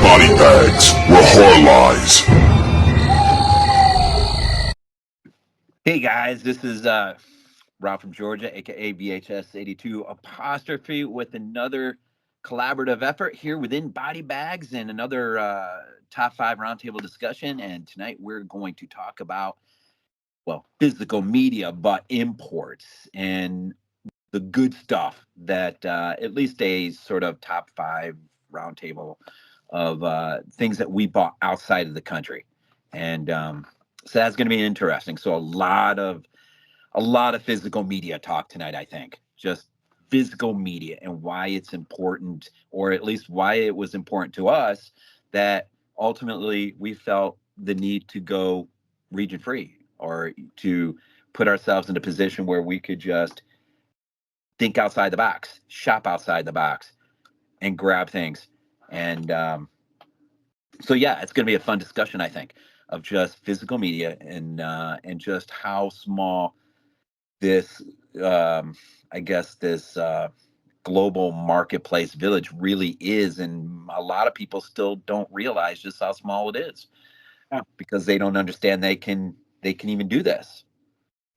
BodyBags, where horror lies. Hey guys, this is Rob from Georgia, aka VHS82 apostrophe, with another collaborative effort here within Body Bags and another top five roundtable discussion. And tonight we're going to talk about, well, physical media, but imports and the good stuff that at least a sort of top five roundtable of things that we bought outside of the country. And so that's going to be interesting. So a lot of physical media talk tonight, I think. Just physical media and why it's important, or at least why it was important to us that ultimately we felt the need to go region free or to put ourselves in a position where we could just think outside the box, shop outside the box, and grab things. And so, yeah, it's going to be a fun discussion, I think, of just physical media and just how small this I guess this global marketplace village really is, and a lot of people still don't realize just how small it is. Yeah. Because they don't understand they can even do this.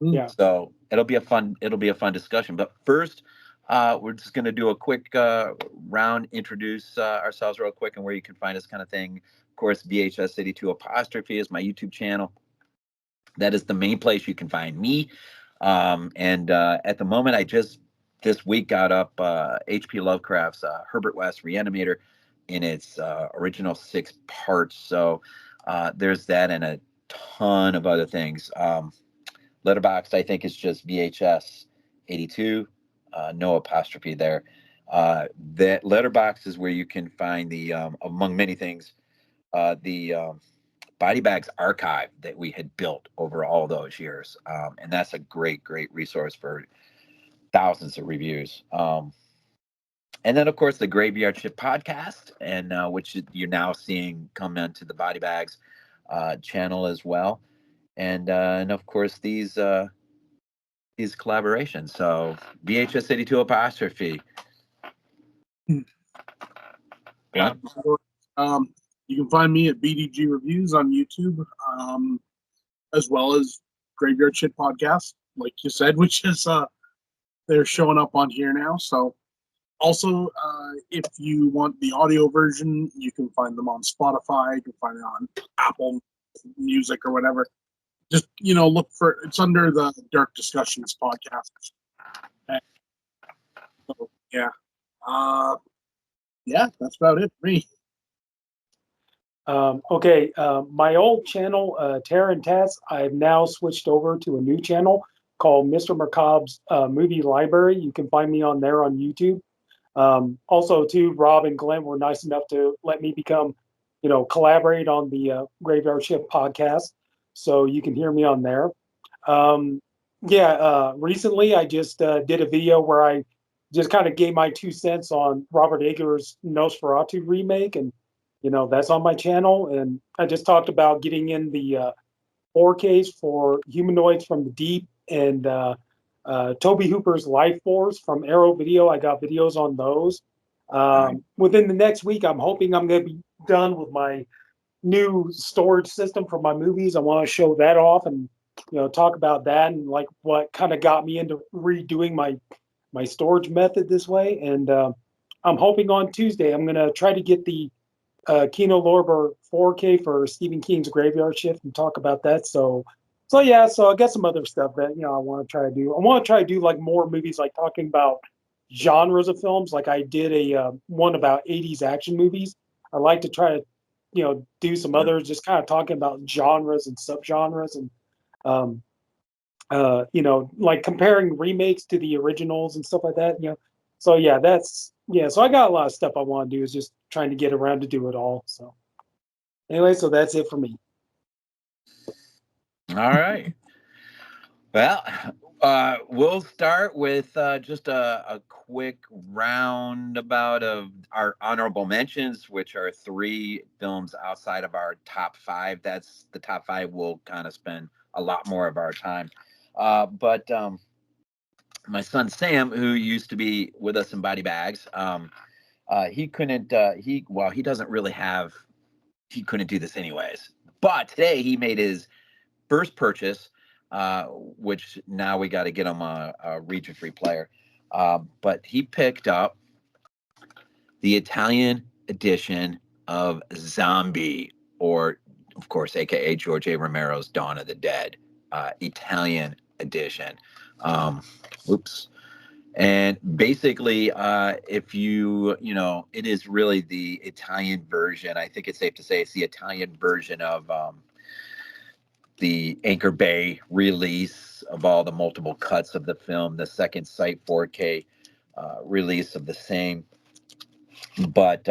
Yeah. So it'll be a fun discussion. But first, we're just going to do a quick round, introduce ourselves real quick, and where you can find us, kind of thing. Of course, VHS82 apostrophe is my YouTube channel. That is the main place you can find me. And at the moment, I just this week got up H.P. Lovecraft's Herbert West Reanimator in its original 6 parts. So there's that and a ton of other things. Letterboxd, I think, is just VHS 82, no apostrophe there. That Letterboxd is where you can find the, among many things, the Body Bags archive that we had built over all those years. And that's a great, great resource for thousands of reviews. And then, of course, the Graveyard Shift podcast, and which you're now seeing come into the Body Bags channel as well. And of course, these collaborations. So VHS82 apostrophe. Yeah. You can find me at BDGReviews on YouTube, as well as Graveyard Shit Podcast, like you said, which is they're showing up on here now. So also, if you want the audio version, you can find them on Spotify. You can find it on Apple Music or whatever. Just look for it's under the Dark Discussions podcast. So yeah, yeah, that's about it for me. Okay, my old channel, Terror and Tats, I've now switched over to a new channel called Mr. Macabre's Movie Library. You can find me on there on YouTube. Also, too, Rob and Glenn were nice enough to let me become, collaborate on the Graveyard Shift podcast. So you can hear me on there. Recently I just did a video where I just kind of gave my 2 cents on Robert Eggers' Nosferatu remake, and that's on my channel. And I just talked about getting in the 4Ks for Humanoids from the Deep and Toby Hooper's Life Force from Arrow Video. I got videos on those. Within the next week, I'm hoping I'm going to be done with my new storage system for my movies. I want to show that off and talk about that and like what kind of got me into redoing my storage method this way. And I'm hoping on Tuesday I'm going to try to get the Kino Lorber 4K for Stephen King's Graveyard Shift and talk about that. So I got some other stuff that I want to try to do. I want to try to do like more movies, like talking about genres of films. Like I did a one about 80s action movies. I like to try to do some others, just kind of talking about genres and subgenres and like comparing remakes to the originals and stuff like that. So so I got a lot of stuff I want to do, is just trying to get around to do it all. So anyway, so that's it for me. All right. Well, we'll start with just a quick roundabout of our honorable mentions, which are 3 films outside of our top 5. That's the top 5. We'll kind of spend a lot more of our time. But my son Sam, who used to be with us in BodyBags, he couldn't. He doesn't really have. He couldn't do this anyways. But today he made his first purchase, which now we got to get him a region-free player. But he picked up the Italian edition of Zombie, or of course, aka George A. Romero's Dawn of the Dead, Italian edition. Oops. And basically, if it is really the Italian version. I think it's safe to say it's the Italian version of the Anchor Bay release of all the multiple cuts of the film, the second sight 4K release of the same. But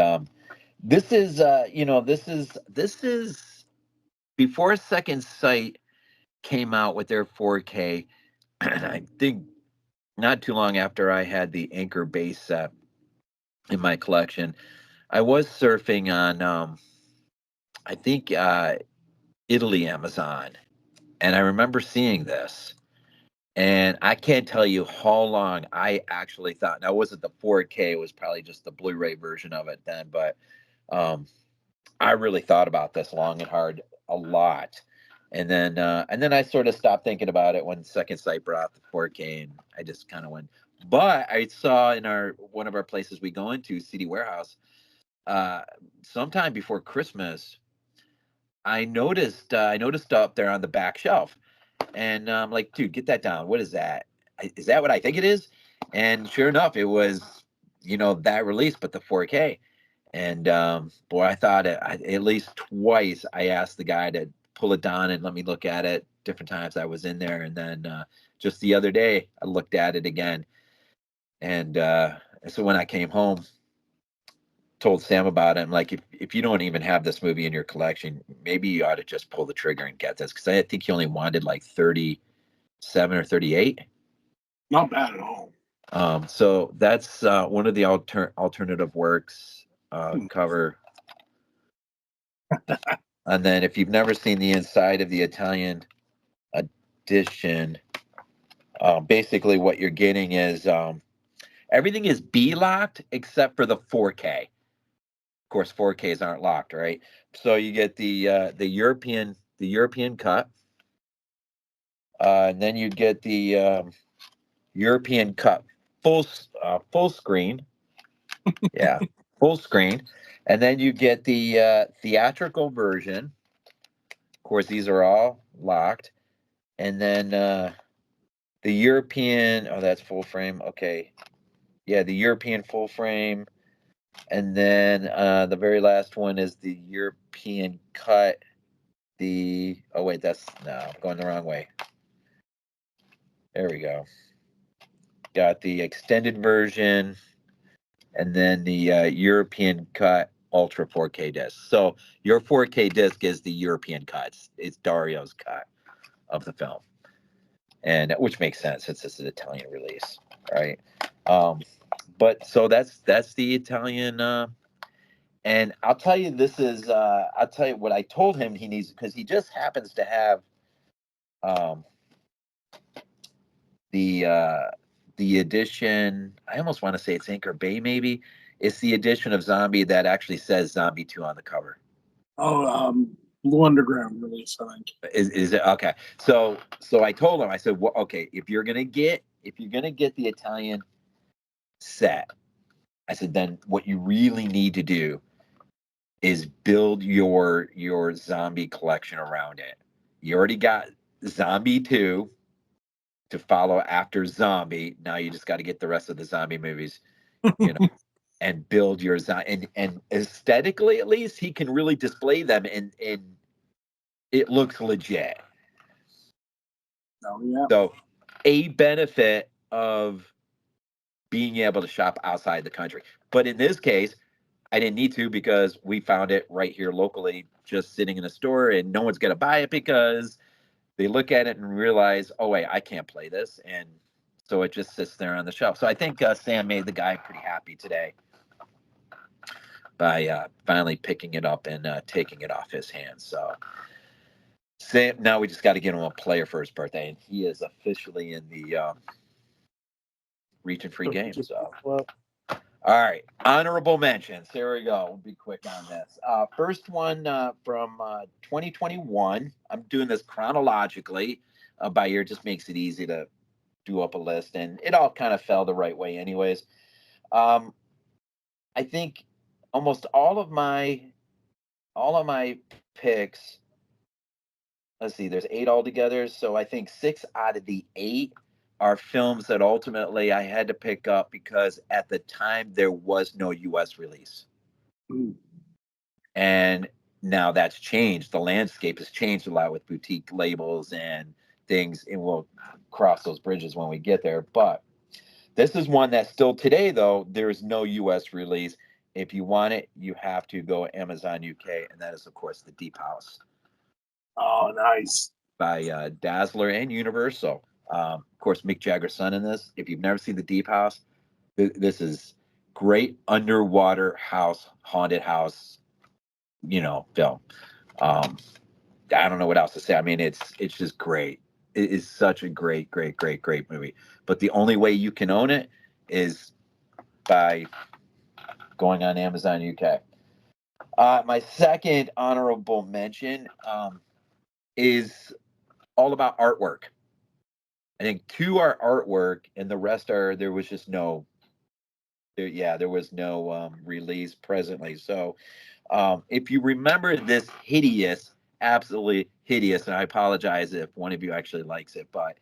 this is before Second Sight came out with their 4K. And I think not too long after I had the Anchor Bay set in my collection, I was surfing on I think Italy Amazon, and I remember seeing this. And I can't tell you how long I actually thought. Now, it wasn't the 4K; it was probably just the Blu-ray version of it then. But I really thought about this long and hard a lot, and then I sort of stopped thinking about it when Second Sight brought out the 4K, and I just kind of went. But I saw in one of our places we go into, CD Warehouse, sometime before Christmas, I noticed up there on the back shelf. And I'm like, dude, get that down. What is that? Is that what I think it is? And sure enough, it was, that release, but the 4K. And boy, I thought at least twice I asked the guy to pull it down and let me look at it different times I was in there. And then just the other day, I looked at it again. And so when I came home, told Sam about it. I'm like, if you don't even have this movie in your collection, maybe you ought to just pull the trigger and get this, because I think he only wanted like 37 or 38. Not bad at all. So that's one of the alternative works cover. And then if you've never seen the inside of the Italian edition, basically what you're getting is everything is B locked except for the 4K. Of course, 4Ks aren't locked, right? So you get the European cut, and then you get the European cut full screen, yeah, full screen, and then you get the theatrical version. Of course, these are all locked, and then the European. Oh, that's full frame. Okay, yeah, the European full frame. And then the very last one is the European cut. Oh wait, I'm going the wrong way. There we go. Got the extended version, and then the European cut Ultra 4K disc. So your 4K disc is the European cuts. It's Dario's cut of the film, and which makes sense since it's an Italian release, right? But so that's the Italian. And I'll tell you, I'll tell you what I told him he needs, because he just happens to have the edition. I almost want to say it's Anchor Bay, maybe. It's the edition of Zombie that actually says Zombie 2 on the cover. Oh, Blue Underground release, I think. Is it okay? So I told him, I said, well, okay, if you're gonna get the Italian set, I said, then what you really need to do is build your zombie collection around it. You already got Zombie 2 to follow after Zombie. Now you just got to get the rest of the zombie movies, and build your and aesthetically, at least, he can really display them, and it looks legit. Oh yeah. So a benefit of being able to shop outside the country. But in this case, I didn't need to, because we found it right here locally, just sitting in a store, and no one's going to buy it because they look at it and realize, oh, wait, I can't play this. And so it just sits there on the shelf. So I think Sam made the guy pretty happy today by finally picking it up and taking it off his hands. So Sam, now we just got to get him a player for his birthday, and he is officially in the reaching free games. So. Well, All right, honorable mentions. Here we go. We'll be quick on this. First one from 2021. I'm doing this chronologically by year. Just makes it easy to do up a list, and it all kind of fell the right way, anyways. I think almost all of my picks. Let's see. There's 8 altogether, so I think 6 out of the 8 are films that ultimately I had to pick up because at the time there was no U.S. release. And now that's changed. The landscape has changed a lot with boutique labels and things, and we'll cross those bridges when we get there. But this is one that still today, though, there's no U.S. release. If you want it, you have to go Amazon UK, and that is, of course, The Deep House. Oh, nice. By Dazzler and Universal. Of course, Mick Jagger's son in this. If you've never seen The Deep House, this is great underwater house, haunted house, film. I don't know what else to say. I mean, it's just great. It is such a great movie. But the only way you can own it is by going on Amazon UK. My second honorable mention is all about artwork. I think 2 are artwork, and the rest are there was no release presently. So if you remember this absolutely hideous, and I apologize if one of you actually likes it, but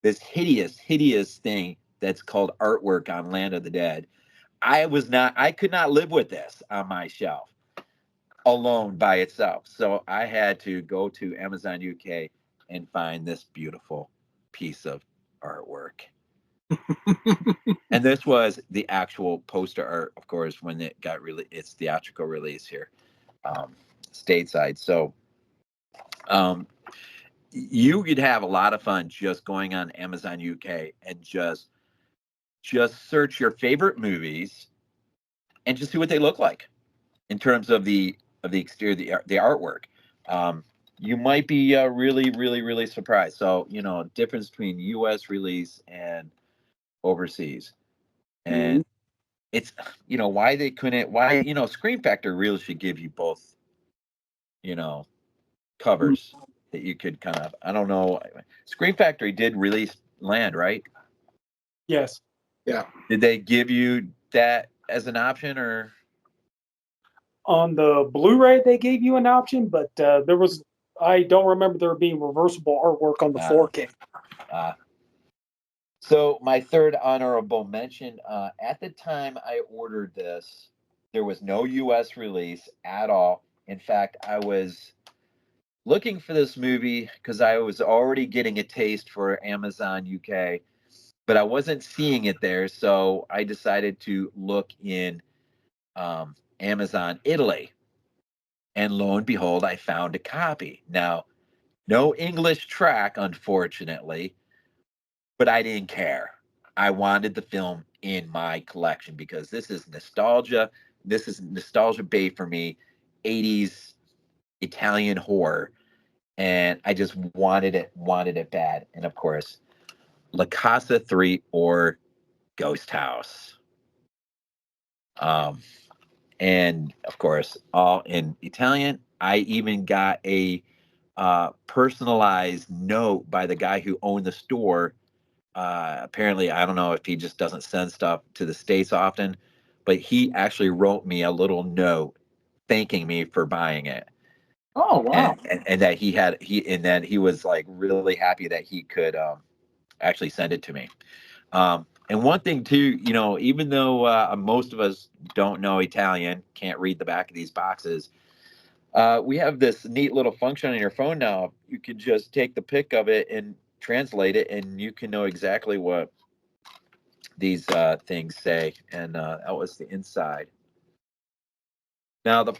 this hideous thing that's called artwork on Land of the Dead, I could not live with this on my shelf alone by itself. So I had to go to Amazon UK and find this beautiful piece of artwork. And this was the actual poster art, of course, when it got its theatrical release here, stateside. So you could have a lot of fun just going on Amazon UK and just search your favorite movies and just see what they look like in terms of the exterior, the artwork. You might be really surprised. So difference between U.S. release and overseas, and it's why they couldn't. Why Screen Factory really should give you both. Covers that you could kind of. I don't know. Screen Factory did release Land, right? yes. Yeah. Did they give you that as an option, or? On the Blu-ray, they gave you an option, but I don't remember there being reversible artwork on the 4K. So my third honorable mention, at the time I ordered this, there was no U.S. release at all. In fact, I was looking for this movie because I was already getting a taste for Amazon UK, but I wasn't seeing it there. So I decided to look in Amazon Italy. And lo and behold, I found a copy. Now, no English track, unfortunately, but I didn't care. I wanted the film in my collection because this is nostalgia. This is nostalgia bait for me, 80s Italian horror. And I just wanted it bad. And of course, La Casa 3 or Ghost House. And of course, all in Italian. I even got a personalized note by the guy who owned the store. Apparently, I don't know if he just doesn't send stuff to the States often, but he actually wrote me a little note thanking me for buying it. Oh, wow. And that and then he was like really happy that he could actually send it to me. And one thing too, even though most of us don't know Italian, can't read the back of these boxes, we have this neat little function on your phone now. You can just take the pic of it and translate it, and you can know exactly what these things say. And that was the inside. Now, the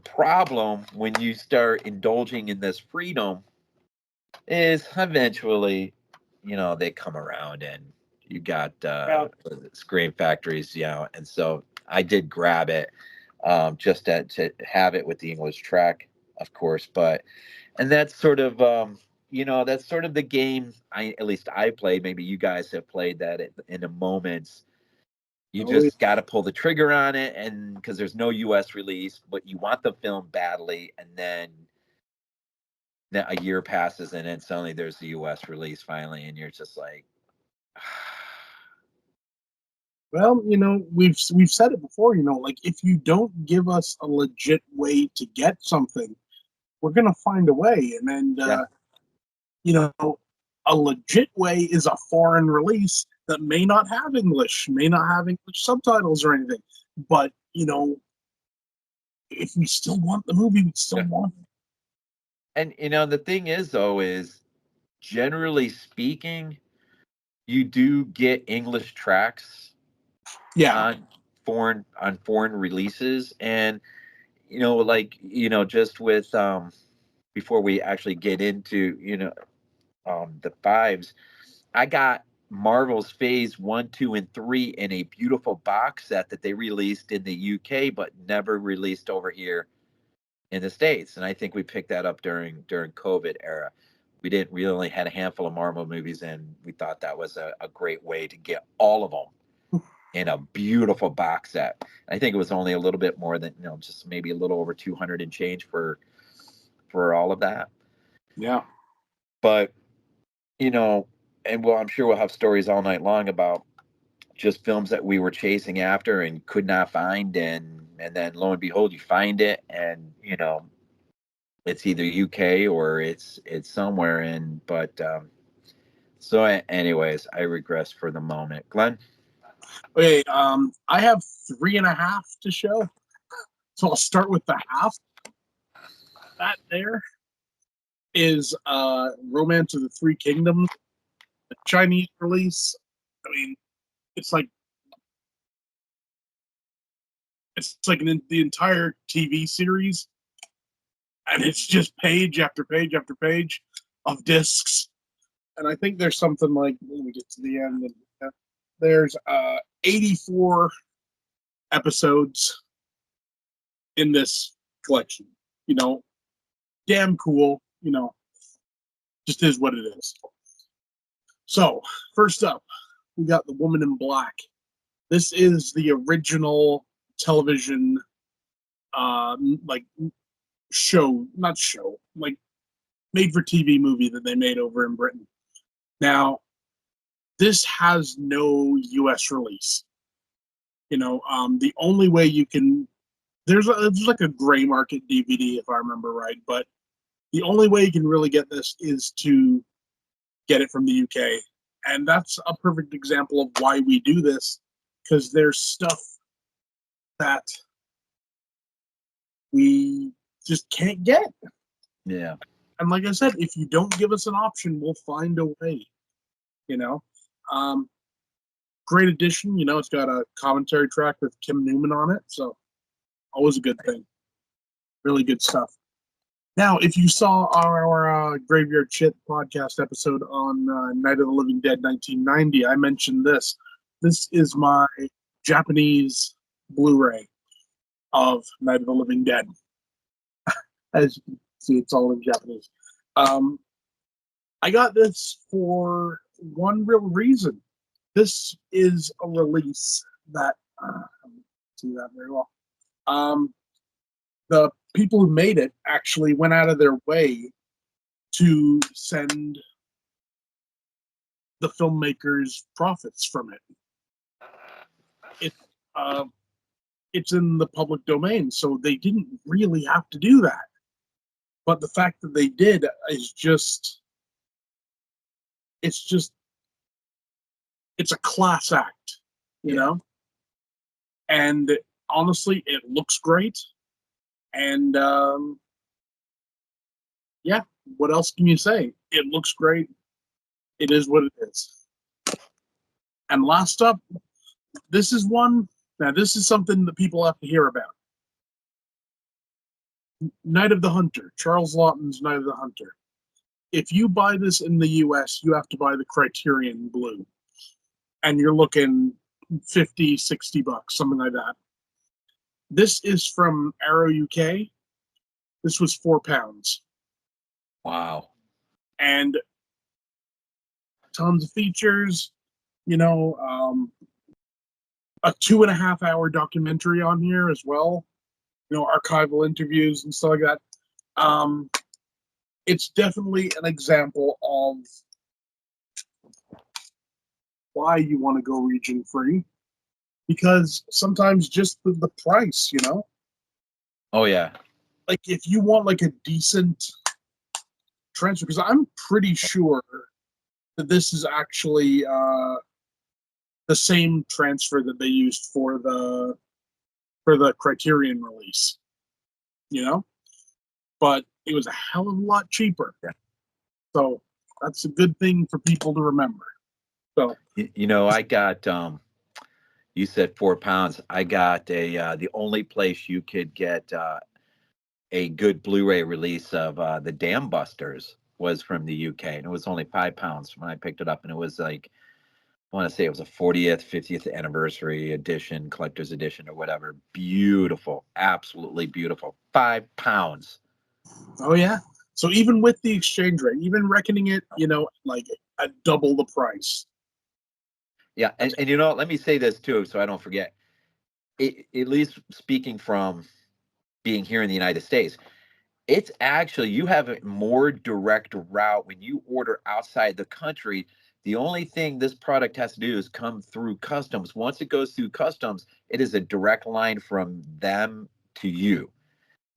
problem when you start indulging in this freedom is eventually, they come around and you got Scream Factories, and so I did grab it just to have it with the English track, of course, and that's sort of, that's sort of the game at least I played. Maybe you guys have played that in the moments. You just got to pull the trigger on it, and because there's no U.S. release, but you want the film badly, and then a year passes, and then suddenly there's the U.S. release finally, and you're just like, well, we've said it before. Like if you don't give us a legit way to get something, we're gonna find a way, and then a legit way is a foreign release that may not have English subtitles or anything. But, if we still want the movie, we still want it. And, the thing is, though, is generally speaking, you do get English tracks on foreign releases. And, just with, before we actually get into, the fives, I got Marvel's Phase 1, 2, and 3 in a beautiful box set that they released in the UK, but never released over here in the States. And I think we picked that up during COVID era. We only had a handful of Marvel movies, and we thought that was a great way to get all of them in a beautiful box set. I think it was only a little bit more than, just maybe a little over 200 and change for all of that. Yeah. But, and I'm sure we'll have stories all night long about just films that we were chasing after and could not find, and then lo and behold, you find it, and it's either UK or it's somewhere in. But so, anyways, I regress for the moment. Glenn. Okay. I have 3.5 to show, so I'll start with the half. That there is Romance of the Three Kingdoms, a Chinese release. I mean, it's like the entire TV series, and it's just page after page after page of discs. And I think there's something like, let me get to the end. There's 84 episodes in this collection. Damn cool. Just is what it is. So first up, we got The Woman in Black. This is the original television made for TV movie that they made over in Britain. Now, this has no US release. The only way you can, there's like a gray market DVD if I remember right, but the only way you can really get this is to get it from the UK. And that's a perfect example of why we do this, because there's stuff that we just can't get. Yeah. And like I said, if you don't give us an option, we'll find a way. Great addition. It's got a commentary track with Kim Newman on it, so always a good thing. Really good stuff. Now, if you saw our Graveyard Shit podcast episode on Night of the Living Dead 1990, I mentioned this. This is my Japanese Blu-ray of Night of the Living Dead. As you can see, it's all in Japanese. I got this for one real reason. This is a release that I don't see that very well. The people who made it actually went out of their way to send the filmmakers profits from it. It's in the public domain, so they didn't really have to do that. But the fact that they did is just, it's a class act, you know? And honestly, it looks great. And yeah, what else can you say? It looks great. It is what it is. And last up, this is something that people have to hear about. Night of the Hunter, Charles Lawton's Night of the Hunter. If you buy this in the US, you have to buy the Criterion Blue. And you're looking $50, $60, something like that. This is from Arrow UK. This was £4. Wow. and tons of features. You know, a 2.5 hour documentary on here as well. You know, archival interviews and stuff like that. It's definitely an example of why you want to go region free, because sometimes just the price, you know. Oh yeah. Like if you want like a decent transfer, because I'm pretty sure that this is actually the same transfer that they used for the Criterion release, you know, but it was a hell of a lot cheaper. Yeah. So that's a good thing for people to remember. So You know, I got you said 4 pounds. I got the only place you could get a good Blu-ray release of the Dam Busters was from the UK, and it was only 5 pounds when I picked it up, and it was like, I want to say it was a 40th, 50th anniversary edition, collector's edition, or whatever. Beautiful, absolutely beautiful. 5 pounds. oh yeah. So even with the exchange rate, even reckoning it, you know, like at double the price. Yeah, and you know, let me say this too, so I don't forget. At least speaking from being here in the United States, it's actually, you have a more direct route when you order outside the country. The only thing this product has to do is come through customs. Once it goes through customs, it is a direct line from them to you.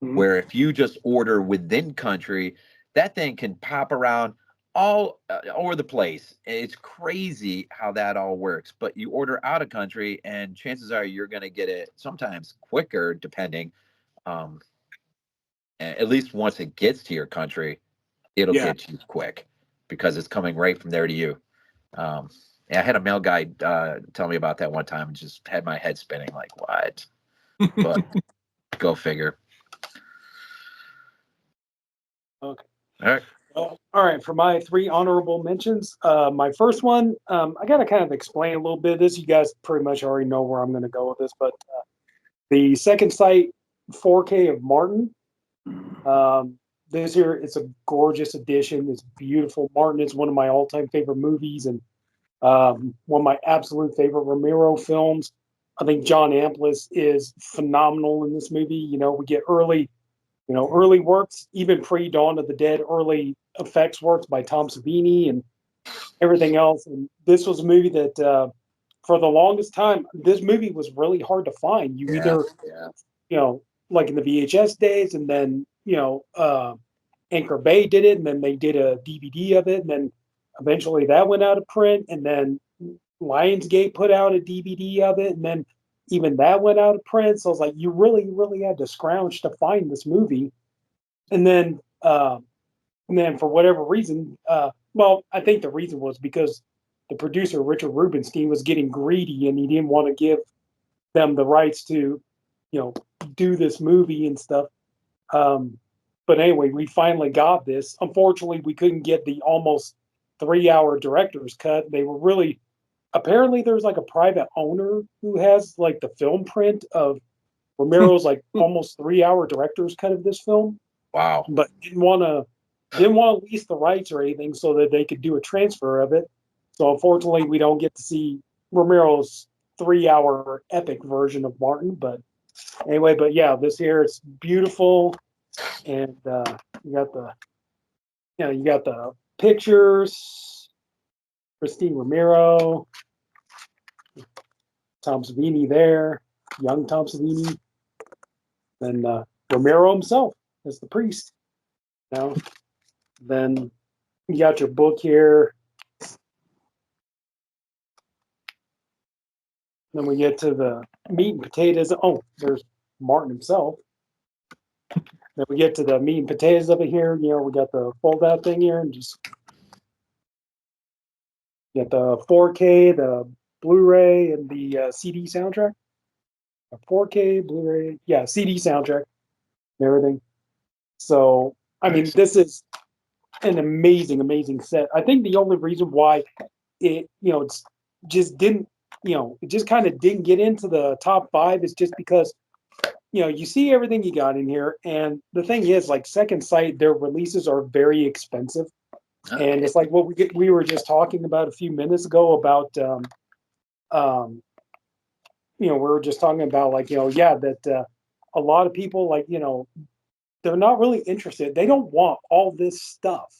Mhm. Where if you just order within country, that thing can pop around all over the place. It's crazy how that all works. But you order out of country, and chances are you're going to get it sometimes quicker, depending. Um, at least once it gets to your country, it'll Yeah. get you quick because it's coming right from there to you. Um, I had a mail guy tell me about that one time and just had my head spinning like, what? But go figure. Okay. All right. All right. For my 3 honorable mentions, my first one, I got to kind of explain a little bit of this. You guys pretty much already know where I'm going to go with this, but the second sight 4K of Martin. This here, it's a gorgeous edition. It's beautiful. Martin is one of my all-time favorite movies, and one of my absolute favorite Romero films. I think John Amplas is phenomenal in this movie. You know, we get early works, even pre Dawn of the Dead, early effects works by Tom Savini and everything else. And this was a movie that, for the longest time, this movie was really hard to find. You either, like in the VHS days, and then, Anchor Bay did it, and then they did a DVD of it, and then eventually that went out of print, and then Lionsgate put out a DVD of it, and then even that went out of print. So I was like, you really, really had to scrounge to find this movie. And then for whatever reason, well, I think the reason was because the producer Richard Rubinstein was getting greedy, and he didn't want to give them the rights to, do this movie and stuff. But anyway, we finally got this. Unfortunately, we couldn't get the almost 3 hour director's cut. They were really, apparently there's like a private owner who has like the film print of Romero's like almost 3 hour director's cut of this film. Wow. But didn't want to lease the rights or anything so that they could do a transfer of it. So unfortunately, we don't get to see Romero's 3 hour epic version of Martin. But anyway, but yeah, this here, it's beautiful. And you got the pictures, Christine Romero, Tom Savini there, young Tom Savini, and Romero himself as the priest. Then you got your book here. Then we get to the meat and potatoes. Oh, there's Martin himself. Then we get to the meat and potatoes of it here. We got the fold out thing here, and just get the 4K, the Blu-ray, and the CD soundtrack. A 4K, Blu-ray, yeah, CD soundtrack and everything. So, I mean, this is an amazing, amazing set. I think the only reason why it's just didn't, it just kind of didn't get into the top 5 is just because, you see everything you got in here. And the thing is, like Second Sight, their releases are very expensive. And it's like what we were just talking about a few minutes ago about, we were just talking about like, that a lot of people like, they're not really interested. They don't want all this stuff.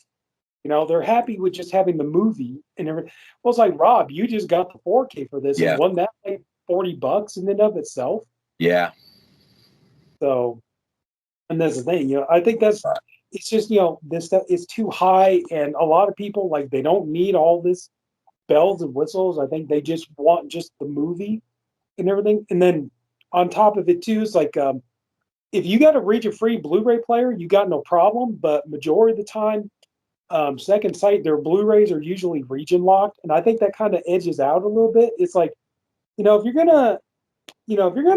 They're happy with just having the movie and everything. Well, it's like, Rob, you just got the 4K for this. Yeah. And wasn't that like $40 in and of itself? Yeah. So, and that's the thing, I think it's just, this stuff is too high. And a lot of people, like, they don't need all this bells and whistles. I think they just want just the movie and everything. And then on top of it too, it's like, if you got a region-free Blu-ray player, you got no problem. But majority of the time, Second Sight, their Blu-rays are usually region locked, and I think that kind of edges out a little bit. It's like, if you're gonna,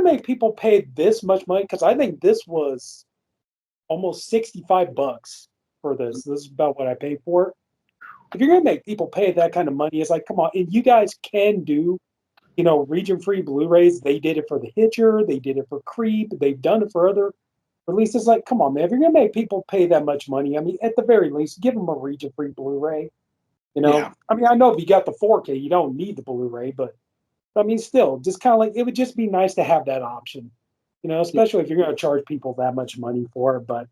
make people pay this much money, because I think this was almost $65 for this. This is about what I paid for it. If you're gonna make people pay that kind of money, it's like, come on, and you guys can do, region-free Blu-rays. They did it for The Hitcher, they did it for Creep, they've done it for other releases. It's like, come on, man, if you're gonna make people pay that much money, I mean, at the very least, give them a region-free Blu-ray. Yeah. I mean, I know if you got the 4K, you don't need the Blu-ray, but I mean, still, just kind of like, it would just be nice to have that option, especially if you're going to charge people that much money for it. But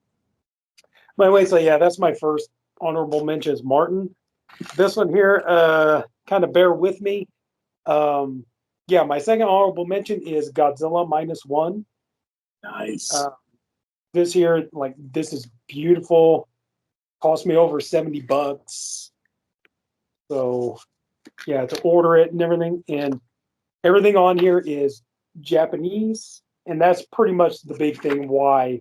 anyway, so yeah, that's my first honorable mention is Martin. This one here, kind of bear with me. Yeah, my second honorable mention is Godzilla -1. Nice. This here, like, this is beautiful. Cost me over $70. So yeah, to order it and everything. And everything on here is Japanese. And that's pretty much the big thing why.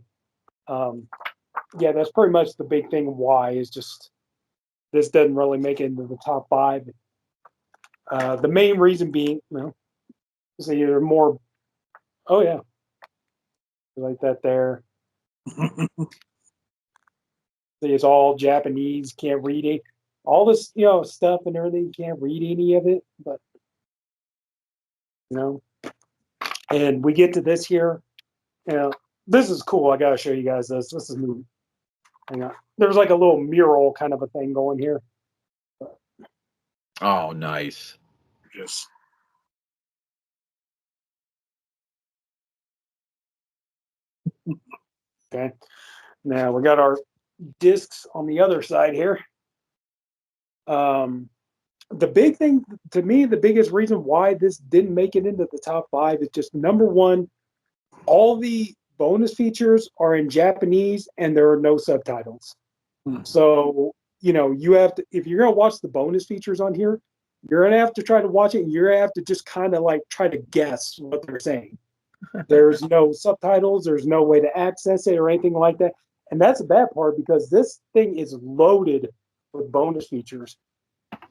That's pretty much the big thing why is just this doesn't really make it into the top 5. The main reason being, so you're more. Oh yeah, like that there. It's all Japanese. Can't read it. All this, stuff and everything. Can't read any of it, but And we get to this here. This is cool. I gotta show you guys this. This is neat. Hang on. There's like a little mural kind of a thing going here. Oh, nice. Yes. Okay. Now we got our discs on the other side here. The big thing to me, the biggest reason why this didn't make it into the top 5 is just number one, all the bonus features are in Japanese and there are no subtitles. So, you have to, if you're going to watch the bonus features on here, you're going to have to try to watch it. And you're going to have to just kind of like try to guess what they're saying. There's no subtitles. There's no way to access it or anything like that. And that's the bad part because this thing is loaded with bonus features.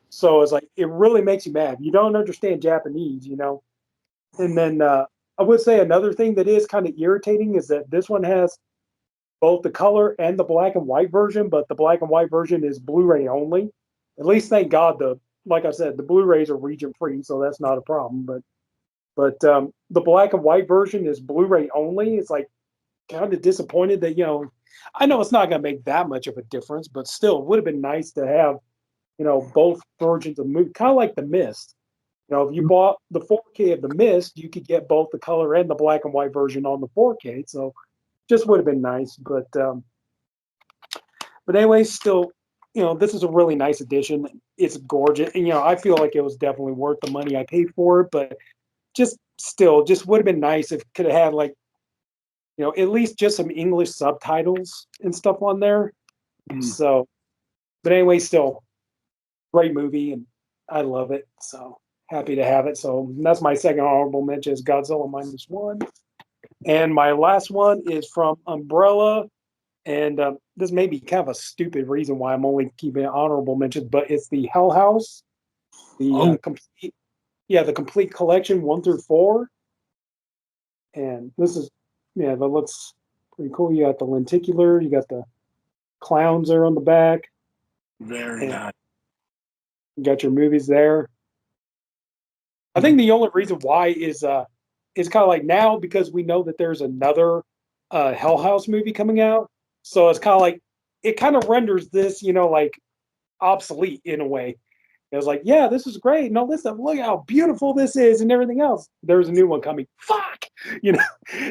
So it's like, it really makes you mad. You don't understand Japanese, And then I would say another thing that is kind of irritating is that this one has both the color and the black and white version, but the black and white version is Blu-ray only. At least, thank God, like I said, the Blu-rays are region free, so that's not a problem. But the black and white version is Blu-ray only. It's like kind of disappointed that I know it's not going to make that much of a difference, but still, it would have been nice to have both versions of the movie, kind of like The Mist. If you bought the 4K of The Mist, you could get both the color and the black and white version on the 4K. So just would have been nice. But anyway, still, this is a really nice edition. It's gorgeous. And, I feel like it was definitely worth the money I paid for it. But just would have been nice if it could have had like, at least just some English subtitles and stuff on there. So, but anyway, still great movie and I love it. So happy to have it. So that's my second honorable mention is Godzilla -1. And my last one is from Umbrella. And this may be kind of a stupid reason why I'm only keeping an honorable mention, but it's the Hell House, the complete collection 1 through 4. And this is, that looks pretty cool. You got the lenticular, you got the clowns there on the back. Very nice. You got your movies there. I think the only reason why is kind of like now because we know that there's another Hell House movie coming out. So it's kind of like, it kind of renders this, like obsolete in a way. It was like, yeah, this is great. No, listen, look how beautiful this is and everything else. There's a new one coming. Fuck, you know.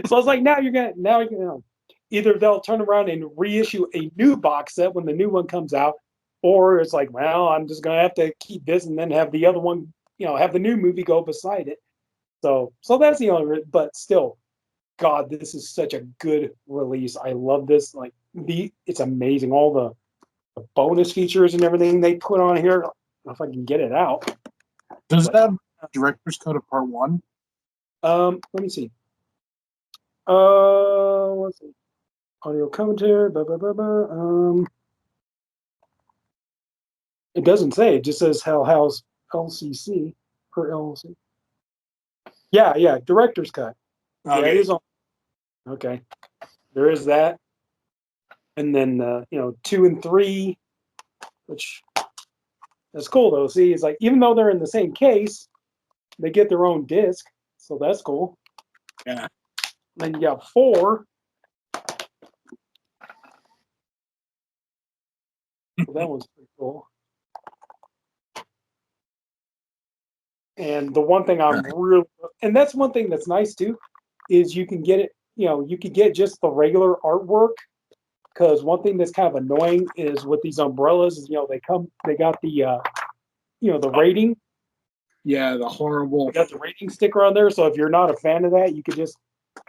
So I was like, now you know, either they'll turn around and reissue a new box set when the new one comes out, or it's like, well, I'm just gonna have to keep this and then have the other one, you know, have the new movie go beside it. So that's the only. But still, God, this is such a good release. I love this. Like it's amazing. All the bonus features and everything they put on here. I don't know if I can get it out. Does it have director's cut of part 1? Let me see. Let's see. Audio commentary. It doesn't say. It just says Hell House LCC per LLC. Yeah. Director's cut. Okay. Yeah, it is on. Okay. There is that. And then 2 and 3, which that's cool though. See, it's like even though they're in the same case, they get their own disc, so that's cool. Yeah. Then you got 4. So that one's pretty cool. And the one thing and that's one thing that's nice too, is you can get it. You could get just the regular artwork. Because one thing that's kind of annoying is with these umbrellas is they got the the rating. Yeah, the horrible. They got the rating sticker on there. So if you're not a fan of that, you could just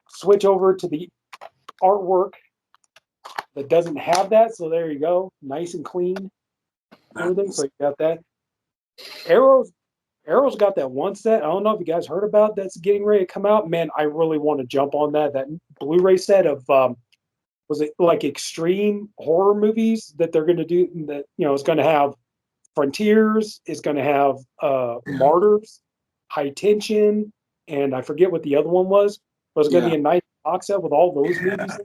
switch over to the artwork that doesn't have that. So there you go, nice and clean. Everything. So you got that. Arrow's got that one set. I don't know if you guys heard about that's getting ready to come out. Man, I really want to jump on that Blu-ray set of was it like extreme horror movies that they're going to do that, it's going to have Frontiers, is going to have Martyrs, High Tension, and I forget what the other one was. But it's going to be a nice box set with all those movies.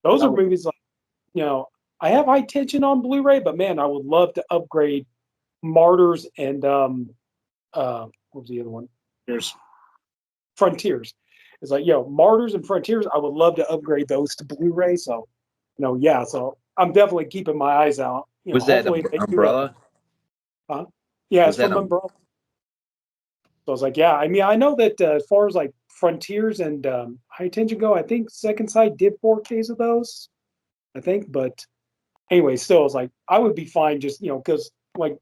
Those are movies like, I have High Tension on Blu-ray, but man, I would love to upgrade Martyrs and what was the other one? There's Frontiers. It's like, Martyrs and Frontiers, I would love to upgrade those to Blu-ray. So, so I'm definitely keeping my eyes out. Was that Umbrella? Huh? Yeah, Was it's from Umbrella. So I was like, yeah, I mean, I know that as far as like Frontiers and High Tension go, I think Second Sight did 4Ks of those, I think. But anyway, still, I was like, I would be fine just, because like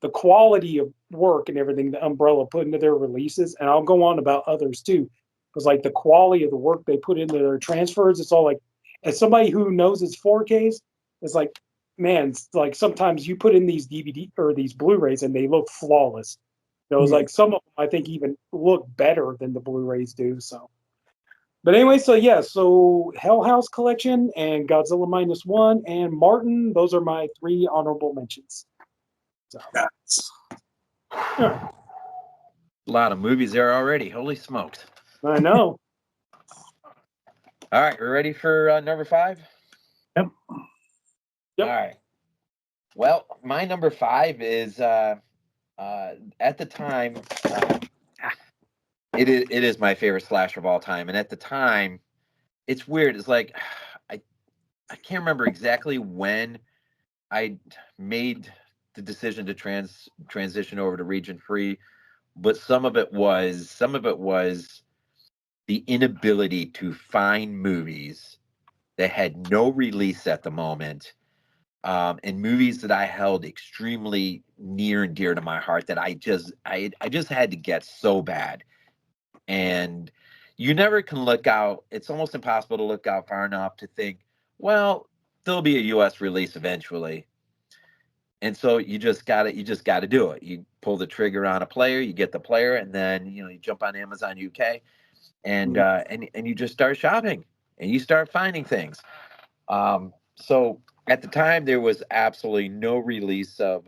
the quality of work and everything that Umbrella put into their releases, and I'll go on about others too, because like the quality of the work they put into their transfers, it's all like, as somebody who knows it's 4Ks, it's like, man, it's like sometimes you put in these DVD or these Blu-rays and they look flawless. It was like some of them I think even look better than the Blu-rays do. So, but anyway, so Hell House Collection and Godzilla -1 and Martin, those are my 3 honorable mentions. So. A lot of movies there already. Holy smokes. I know. All right, we're ready for number 5? Yep. All right. Well, my number 5 is at the time it is my favorite slasher of all time, and at the time it's weird. It's like I can't remember exactly when I made the decision to transition over to region free, but some of it was the inability to find movies that had no release at the moment, and movies that I held extremely near and dear to my heart that I just had to get so bad. And you never can look out. It's almost impossible to look out far enough to think, well, there'll be a US release eventually. And so you just gotta do it. You pull the trigger on a player, you get the player, and then you jump on Amazon UK, and and you just start shopping and you start finding things. So at the time there was absolutely no release of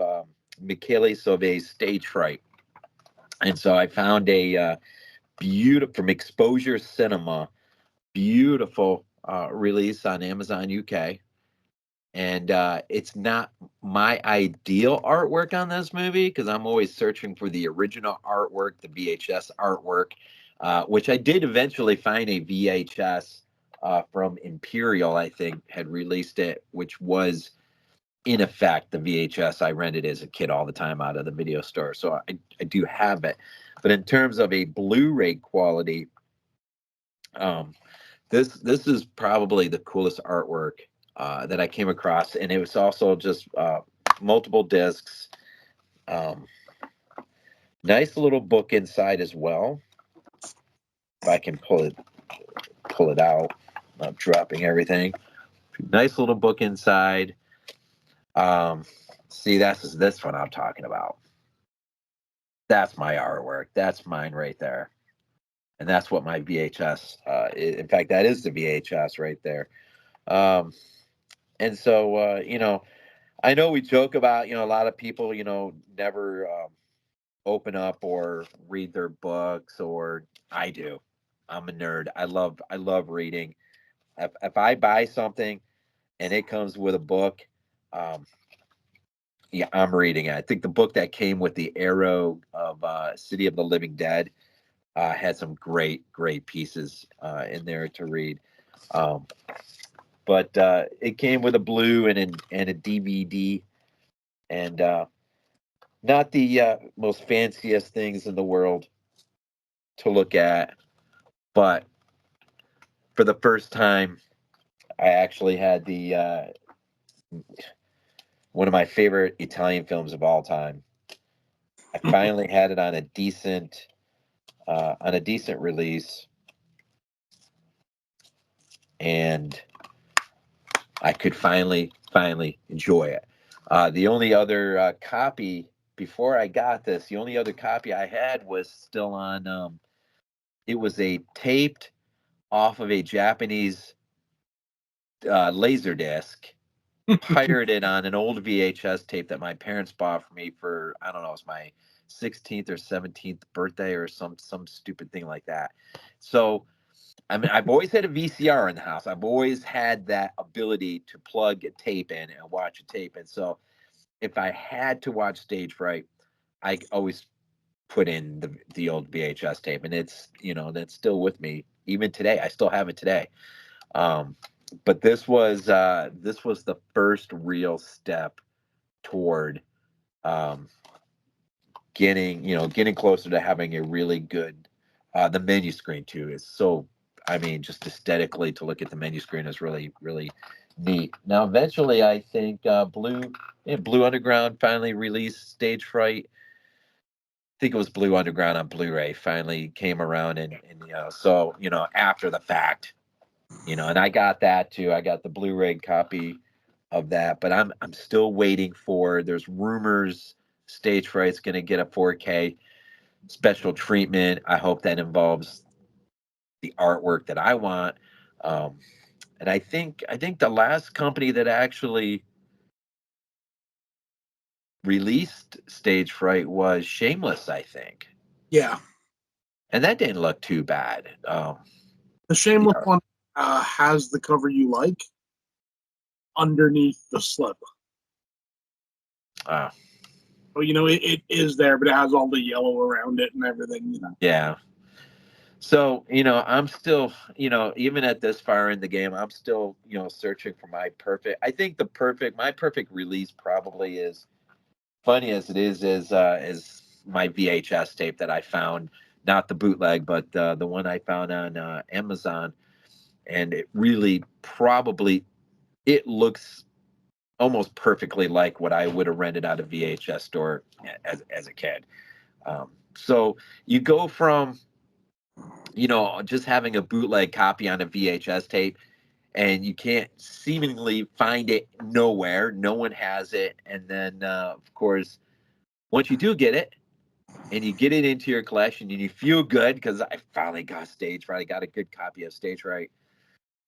Michele Sauvé's Stage Fright, and so I found a beautiful from Exposure Cinema, beautiful release on Amazon UK. And it's not my ideal artwork on this movie because I'm always searching for the original artwork, the VHS artwork, which I did eventually find a VHS from Imperial, I think, had released it, which was in effect, the VHS I rented as a kid all the time out of the video store. So I do have it. But in terms of a Blu-ray quality, this is probably the coolest artwork that I came across, and it was also just multiple discs. Nice little book inside as well. If I can pull it out, I'm dropping everything. Nice little book inside. See, that's this one I'm talking about. That's my artwork. That's mine right there. And that's what my VHS, in fact, that is the VHS right there. And so, I know we joke about, a lot of people, never open up or read their books, or I do. I'm a nerd. I love reading. If I buy something and it comes with a book, um, yeah, I'm reading it. I think the book that came with the Arrow of City of the Living Dead had some great pieces in there to read. Um, but it came with a blue and a DVD, and not the most fanciest things in the world to look at, but for the first time, I actually had the one of my favorite Italian films of all time. I finally had it on a decent release, and I could finally enjoy it. The only other copy before I got this, the only other copy I had was still on. It was a taped off of a Japanese laser disc, pirated on an old VHS tape that my parents bought for me for, I don't know, it was my 16th or 17th birthday or some stupid thing like that. So I mean, I've always had a VCR in the house. I've always had that ability to plug a tape in and watch a tape. And so if I had to watch Stage Fright, I always put in the old VHS tape, and it's, that's still with me even today. I still have it today. But this was the first real step toward getting closer to having a really good the menu screen too is so, I mean, just aesthetically to look at the menu screen is really neat. Now eventually I think Blue Underground finally released Stage Fright. I think it was Blue Underground on Blu-ray finally came around, and so after the fact, and I got that too. I got the Blu-ray copy of that, but I'm still waiting for. There's rumors Stage Fright's going to get a 4K special treatment. I hope that involves the artwork that I want. Um, and I think the last company that actually released Stage Fright was Shameless, I think. Yeah. And that didn't look too bad. The Shameless one has the cover you like underneath the slip. Uh, So, it is there, but it has all the yellow around it and everything. Yeah. So, I'm still, even at this far in the game, I'm still, searching for my perfect. I think my perfect release probably is, funny as it is my VHS tape that I found, not the bootleg, but the one I found on Amazon. And it really it looks almost perfectly like what I would have rented out of VHS store as a kid. So you go from, just having a bootleg copy on a VHS tape, and you can't seemingly find it nowhere. No one has it. And then, of course, once you do get it and you get it into your collection and you feel good because I finally got Stage Fright, I got a good copy of Stage Fright.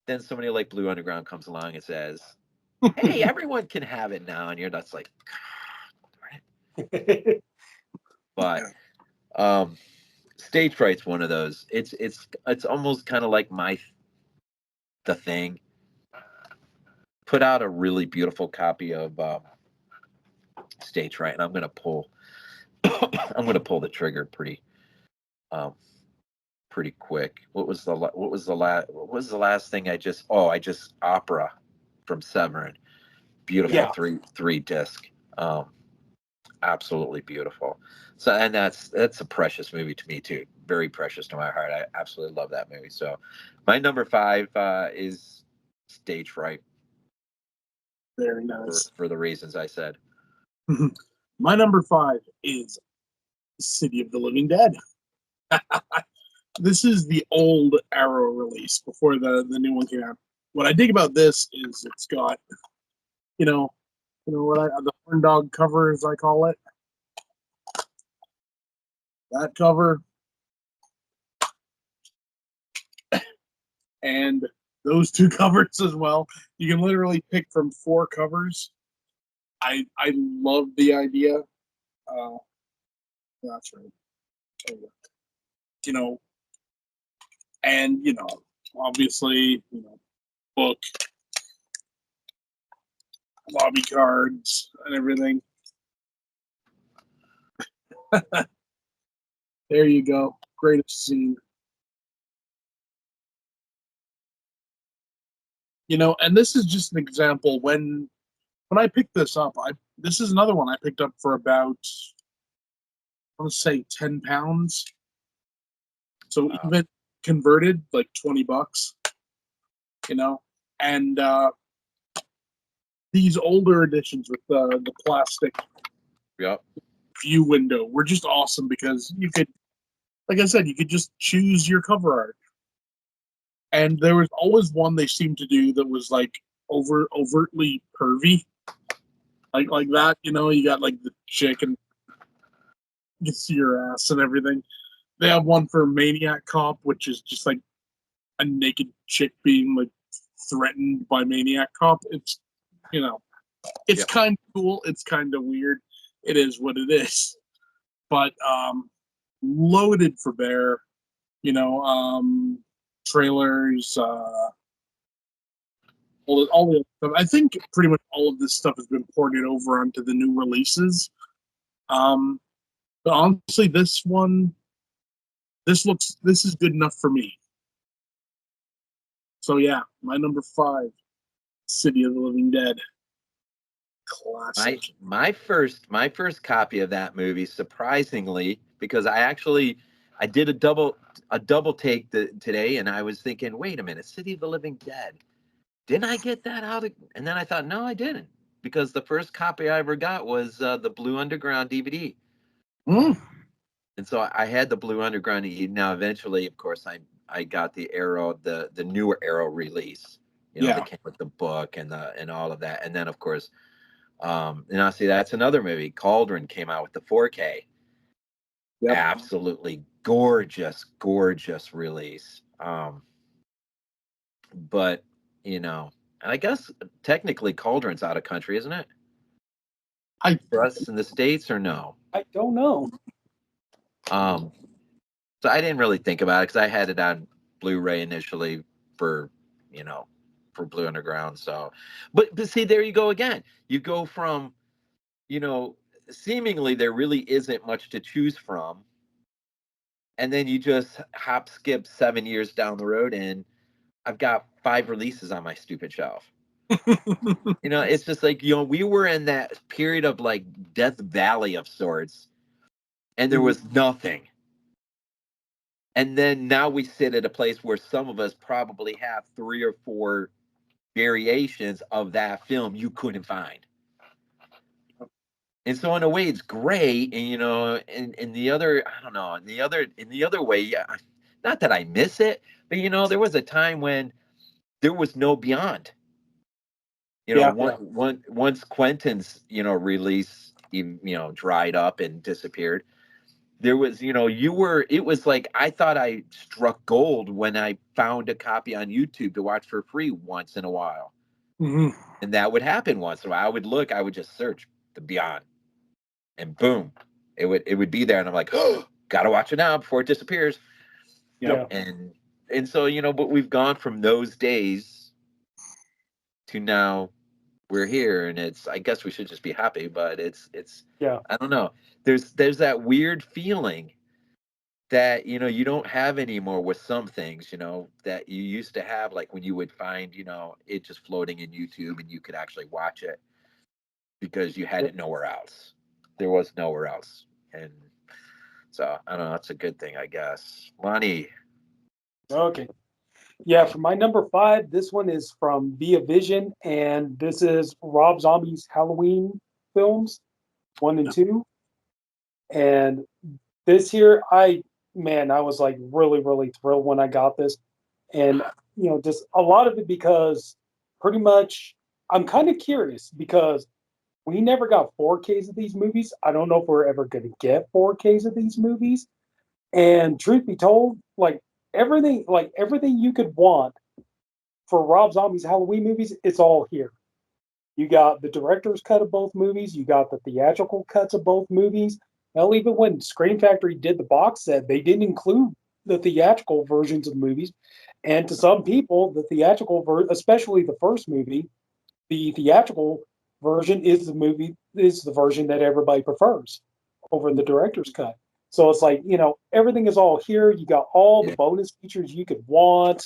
Then somebody like Blue Underground comes along and says, "Hey, everyone can have it now," and you're just like, but Stage Fright's one of those. It's almost kind of like the Thing. Put out a really beautiful copy of Stage Fright, and I'm gonna pull the trigger pretty quick. What was the last thing I just Opera from Severin. Beautiful Yeah. three disc. Absolutely beautiful. So, and that's a precious movie to me too. Very precious to my heart. I absolutely love that movie. So, my number 5 is Stage Fright Very nice. for the reasons I said. My number 5 is City of the Living Dead. This is the old Arrow release before the new one came out. What I dig about this is it's got, the horn dog cover, as I call it. That cover. And those 2 covers as well. You can literally pick from 4 covers. I love the idea. That's right. And obviously, book, lobby cards, and everything. There you go. Greatest scene. And this is just an example. When I picked this up, this is another one I picked up for about, I want to say, 10 pounds. So Wow. even converted, like $20, and these older editions with the plastic Yep. view window were just awesome because you could, like I said, you could just choose your cover art. And there was always one they seemed to do that was like overtly pervy, like that. You got like the chick and you can see your ass and everything. They have one for Maniac Cop, which is just like a naked chick being like threatened by Maniac Cop. It's it's Yep. kind of cool. It's kind of weird. It is what it is. But loaded for bear. Trailers, all the stuff. I think pretty much all of this stuff has been ported over onto the new releases. But honestly, this is good enough for me. So yeah, my number 5, City of the Living Dead. Classic. My first copy of that movie, surprisingly, because I did a double take today, and I was thinking, wait a minute, City of the Living Dead, didn't I get that out of? And then I thought, no, I didn't, because the first copy I ever got was the Blue Underground DVD. And so I had the Blue Underground DVD. Now, eventually, of course, I got the Arrow, the newer Arrow release. That came with the book and all of that, and then of course. And I see that's another movie. Cauldron came out with the 4K. Yep. Absolutely gorgeous release. But and I guess technically Cauldron's out of country, isn't it? For us in the States, or no? I don't know. So I didn't really think about it because I had it on Blu-ray initially for for Blue Underground. So, but see, there you go again. You go from seemingly there really isn't much to choose from. And then you just hop skip 7 years down the road, and I've got 5 releases on my stupid shelf. It's just like, we were in that period of like Death Valley of sorts, and there was nothing. And then now we sit at a place where some of us probably have 3 or 4 variations of that film you couldn't find. And so in a way it's great, and in the other, I don't know, in the other way, yeah, not that I miss it, but there was a time when there was no Beyond. Once Quentin's release dried up and disappeared, there was it was like I thought I struck gold when I found a copy on YouTube to watch for free once in a while. Mm-hmm. And that would happen once in a while. I would just search the Beyond, and boom, it would be there, and I'm like, oh, gotta watch it now before it disappears. Yep. And so but we've gone from those days to now we're here, and I guess we should just be happy, but it's I don't know. There's that weird feeling that you don't have anymore with some things that you used to have, like when you would find it just floating in YouTube and you could actually watch it. because you had it nowhere else. There was nowhere else. And so I don't know, that's a good thing, I guess. Lonnie. Okay. Yeah, for my number 5, this one is from Via Vision, and this is Rob Zombie's Halloween films, 1 and 2. And this here, I was like really, really thrilled when I got this. And, just a lot of it because pretty much I'm kind of curious because we never got 4Ks of these movies. I don't know if we're ever going to get 4Ks of these movies. And truth be told, everything you could want for Rob Zombie's Halloween movies, it's all here. You got the director's cut of both movies. You got the theatrical cuts of both movies. Hell, even when Scream Factory did the box set, they didn't include the theatrical versions of movies. And to some people, the theatrical version, especially the first movie, the theatrical version is the version that everybody prefers over the director's cut. So it's like, everything is all here. You got all the bonus features you could want.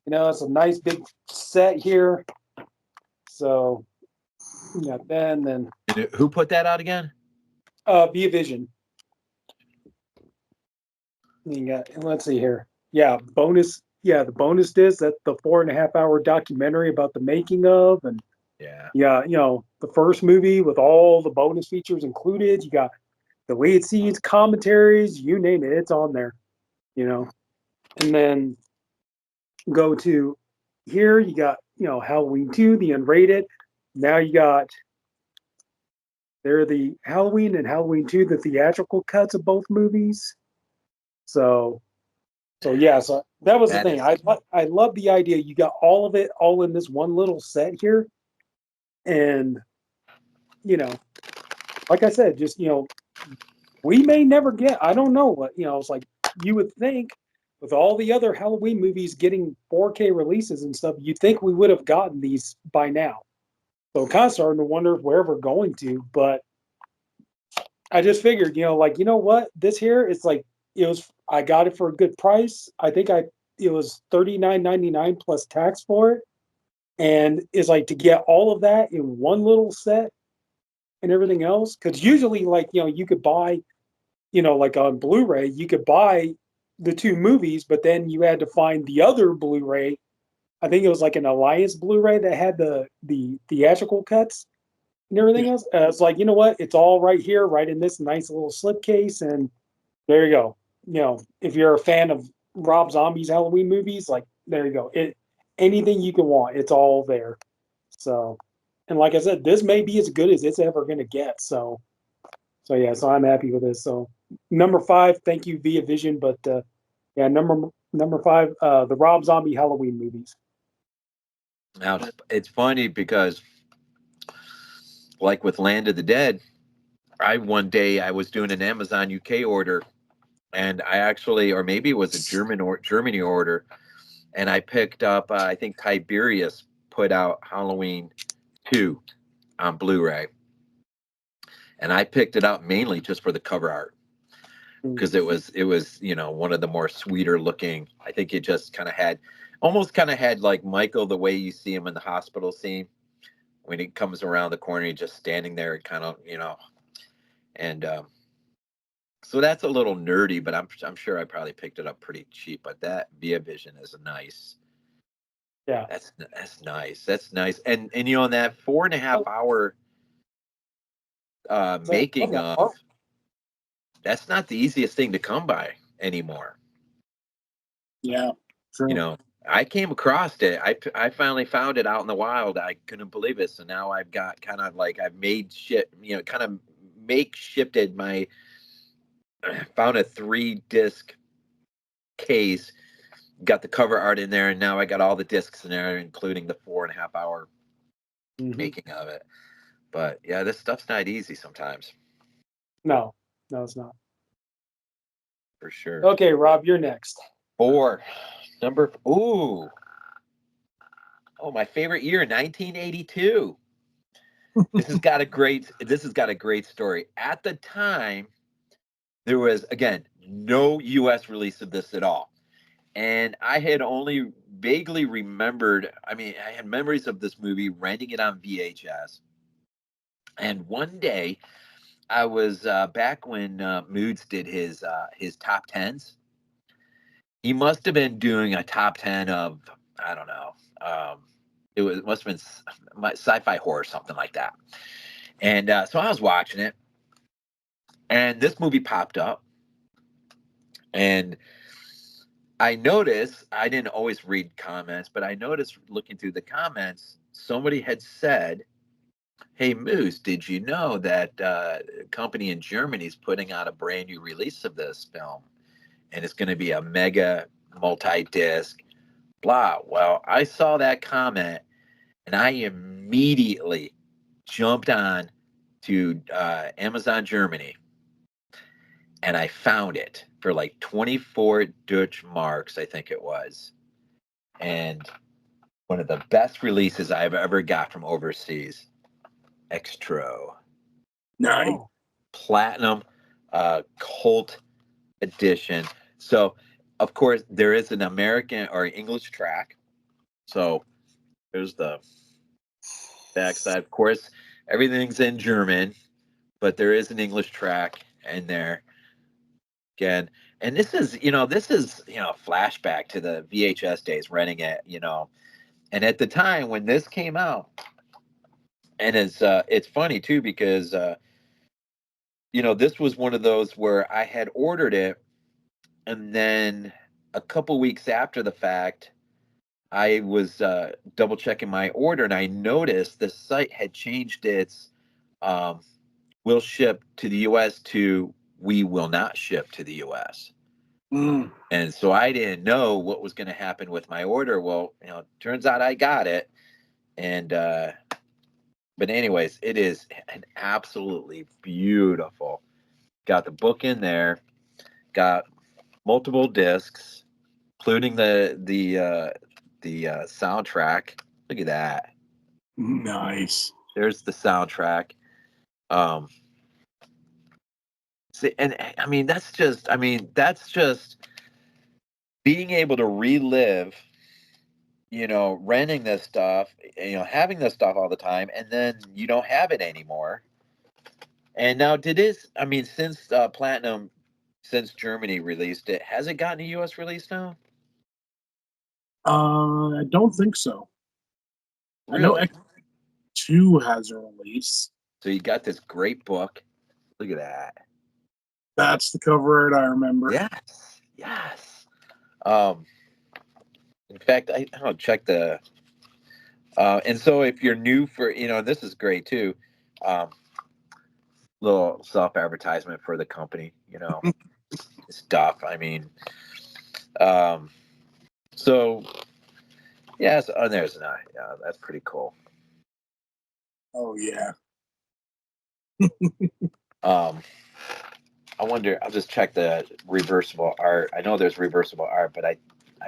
It's a nice big set here. So you got that, and then Who put that out again? Via Vision. You got, let's see here. Yeah, bonus. Yeah, the bonus disc. That's the 4.5-hour documentary about the making of, and yeah, the first movie with all the bonus features included. You got the lead scenes, commentaries, you name it, it's on there. And then go to here. You got Halloween 2, the unrated. Now you got they're the Halloween and Halloween 2, the theatrical cuts of both movies. So yeah, so that was the thing. I love the idea. You got all of it all in this one little set here. And, like I said, just, we may never get, I don't know what, it's like you would think with all the other Halloween movies getting 4K releases and stuff, you'd think we would have gotten these by now. So I'm kind of starting to wonder where we're going to, but I just figured, what? This here, it's like, I got it for a good price. I think it was $39.99 plus tax for it. And it's like to get all of that in one little set and everything else. Because usually, you could buy, like on Blu-ray, you could buy the 2 movies, but then you had to find the other Blu-ray. I think it was like an Alliance Blu-ray that had the theatrical cuts and everything else. It's like, what? It's all right here, right in this nice little slipcase, and there you go. If you're a fan of Rob Zombie's Halloween movies, like there you go. Anything you can want, it's all there. So, and like I said, this may be as good as it's ever going to get. So yeah, so I'm happy with this. So number 5, thank you Via Vision, but yeah, number 5, the Rob Zombie Halloween movies. Now it's funny because, like with Land of the Dead, one day I was doing an Amazon UK order, and I actually, or maybe it was a Germany order, and I picked up. I think Tiberius put out Halloween 2 on Blu-ray, and I picked it up mainly just for the cover art because it was one of the more sweeter looking. I think it just almost had like Michael, the way you see him in the hospital scene when he comes around the corner, he's just standing there, kind of, and so that's a little nerdy, but I'm sure I probably picked it up pretty cheap. But that Via Vision is nice. Yeah, that's nice. That's nice. And in that 4.5-hour making of, that's not the easiest thing to come by anymore. Yeah, true. I came across it. I finally found it out in the wild. I couldn't believe it. So now I've got kind of like I've made shit, kind of makeshifted my. Found a 3-disc case, got the cover art in there, and now I got all the discs in there, including the 4.5-hour making of it. But yeah, this stuff's not easy sometimes. No, it's not. For sure. Okay, Rob, you're next. 4. My favorite year, 1982. This has got a great story. At the time, there was, again, no US release of this at all. And I had only vaguely remembered, I had memories of this movie, renting it on VHS. And one day, I was back when Moods did his top tens. He must have been doing a top 10 of, I don't know. It must have been sci-fi horror, something like that. And so I was watching it, and this movie popped up, and I noticed, I didn't always read comments, but I noticed looking through the comments, somebody had said, "Hey Moose, did you know that a company in Germany is putting out a brand new release of this film, and it's going to be a mega multi-disc, blah." Well, I saw that comment, and I immediately jumped on to Amazon Germany, and I found it for like 24 Dutch marks, I think it was. And one of the best releases I've ever got from overseas. Extro. Nice. Oh, Platinum cult edition. So, of course, there is an American or English track. So, there's the backside. Of course, everything's in German, but there is an English track in there. Again, and this is flashback to the VHS days, renting it, and at the time when this came out, and it's funny too because this was one of those where I had ordered it, and then a couple weeks after the fact, I was double checking my order, and I noticed the site had changed its um, "will ship to the U.S." to "we will not ship to the U.S." Mm. And so I didn't know what was going to happen with my order. Well, turns out I got it. And, but anyways, it is an absolutely beautiful. Got the book in there, got multiple discs, including the soundtrack. Look at that. Nice. There's the soundtrack. Um, see, and that's just being able to relive, renting this stuff, having this stuff all the time, and then you don't have it anymore. And now, since Platinum, since Germany released it, has it gotten a U.S. release now? I don't think so. I know Really? X2 has a release. So you got this great book. Look at that. That's the cover art I remember. Yes, yes. Um, in fact, I'll check the. And so if you're new for, this is great too. Um, Little self advertisement for the company, stuff. Um, so yes, oh, there's an eye. Yeah, that's pretty cool. Oh yeah. Um, I wonder. I'll just check the reversible art. I know there's reversible art, but I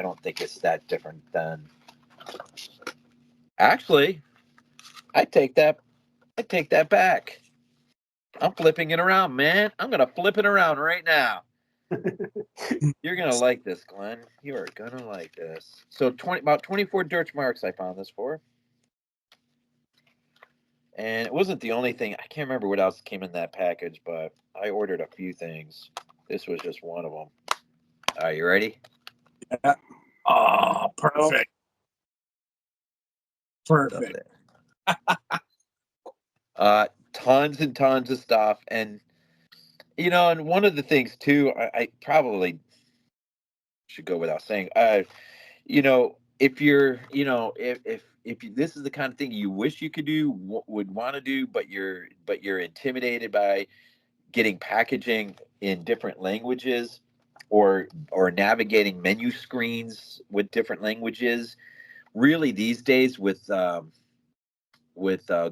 don't think it's that different than. Actually, I take that. I take that back. I'm flipping it around, man. I'm gonna flip it around right now. You're gonna like this, Glenn. You are gonna like this. So about 24 Dutch marks I found this for. And it wasn't the only thing. I can't remember what else came in that package, but I ordered a few things. This was just one of them. Are you ready? Yeah. Oh, perfect. Perfect. Tons and tons of stuff. And, and one of the things too, I probably should go without saying, if you're, this is the kind of thing you wish you could do, would want to do, but you're intimidated by getting packaging in different languages, or navigating menu screens with different languages. Really, these days with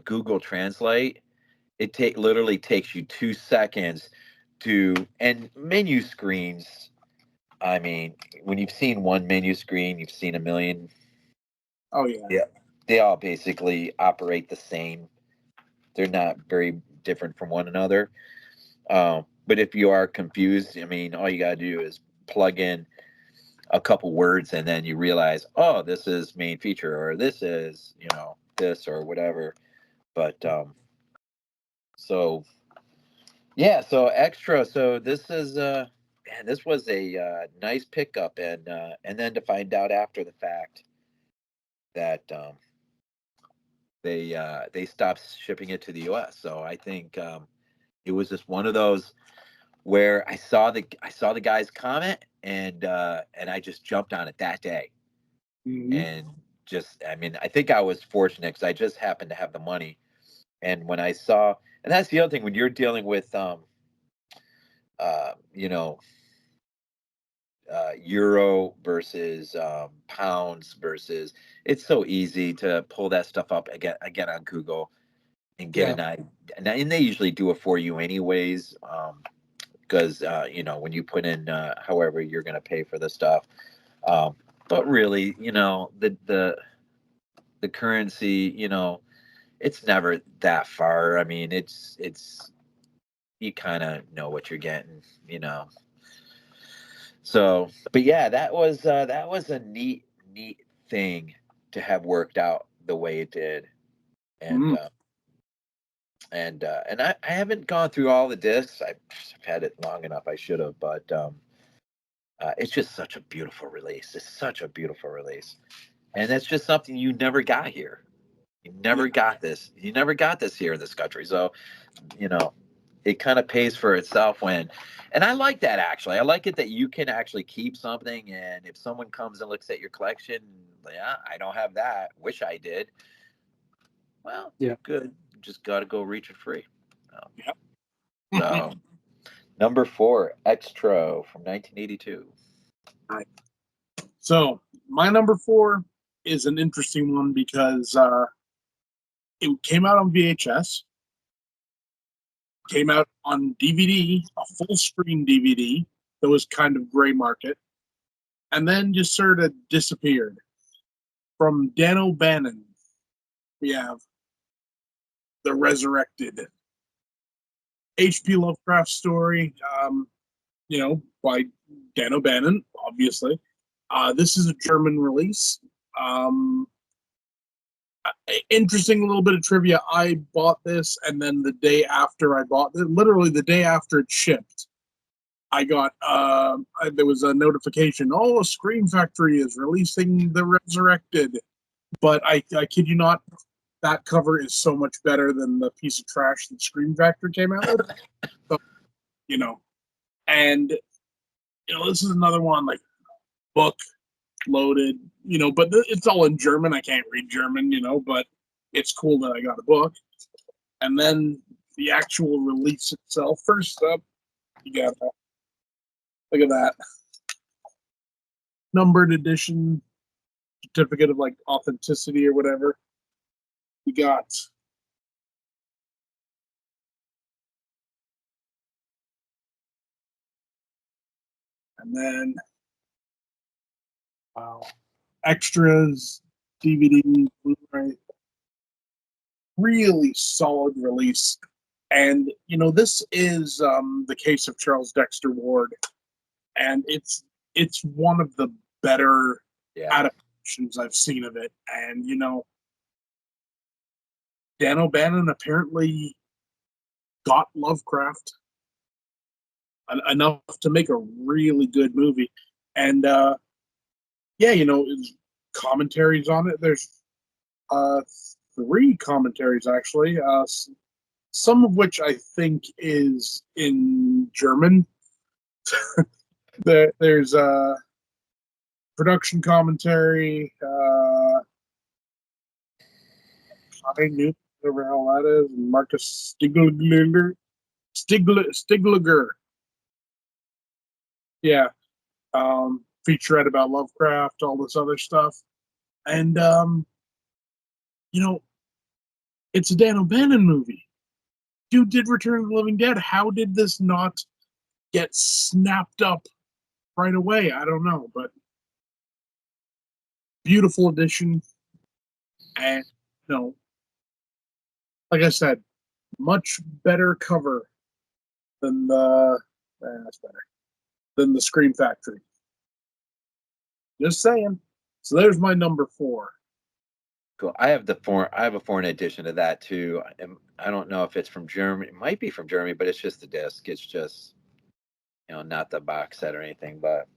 Google Translate, it literally takes you 2 seconds and menu screens. I mean, when you've seen one menu screen, you've seen a million. Oh yeah. Yeah, they all basically operate the same. They're not very different from one another. But if you are confused, all you got to do is plug in a couple words, and then you realize, oh, this is main feature, or this is, this or whatever. But So yeah, so extra. So this is man, this was a nice pickup, and then to find out after the fact that they stopped shipping it to the U.S. So I think it was just one of those where I saw the guy's comment, and I just jumped on it that day. Mhm. And just, I mean, I think I was fortunate because I just happened to have the money. And when I saw, and that's the other thing when you're dealing with you know, euro versus pounds versus, it's so easy to pull that stuff up again on Google and get Yeah. an idea. And they usually do it for you anyways, because when you put in however you're going to pay for the stuff. But really, the currency, it's never that far. I mean, it's you kind of know what you're getting, you know. So, but yeah, that was a neat thing to have worked out the way it did, and Mhm. I haven't gone through all the discs. I've had it long enough. I should have, but it's just such a beautiful release. It's such a beautiful release, and that's just something you never got here. You Yeah. never got this. You never got this here in this country. So, you know, it kind of pays for itself and I like that actually. I like it that you can actually keep something, and if someone comes and looks at your collection, yeah, I don't have that. Wish I did. Well, Yeah. good. Just got to go reach it free. Um, Yeah. so, number 4, Extro from 1982. Right. So my number 4 is an interesting one because it came out on VHS, came out on DVD, a full screen DVD that was kind of gray market, and then just sort of disappeared. From Dan O'Bannon, we have The Resurrected, H.P. Lovecraft story, by Dan O'Bannon, obviously. This is a German release. Um, Interesting little bit of trivia. I bought this, and then the day after I bought it, literally the day after it shipped, I got there was a notification. Oh, Scream Factory is releasing The Resurrected, but I kid you not, that cover is so much better than the piece of trash that Scream Factory came out with. So, you know, and this is another one like book loaded, but it's all in German. I can't read German, but it's cool that I got a book. And then the actual release itself. First up, you got look at that numbered edition certificate of like authenticity or whatever. You got and then wow, extras, DVD, Blu-ray, really solid release. And this is the case of Charles Dexter Ward, and it's one of the better Yeah. adaptations I've seen of it. And Dan O'Bannon apparently got Lovecraft enough to make a really good movie. And yeah, commentaries on it. There's uh, 3 commentaries actually. Some of which I think is in German. There's production commentary. I knew whatever the hell that is. Marcus Stigliger. Yeah. Featurette about Lovecraft, all this other stuff. And it's a Dan O'Bannon movie. Dude did Return of the Living Dead. How did this not get snapped up right away? I don't know, but beautiful edition. And like I said, much better cover than that's better than the Scream Factory. Just saying. So there's my number 4. Cool. I have a foreign edition of that too. I don't know if it's from Germany. It might be from Germany, but it's just the disc. It's just, not the box set or anything, but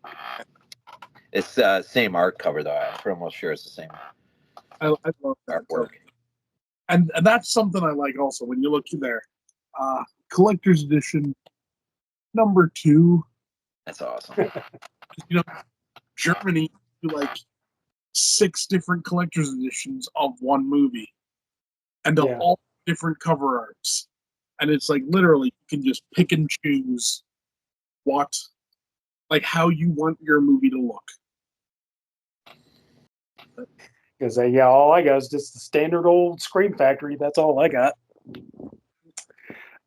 it's same art cover though. I'm almost sure it's the same I love that. artwork. And that's something I like also when you look in there. Collector's edition #2. That's awesome. Germany do like 6 different collector's editions of one movie, and they're all different cover arts. And it's like literally you can just pick and choose how you want your movie to look. Because all I got is just the standard old Scream Factory. That's all I got.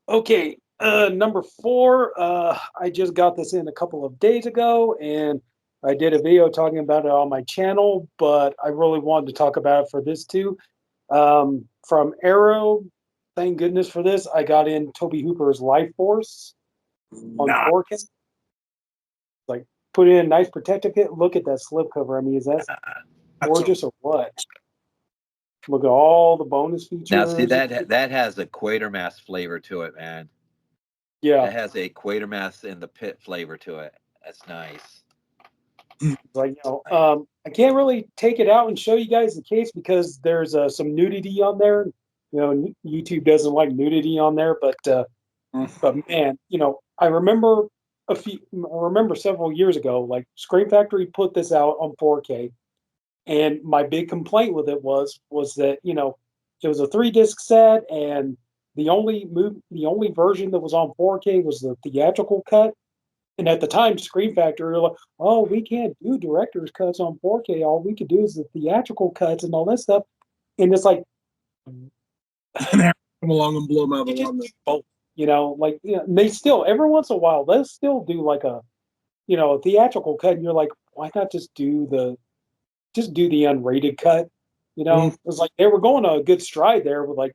Okay, #4. I just got this in a couple of days ago, and I did a video talking about it on my channel, but I really wanted to talk about it for this too. From Arrow, thank goodness for this. I got in Toby Hooper's Life Force on 4K. Like, put in a nice protective kit. Look at that slipcover. I mean, is that gorgeous or what? Look at all the bonus features. Now, see, that has a Quatermass flavor to it, man. Yeah. It has a Quatermass in the pit flavor to it. That's nice. Like, I can't really take it out and show you guys the case because there's some nudity on there. YouTube doesn't like nudity on there, but man, I remember several years ago, like Scream Factory put this out on 4K, and my big complaint with it was that it was a 3-disc set, and the only version that was on 4K was the theatrical cut. And at the time, Scream Factory were like, "Oh, we can't do director's cuts on 4K. All we could do is the theatrical cuts and all that stuff." And it's like, come along and blow them out of the water. they still every once in a while they'll still do like a theatrical cut, and you're like, why not just do the unrated cut? It was like they were going on a good stride there with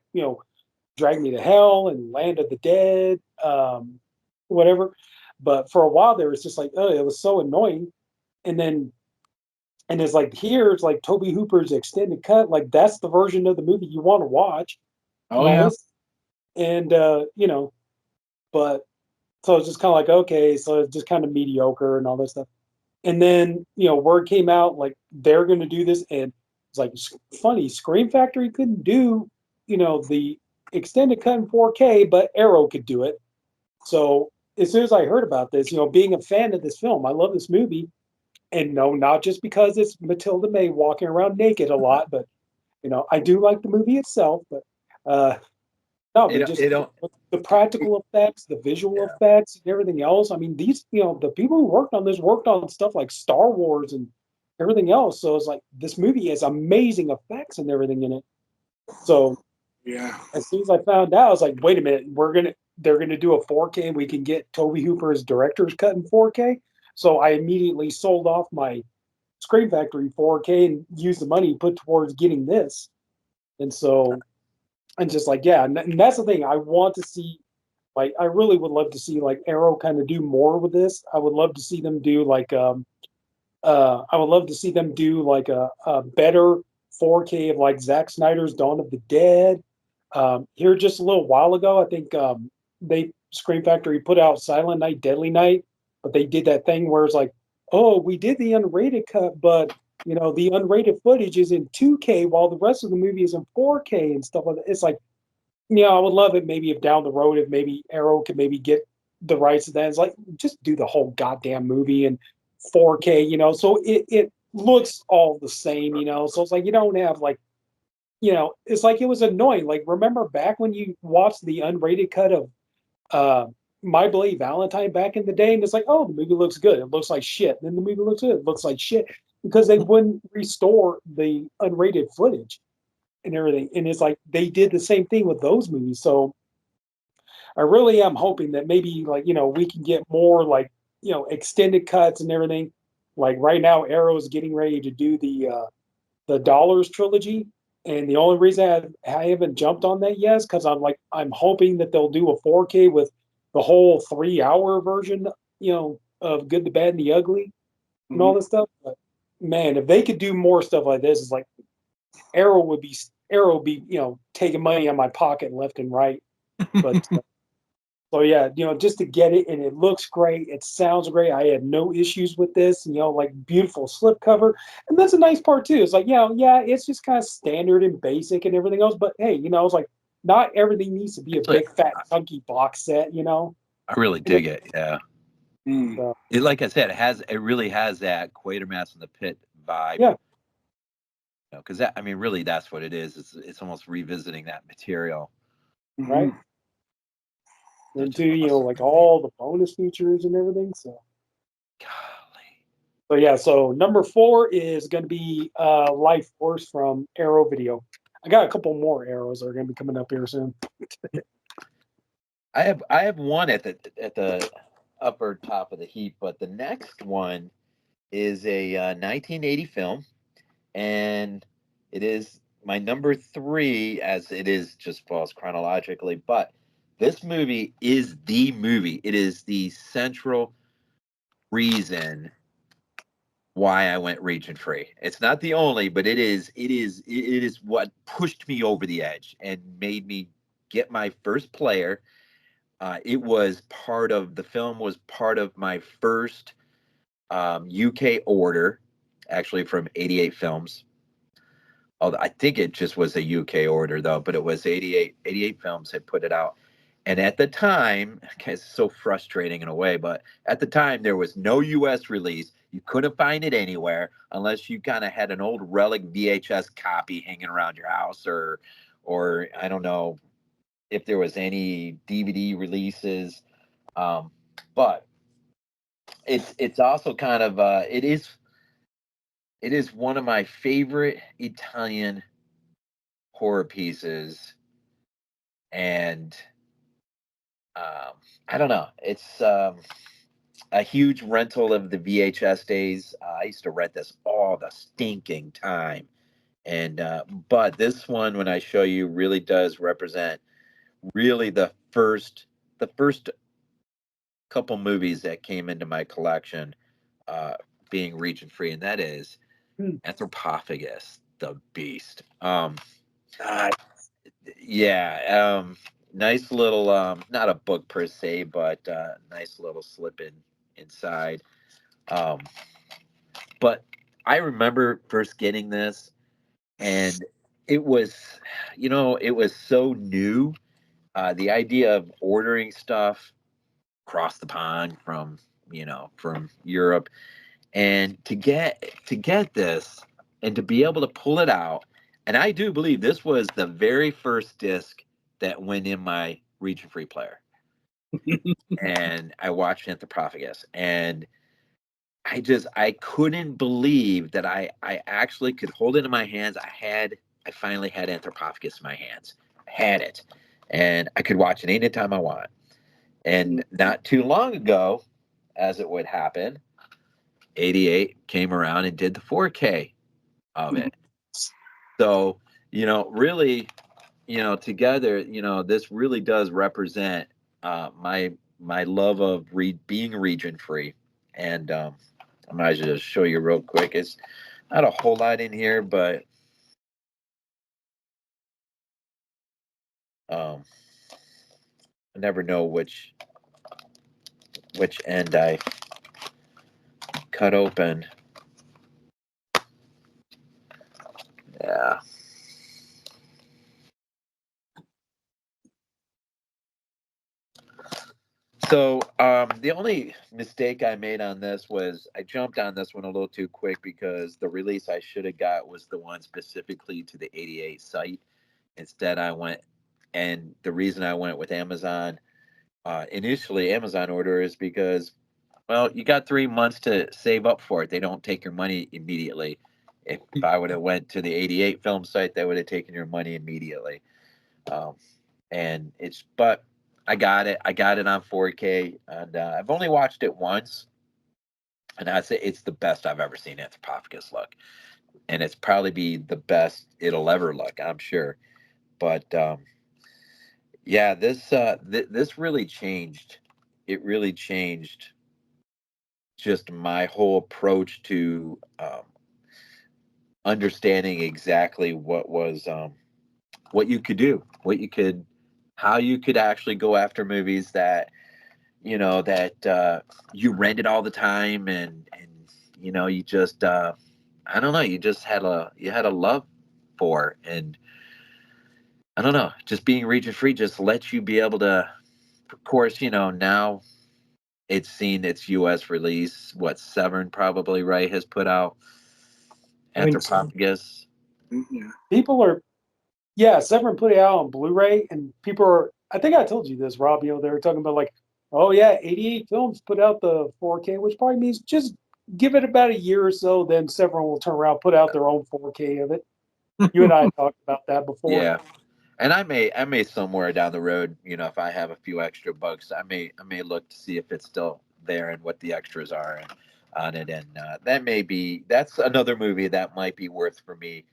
Drag Me to Hell and Land of the Dead, whatever. But for a while there, it's just like, oh, it was so annoying. And it's like, here's like Toby Hooper's extended cut. Like, that's the version of the movie you want to watch. Oh, yeah. And, but so it's just kind of like, okay, so it's just kind of mediocre and all that stuff. And then, word came out, like, they're going to do this. And it's like, funny, Scream Factory couldn't do, the extended cut in 4K, but Arrow could do it. So as soon as I heard about this, being a fan of this film, I love this movie. And no, not just because it's Matilda May walking around naked a lot, but, I do like the movie itself. But no, but just the practical effects, the visual effects, and everything else. I mean, these, the people who worked on this worked on stuff like Star Wars and everything else. So it's like, this movie has amazing effects and everything in it. So as soon as I found out, I was like, wait a minute, they're gonna do a 4K. We can get Toby Hooper's director's cut in 4K. So I immediately sold off my Scream Factory 4K and used the money put towards getting this. And so, and just like, yeah, and that's the thing. I want to see, like, I really would love to see like Arrow kind of do more with this. I would love to see them do like I would love to see them do like a better 4K of like Zack Snyder's Dawn of the Dead. Here just a little while ago, I think Scream Factory put out Silent Night, Deadly Night, but they did that thing where it's like, oh, we did the unrated cut, but the unrated footage is in 2K while the rest of the movie is in 4K and stuff like that. It's like, I would love it maybe if down the road, if maybe Arrow could maybe get the rights to that. It's like, just do the whole goddamn movie in 4K, so it looks all the same, so it's like you don't have like, it's like it was annoying. Like, remember back when you watched the unrated cut of My Bloody Valentine back in the day, and it's like, oh, the movie looks good. It looks like shit. Then the movie looks good. It looks like shit because they wouldn't restore the unrated footage and everything. And it's like they did the same thing with those movies. So I really am hoping that maybe like, we can get more like, extended cuts and everything. Like right now, Arrow is getting ready to do the Dollars trilogy. And the only reason I haven't jumped on that yet is because I'm hoping that they'll do a 4K with the whole 3-hour version, of Good, the Bad, and the Ugly and all this stuff. But man, if they could do more stuff like this, it's like Arrow would be Arrow be, taking money out of my pocket left and right. But so yeah, just to get it, and it looks great, it sounds great. I had no issues with this, like beautiful slipcover. And that's a nice part too. It's like, yeah, it's just kind of standard and basic and everything else. But hey, it's like not everything needs to be a Actually, big fat chunky box set, I really dig it. Yeah. So, Like I said, it really has that Quatermass in the Pit vibe. yeah. Because really, that's what it is. It's almost revisiting that material. Right. Which And is too, awesome. like all the bonus features and everything. So Golly. so yeah, so number 4 is going to be Life Force from Arrow Video. I got a couple more arrows that are going to be coming up here soon. I have one at the upper top of the heap, but the next one is a 1980 film, and it is my number 3, as it is just falls chronologically. But this movie is the movie. It is the central reason why I went region free. It's not the only, but it is what pushed me over the edge and made me get my first player. The film was part of my first UK order, actually from 88 Films. Although I think it just was a UK order though, but it was 88 Films had put it out. And at the time, it's so frustrating in a way, but at the time there was no US release. You couldn't find it anywhere unless you kind of had an old relic VHS copy hanging around your house, or I don't know if there was any DVD releases. But it's also kind of it is one of my favorite Italian horror pieces, and I don't know. It's a huge rental of the VHS days. I used to rent this all the stinking time, and but this one, when I show you, really does represent really the first couple movies that came into my collection, uh, being region free, and that is Anthropophagus, the Beast. Yeah, nice little, not a book per se, but nice little slip in inside. Um, but I remember first getting this, and it was, it was so new. The idea of ordering stuff across the pond from Europe, and to get this and to be able to pull it out. And I do believe this was the very first disc that went in my region free player. And I watched Anthropophagus, and I couldn't believe that I actually could hold it in my hands. I finally had Anthropophagus in my hands. I had it, and I could watch it anytime I want. And not too long ago, as it would happen, 88 came around and did the 4K of it. So, really, together, this really does represent my love of being region free. And I might just show you real quick. It's not a whole lot in here, but I never know which end I cut open. Yeah. So the only mistake I made on this was I jumped on this one a little too quick, because the release I should have got was the one specifically to the 88 site. Instead, I went, and the reason I went with Amazon, initially Amazon order, is because, well, you got 3 months to save up for it. They don't take your money immediately. If I would have went to the 88 film site, they would have taken your money immediately. Um, but I got it. I got it on 4K, and I've only watched it once, and I'd say it's the best I've ever seen Anthropophagus look, and it's probably be the best it'll ever look, I'm sure. But yeah, this really changed. It really changed just my whole approach to understanding exactly what was what you could do, how you could actually go after movies that you rented all the time, and you just I don't know, you had a love for, and I don't know, just being region free just lets you be able to, of course, now it's seen its US release, what Severin probably, right, has put out I think Anthropophagus. Yeah. people are, yeah, Severin put it out on Blu-ray, and people are, I think I told you this, Rob, they were talking about like, oh yeah, 88 Films put out the 4K, which probably means just give it about a year or so, then Severin will turn around, put out their own 4K of it. You and I talked about that before. Yeah. And I may somewhere down the road, if I have a few extra bucks, I may look to see if it's still there and what the extras are on it, and that's another movie that might be worth for me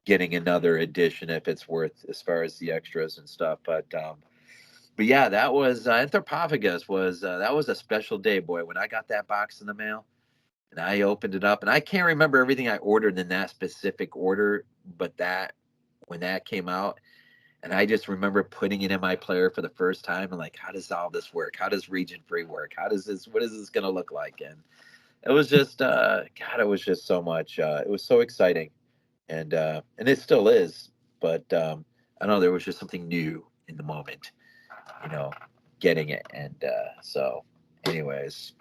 getting another edition if it's worth, as far as the extras and stuff. But yeah, that was Anthropophagus was that was a special day, boy, when I got that box in the mail and I opened it up, and I can't remember everything I ordered in that specific order, but that when that came out. And I just remember putting it in my player for the first time and like, how does all this work? How does region free work? What is this going to look like? And it was just, God, it was just so much. It was so exciting. And it still is. But I don't know, there was just something new in the moment, you know, getting it. And so, anyways,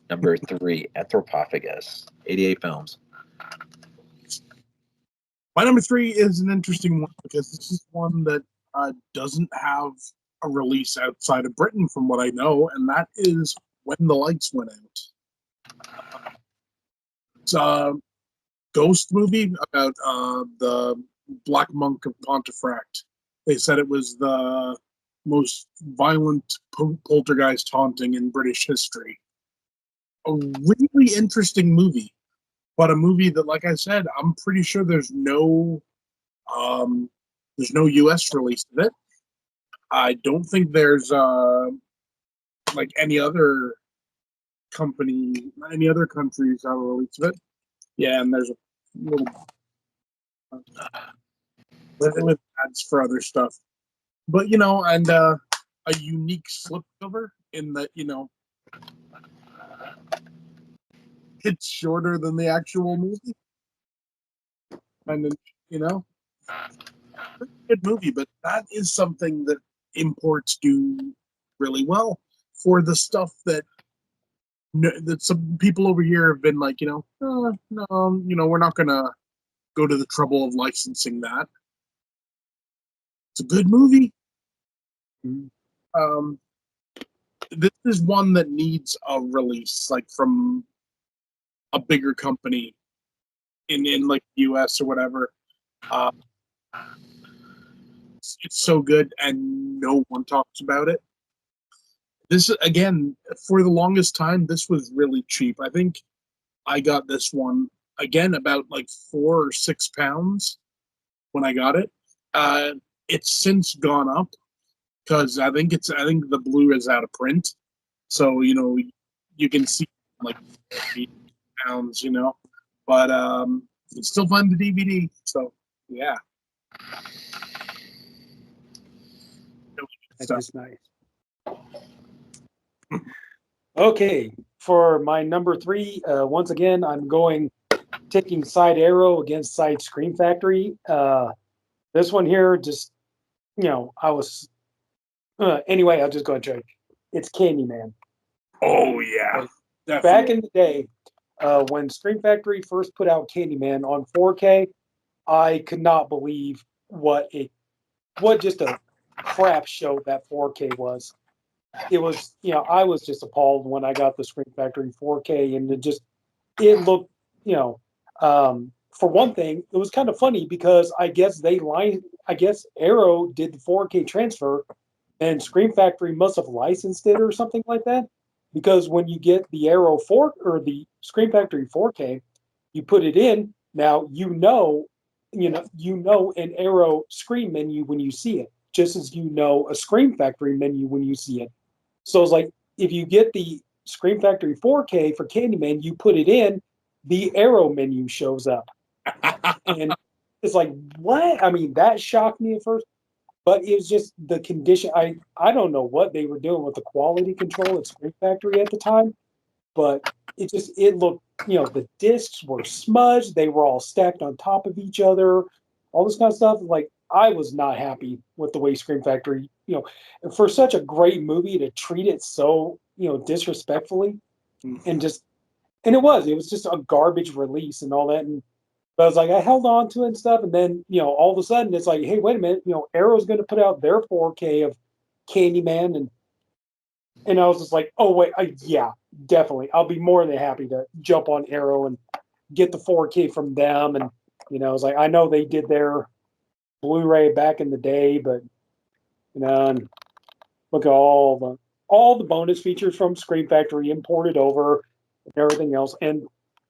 number 3, Anthropophagus, 88 Films. My number 3 is an interesting one because this is one that doesn't have a release outside of Britain, from what I know, and that is When the Lights Went Out. It's a ghost movie about the Black Monk of Pontefract. They said it was the most violent poltergeist haunting in British history. A really interesting movie, but a movie that, like I said, I'm pretty sure there's no U.S. release of it. I don't think there's like any other countries have a release of it. Yeah, and there's a little with ads for other stuff, but and a unique slipcover in that it's shorter than the actual movie, and then good movie, but that is something that imports do really well for the stuff that some people over here have been like, no, we're not gonna go to the trouble of licensing that. It's a good movie. This is one that needs a release, like from a bigger company in like the US or whatever. It's so good and no one talks about it. This, again, for the longest time, this was really cheap. I think I got this one again about like £4 or £6 when I got it. It's since gone up because I think the blue is out of print, so you can see like £8, but you can still find the DVD. So yeah, That's just nice. Okay, for my number 3, once again, I'm taking Side Arrow against Side Scream Factory. This one here, just, I was, anyway, I'll just go ahead and check. It's Candyman. Oh yeah, definitely. Back in the day, when Scream Factory first put out Candyman on 4K, I could not believe what just a crap show that 4K was. It was, I was just appalled when I got the Scream Factory 4K, and it looked, for one thing, it was kind of funny because I guess Arrow did the 4K transfer, and Scream Factory must have licensed it or something like that. Because when you get the Arrow 4 or the Scream Factory 4K, you put it in. Now an Arrow Scream menu when you see it, just as a Scream Factory menu when you see it. So it's like, if you get the Scream Factory 4K for Candyman, you put it in, the Arrow menu shows up. And it's like, what? I mean, that shocked me at first, but it was just the condition. I don't know what they were doing with the quality control at Screen Factory at the time, but it looked, the discs were smudged. They were all stacked on top of each other, all this kind of stuff. Like, I was not happy with the way Scream Factory, for such a great movie to treat it so, disrespectfully and just, and it was just a garbage release and all that. And but I was like, I held on to it and stuff. And then, all of a sudden it's like, hey, wait a minute, Arrow's going to put out their 4K of Candyman. And I was just like, oh, wait, yeah, definitely. I'll be more than happy to jump on Arrow and get the 4K from them. And, I was like, I know they did their Blu-ray back in the day, but, and look at all the bonus features from Screen Factory imported over and everything else. And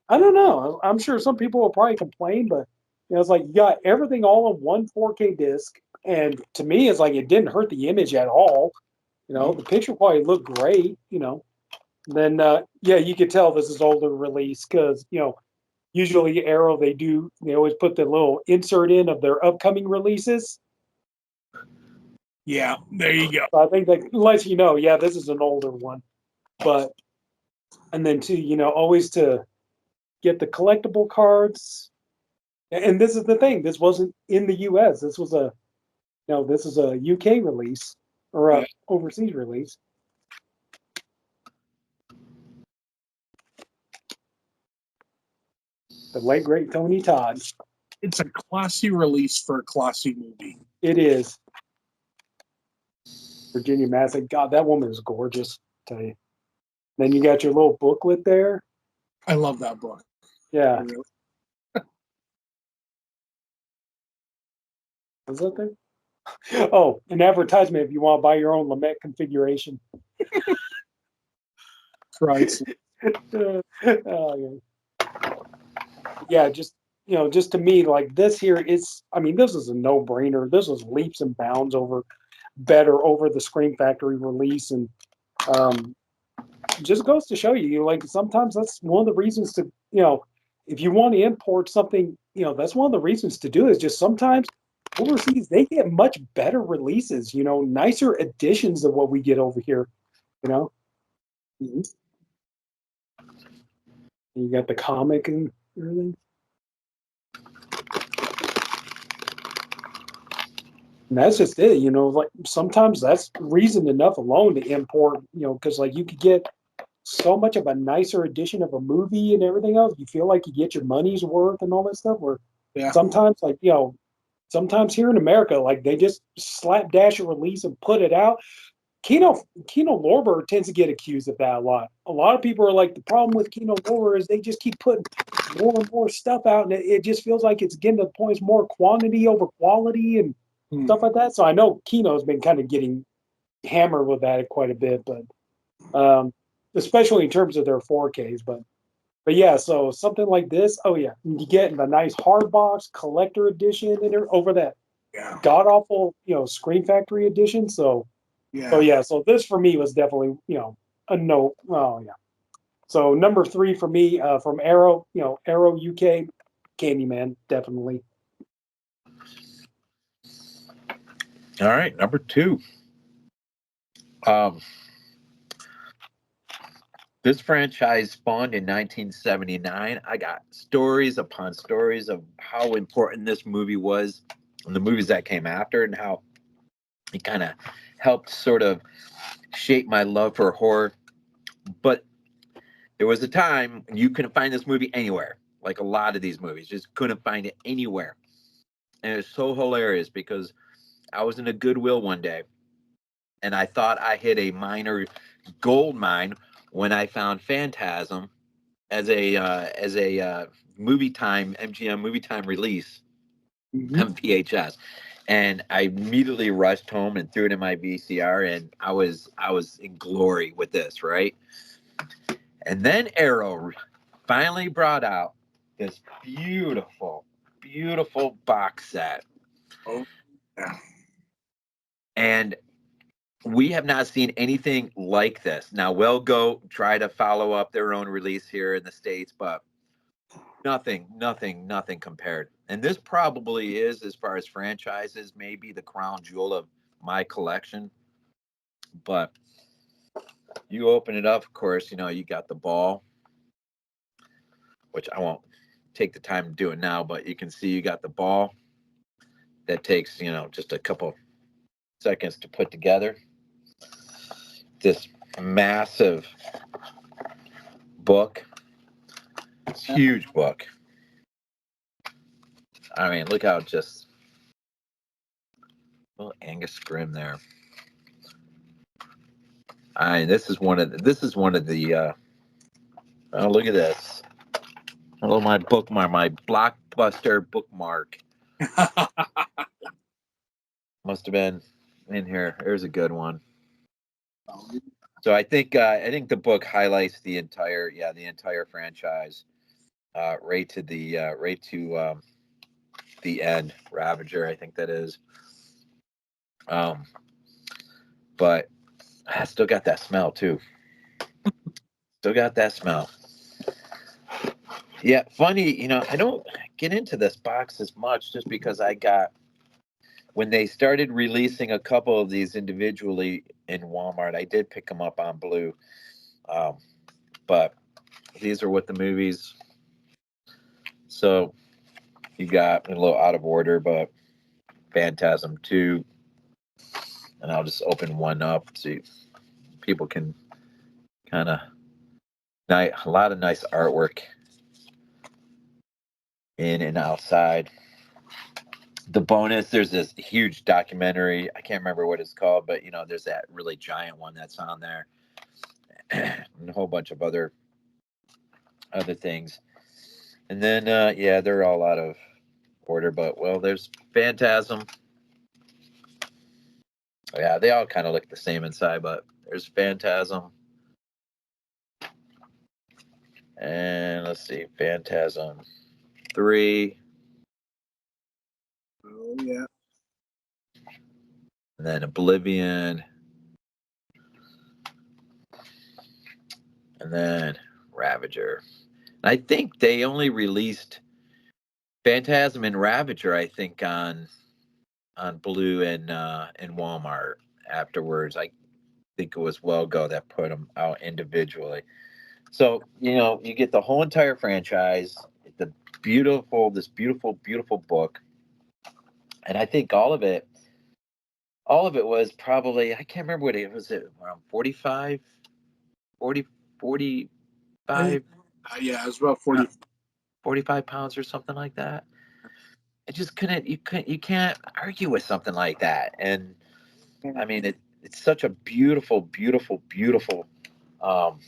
I don't know. I'm sure some people will probably complain, but, it's like you got everything all on one 4K disc. And to me, it's like it didn't hurt the image at all. The picture quality looked great, Then, yeah, you could tell this is older release because, usually Arrow, they always put the little insert in of their upcoming releases. Yeah, there you go. So I think that lets you know, yeah, this is an older one. But, and then too, always to get the collectible cards. And this is the thing, this wasn't in the US. This is a UK release or a overseas release. The late great Tony Todd. It's a classy release for a classy movie. It is. Virginia Madsen. God, that woman is gorgeous. I tell you. Then you got your little booklet there. I love that book. Yeah. Is that there? Oh, an advertisement if you want to buy your own Lamette configuration. Right. Yeah, just to me, like this here, this is a no-brainer. This was leaps and bounds better over the Scream Factory release. And just goes to show you, like, sometimes that's one of the reasons to, if you want to import something, that's one of the reasons to do it, is just sometimes overseas they get much better releases, nicer editions of what we get over here, Mm-hmm. You got the comic and everything. And that's just it, like sometimes that's reason enough alone to import, because like you could get so much of a nicer edition of a movie and everything else. You feel like you get your money's worth and all that stuff. Where sometimes, like, sometimes here in America, like they just slapdash a release and put it out. Kino Lorber tends to get accused of that a lot. A lot of people are like, the problem with Kino Lorber is they just keep putting more and more stuff out, and it just feels like it's getting to the point it's more quantity over quality and stuff like that. So I know Kino's been kind of getting hammered with that quite a bit, but especially in terms of their 4Ks. But yeah, so something like this, oh yeah, you get the nice hard box collector edition and over that god awful, Screen Factory edition. So this for me was definitely, a no. Oh yeah. So number 3 for me, from Arrow, Arrow UK, Candyman, definitely. All right, number 2. This franchise spawned in 1979. I got stories upon stories of how important this movie was and the movies that came after, and how it kind of helped sort of shape my love for horror. But there was a time you couldn't find this movie anywhere. Like a lot of these movies, just couldn't find it anywhere. And it's so hilarious because I was in a Goodwill one day and I thought I hit a minor gold mine when I found Phantasm as a movie time MGM movie time release on VHS. And I immediately rushed home and threw it in my VCR, and I was in glory with this, right? And then Arrow finally brought out this beautiful, beautiful box set. Oh, yeah. And we have not seen anything like this. Now, we'll go try to follow up their own release here in the States, but nothing compared. and this probably is, as far as franchises, maybe the crown jewel of my collection. But you open it up, of course, you got the ball, which I won't take the time to do it now, but you can see you got the ball that takes, just a couple seconds to put together. This massive book. It's a huge book. I mean, look how just little Angus Grimm there. This is one of the oh, look at this. Hello, my bookmark, my blockbuster bookmark. Must have been in here. There's a good one. So I think the book highlights the entire franchise, right to the end. Ravager, I think that is. But I still got that smell too. Still got that smell. Yeah, funny, I don't get into this box as much just because when they started releasing a couple of these individually in Walmart, I did pick them up on blue. But these are with the movies. So you got a little out of order, but Phantasm 2. And I'll just open one up so people can kind of, a lot of nice artwork in and outside. The bonus, there's this huge documentary. I can't remember what it's called, but there's that really giant one that's on there, and a whole bunch of other things. And then they're all out of order, but there's Phantasm. Yeah, they all kind of look the same inside, but there's Phantasm. And let's see, Phantasm 3. Oh, yeah. And then Oblivion. And then Ravager. And I think they only released Phantasm and Ravager, I think, on Blue and Walmart afterwards. I think it was Wellgo that put them out individually. So, you get the whole entire franchise, this beautiful book. And I think all of it was probably, I can't remember what it was, around 45, 45. Yeah, it was about 45 pounds or something like that. I just you can't argue with something like that. And I mean, it's such a beautiful, um,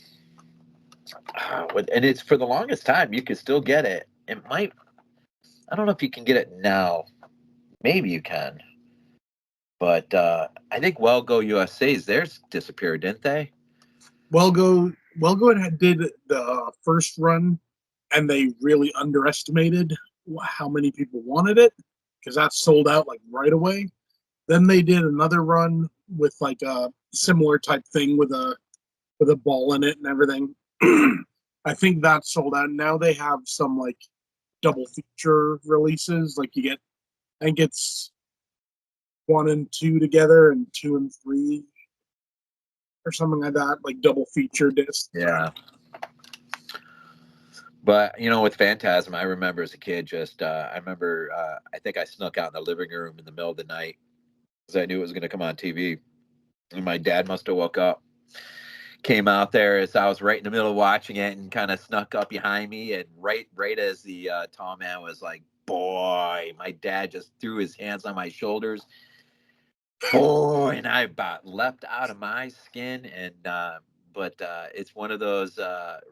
and it's for the longest time, you can still get it. I don't know if you can get it now. Maybe you can. But I think Wellgo USA's theirs disappeared, didn't they? Wellgo did the first run, and they really underestimated how many people wanted it because that sold out like right away. Then they did another run with like a similar type thing with a ball in it and everything. I think that sold out. Now they have some like double feature releases. Like you get, I think it's 1 and 2 together and 2 and 3 or something like that, like double feature discs. Yeah. But with Phantasm, I remember as a kid, I think I snuck out in the living room in the middle of the night because I knew it was going to come on TV. And my dad must have woke up, came out there as I was right in the middle of watching it, and kind of snuck up behind me. And right as the tall man was like, "Boy," my dad just threw his hands on my shoulders. Boy, and I about leapt out of my skin. And but it's one of those,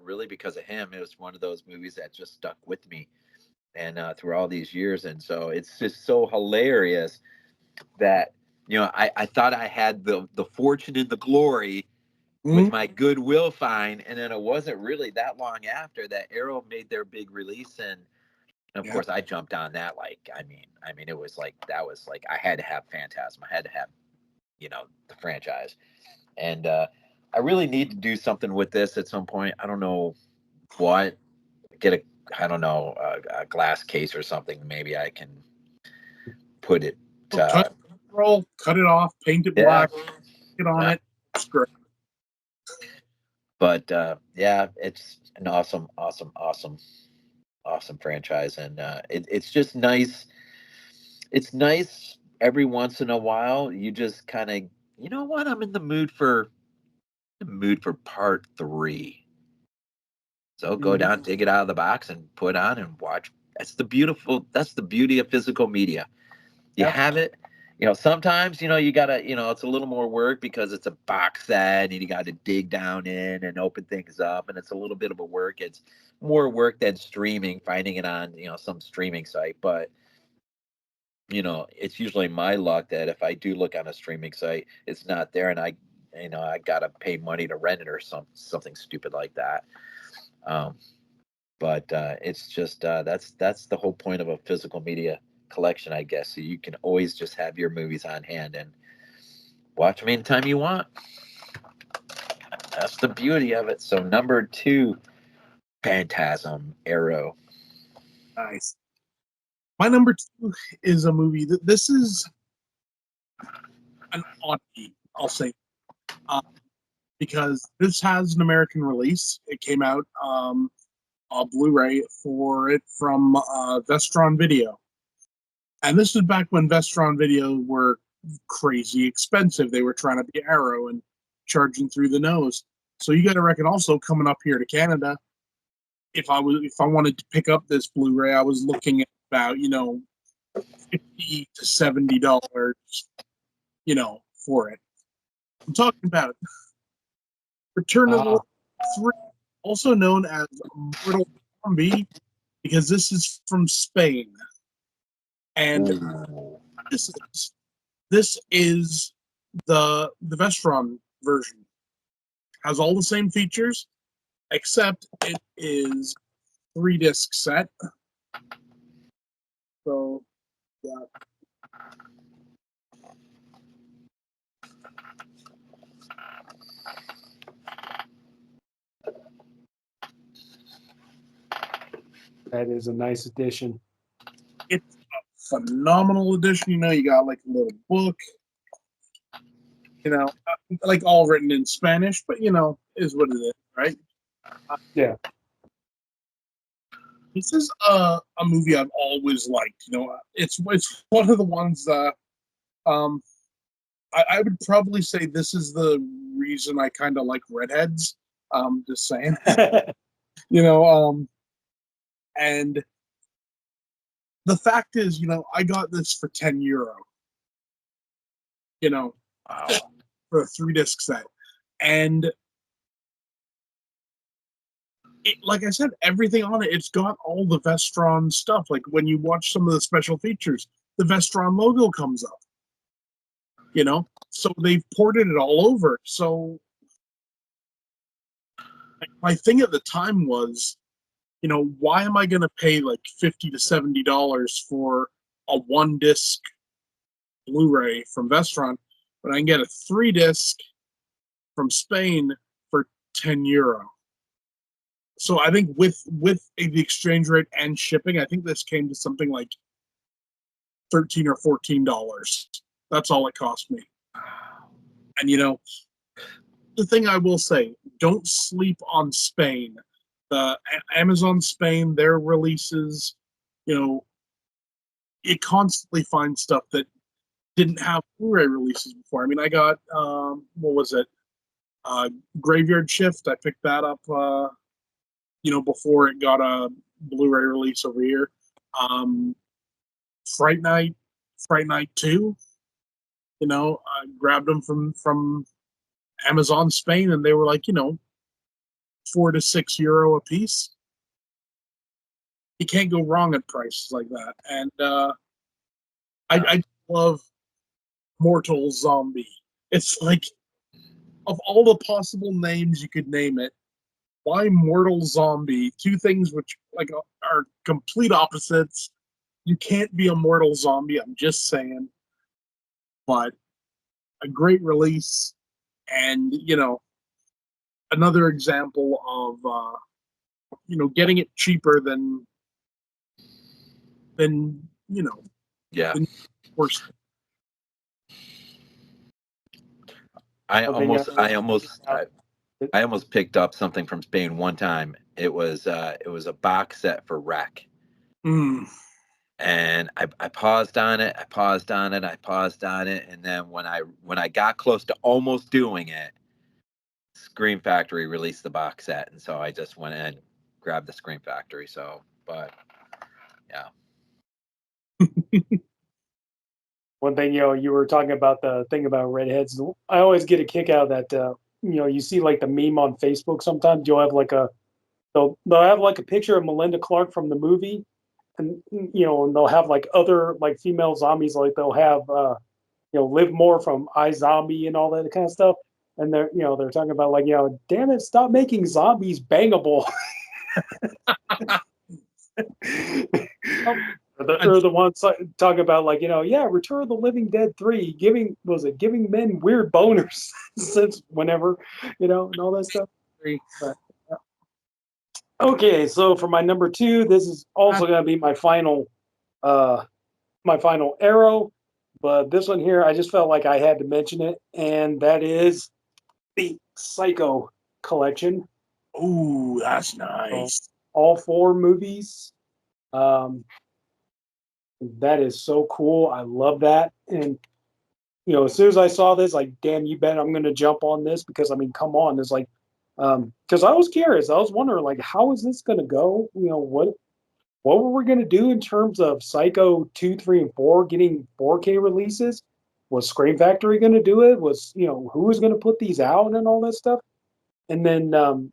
really because of him, it was one of those movies that just stuck with me, and through all these years. And so it's just so hilarious that I thought I had the fortune and the glory with my Goodwill find, and then it wasn't really that long after that Arrow made their big release. And of course I jumped on that. Like, I mean, it was like, that was like, I had to have Phantasm. I had to have, the franchise. And I really need to do something with this at some point. I don't know what. Get a I don't know, a glass case or something, maybe I can put it. Cut it off, paint it Yeah. black, get on Yeah. it. It's great. But yeah, it's an awesome franchise, and it's just nice. It's nice every once in a while. You just kind of, you know what? I'm in the mood for part three. So go Mhm. down, dig it out of the box, and put on and watch. That's the beauty of physical media. You Yeah. have it. Sometimes, you gotta, it's a little more work because it's a box set and you got to dig down in and open things up. And it's a little bit of a work. It's more work than streaming, finding it on, some streaming site. But, it's usually my luck that if I do look on a streaming site, it's not there. And I got to pay money to rent it or something stupid like that. But it's just, that's the whole point of a physical media collection, I guess. So you can always just have your movies on hand and watch them anytime you want. That's the beauty of it. So number 2, Phantasm Arrow. Nice. My number 2 is a movie that this is an oddity, I'll say, because this has an American release. It came out on Blu-ray for it from Vestron Video, and this was back when Vestron Video were crazy expensive. They were trying to be Arrow and charging through the nose. So you got to reckon also coming up here to Canada, if I wanted to pick up this Blu-ray, I was looking at about $50 to $70, for it. I'm talking about Return of the 3, also known as Mortal Zombie, because this is from Spain, and Ooh. this is the Vestron version. Has all the same features, except it is 3-disc set. So yeah. That is a nice addition. It's a phenomenal edition. You got like a little book, like all written in Spanish, but is what it is, right? Yeah. This is a movie I've always liked. It's one of the ones that I would probably say this is the reason I kind of like redheads. Just saying, and the fact is, I got this for €10, Wow. for a 3-disc set, and like I said, everything on it, it's got all the Vestron stuff. Like when you watch some of the special features, the Vestron logo comes up. So they've ported it all over. So my thing at the time was, why am I going to pay like $50 to $70 for a 1-disc Blu-ray from Vestron, but I can get a 3-disc from Spain for €10? So I think with the exchange rate and shipping, I think this came to something like $13 or $14. That's all it cost me. And the thing I will say, don't sleep on Spain. Amazon Spain, their releases, it constantly finds stuff that didn't have Blu-ray releases before. I mean, I got what was it? Graveyard Shift. I picked that up, before it got a Blu-ray release over here. Fright Night 2. I grabbed them from Amazon Spain, and they were like, €4 to €6 a piece. You can't go wrong at prices like that. And I love Mortal Zombie. It's like, of all the possible names you could name it, why Mortal Zombie? Two things which like are complete opposites. You can't be a Mortal Zombie. I'm just saying. But a great release, and another example of getting it cheaper than Yeah. than worse. I almost picked up something from Spain one time. It was a box set for Wreck. And I paused on it, and then when I got close to almost doing it, Scream Factory released the box set, and so I just went in and grabbed the Scream Factory. So, but yeah. One thing, you were talking about the thing about redheads. I always get a kick out of that. You see like the meme on Facebook. Sometimes you'll have like they'll have like a picture of Melinda Clarke from the movie, and and they'll have like other like female zombies. Like they'll have Liv Moore from iZombie and all that kind of stuff. And they're talking about like, damn it, stop making zombies bangable. Or the ones talking about like, Return of the Living Dead 3, giving men weird boners since whenever, and all that stuff. But, okay, so for my number 2, this is also gonna be my final arrow. But this one here, I just felt like I had to mention it, and that is the Psycho collection. Oh, that's nice. So, all 4 movies. That is so cool. I love that. And as soon as I saw this, like, damn, you bet I'm gonna jump on this, because I mean, come on, it's like, because I was curious. I was wondering, like, how is this gonna go? What were we gonna do in terms of Psycho 2, 3, and 4 getting 4K releases? Was Scream Factory gonna do it? Was who was gonna put these out and all that stuff? And then,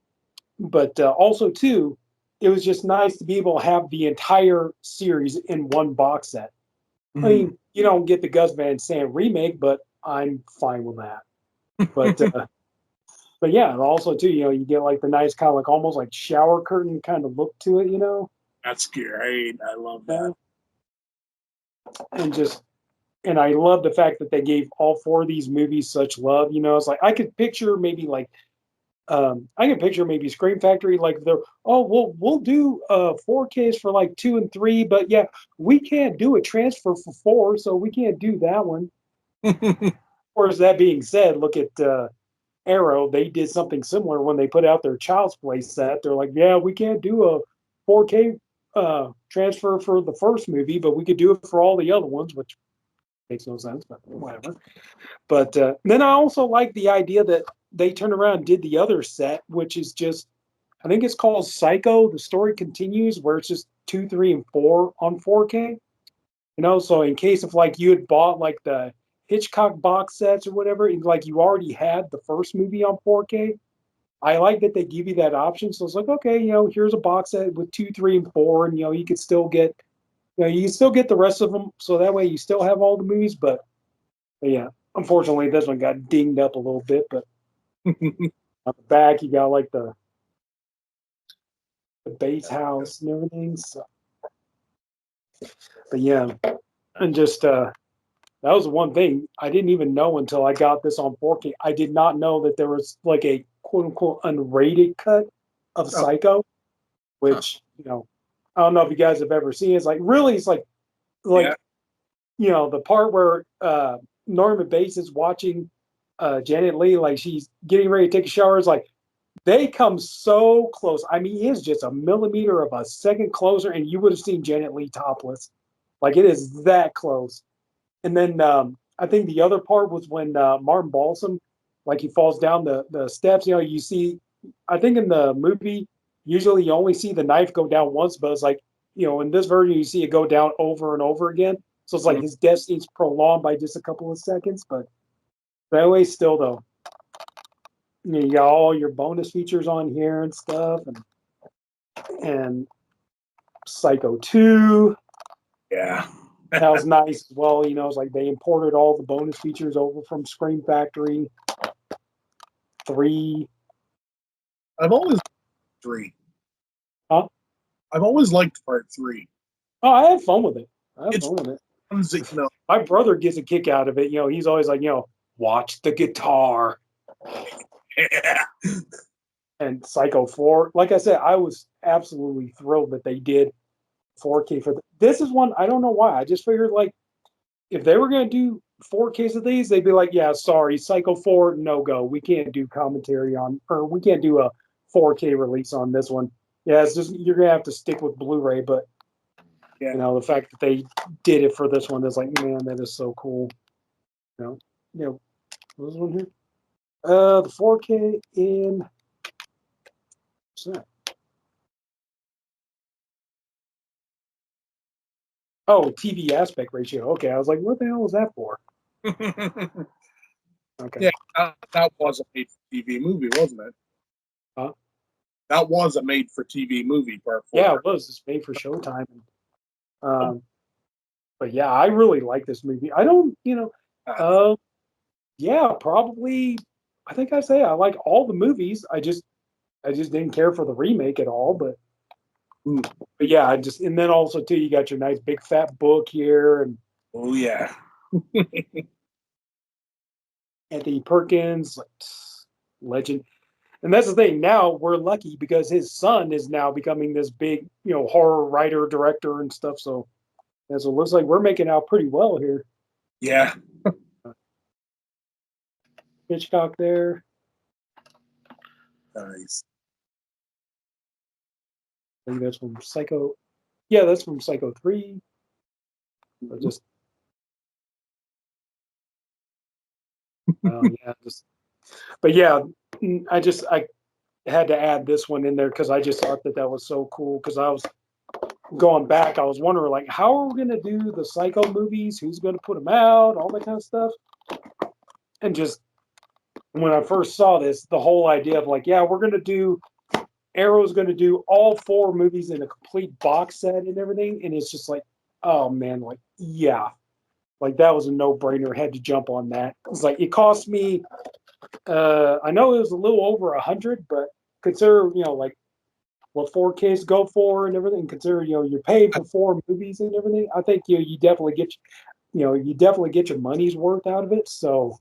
but also too, it was just nice to be able to have the entire series in one box set. I mean, you don't get the Gus Van Sant remake, but I'm fine with that. But but yeah, also too, you get like the nice kind of like almost like shower curtain kind of look to it, That's great. I love that. And I love the fact that they gave all 4 of these movies such love. It's like I could picture maybe like Scream Factory like we'll do 4Ks for like 2 and 3, but yeah, we can't do a transfer for 4, so we can't do that one. Of course, that being said, look at Arrow. They did something similar when they put out their Child's Play set. They're like, yeah, we can't do a 4K transfer for the first movie, but we could do it for all the other ones, which makes no sense, but whatever. But then I also like the idea that they turned around and did the other set, which is just, I think it's called Psycho. The Story Continues, where it's just 2, 3, and 4 on 4K. So in case of like you had bought like the Hitchcock box sets or whatever, and like you already had the first movie on 4K, I like that they give you that option. So it's like, okay, here's a box set with 2, 3, and 4, and you could still get, you can still get the rest of them. So that way you still have all the movies. But yeah, unfortunately, this one got dinged up a little bit. But on the back, you got like the base house and everything. So, but yeah, and just that was the one thing I didn't even know until I got this on 4K. I did not know that there was like a quote unquote unrated cut of Psycho, which I don't know if you guys have ever seen. It's like really, it's like the part where Norman Bates is watching Janet Leigh, like she's getting ready to take a shower. Is like they come so close. I mean, he is just a millimeter of a second closer, and you would have seen Janet Leigh topless. Like it is that close. And then I think the other part was when Martin Balsam, like he falls down the steps. You see, I think in the movie, usually you only see the knife go down once, but it's like, in this version, you see it go down over and over again. So it's like his death scene's prolonged by just a couple of seconds. But anyway, still though, you got all your bonus features on here and stuff, and Psycho 2. Yeah. That was nice as well. It's like they imported all the bonus features over from Scream Factory 3. I've always liked 3. Huh? I've always liked part 3. Oh, I had fun with it. My brother gets a kick out of it. He's always like, watch the guitar. Yeah. and Psycho 4. Like I said, I was absolutely thrilled that they did 4K for this is one I don't know why. I just figured like if they were going to do 4Ks of these, they'd be like, yeah, sorry, Psycho 4, no go. We can't do commentary on, or we can't do a 4K release on this one. Yeah, it's just, you're going to have to stick with Blu-ray. But, Yeah. you know, the fact that they did it for this one is like, man, that is so cool. You know, what was this one here? The 4K in, what's that? Oh, TV aspect ratio. Okay, I was like, what the hell was that for? Okay. Yeah, that was a made-for-TV movie, wasn't it? Huh? That was a made-for-TV movie, part 4. Yeah, it was. It's made for Showtime. But yeah, I really like this movie. I don't, yeah, probably. I think I say I like all the movies. I just didn't care for the remake at all. But yeah, and then also too, you got your nice big fat book here, and Oh yeah, Anthony Perkins, like legend. And that's the thing. Now we're lucky because his son is now becoming this big, horror writer, director, and stuff. So, yeah, so it looks like we're making out pretty well here. yeah. Hitchcock there. Nice. I think that's from Psycho. Yeah, that's from Psycho 3. But just, but yeah, I had to add this one in there because I just thought that was so cool. Because I was going back, I was wondering like, how are we gonna do the Psycho movies? Who's gonna put them out? All that kind of stuff. And just when I first saw this, the whole idea of like, yeah, we're gonna do Arrow's gonna do all 4 movies in a complete box set and everything, and it's just like, oh man, like yeah, like that was a no-brainer. Had to jump on that. It's like it cost me. I know it was a little over 100, but consider like what 4Ks go for and everything. Consider you're paying for 4 movies and everything. I think you definitely get you definitely get your money's worth out of it. So,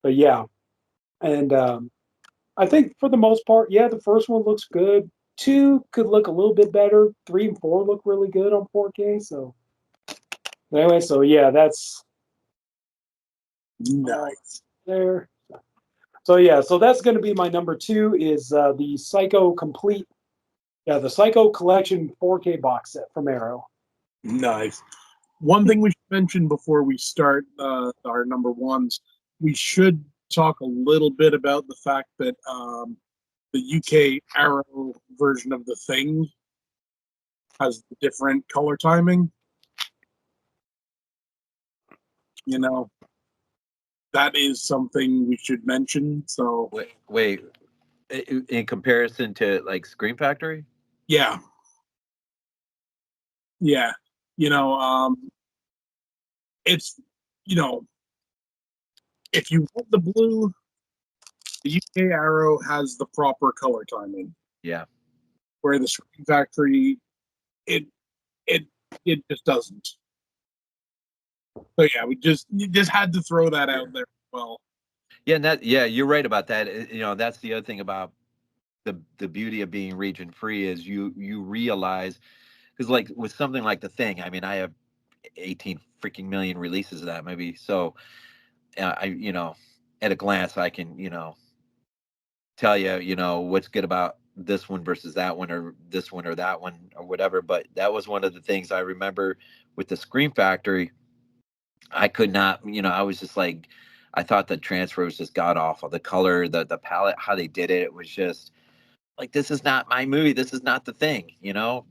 but yeah, and I think for the most part, yeah, the first one looks good. 2 could look a little bit better. 3 and 4 look really good on 4K. So anyway, so yeah, that's Nice. there. So yeah, so that's going to be my number 2 is the Psycho Complete, the Psycho Collection 4K box set from Arrow. Nice. One thing we should mention before we start our number ones, we should talk a little bit about the fact that the UK Arrow version of The Thing has different color timing. That is something we should mention. So Wait. In comparison to like Scream Factory? yeah. It's if you want the blue, the UK Arrow has the proper color timing. Yeah. Where the Scream Factory, it just doesn't. So yeah, you just had to throw that out there as well. Yeah, and you're right about that. That's the other thing about the beauty of being region free is you realize, because like with something like The Thing, I mean, I have 18 freaking million releases of that movie, so I at a glance I can tell you what's good about this one versus that one, or this one or that one or whatever. But that was one of the things I remember with the Scream Factory. I could not, I was just like, I thought the transfer was just god awful. The color, the palette, how they did it, it was just like, this is not my movie. This is not The Thing,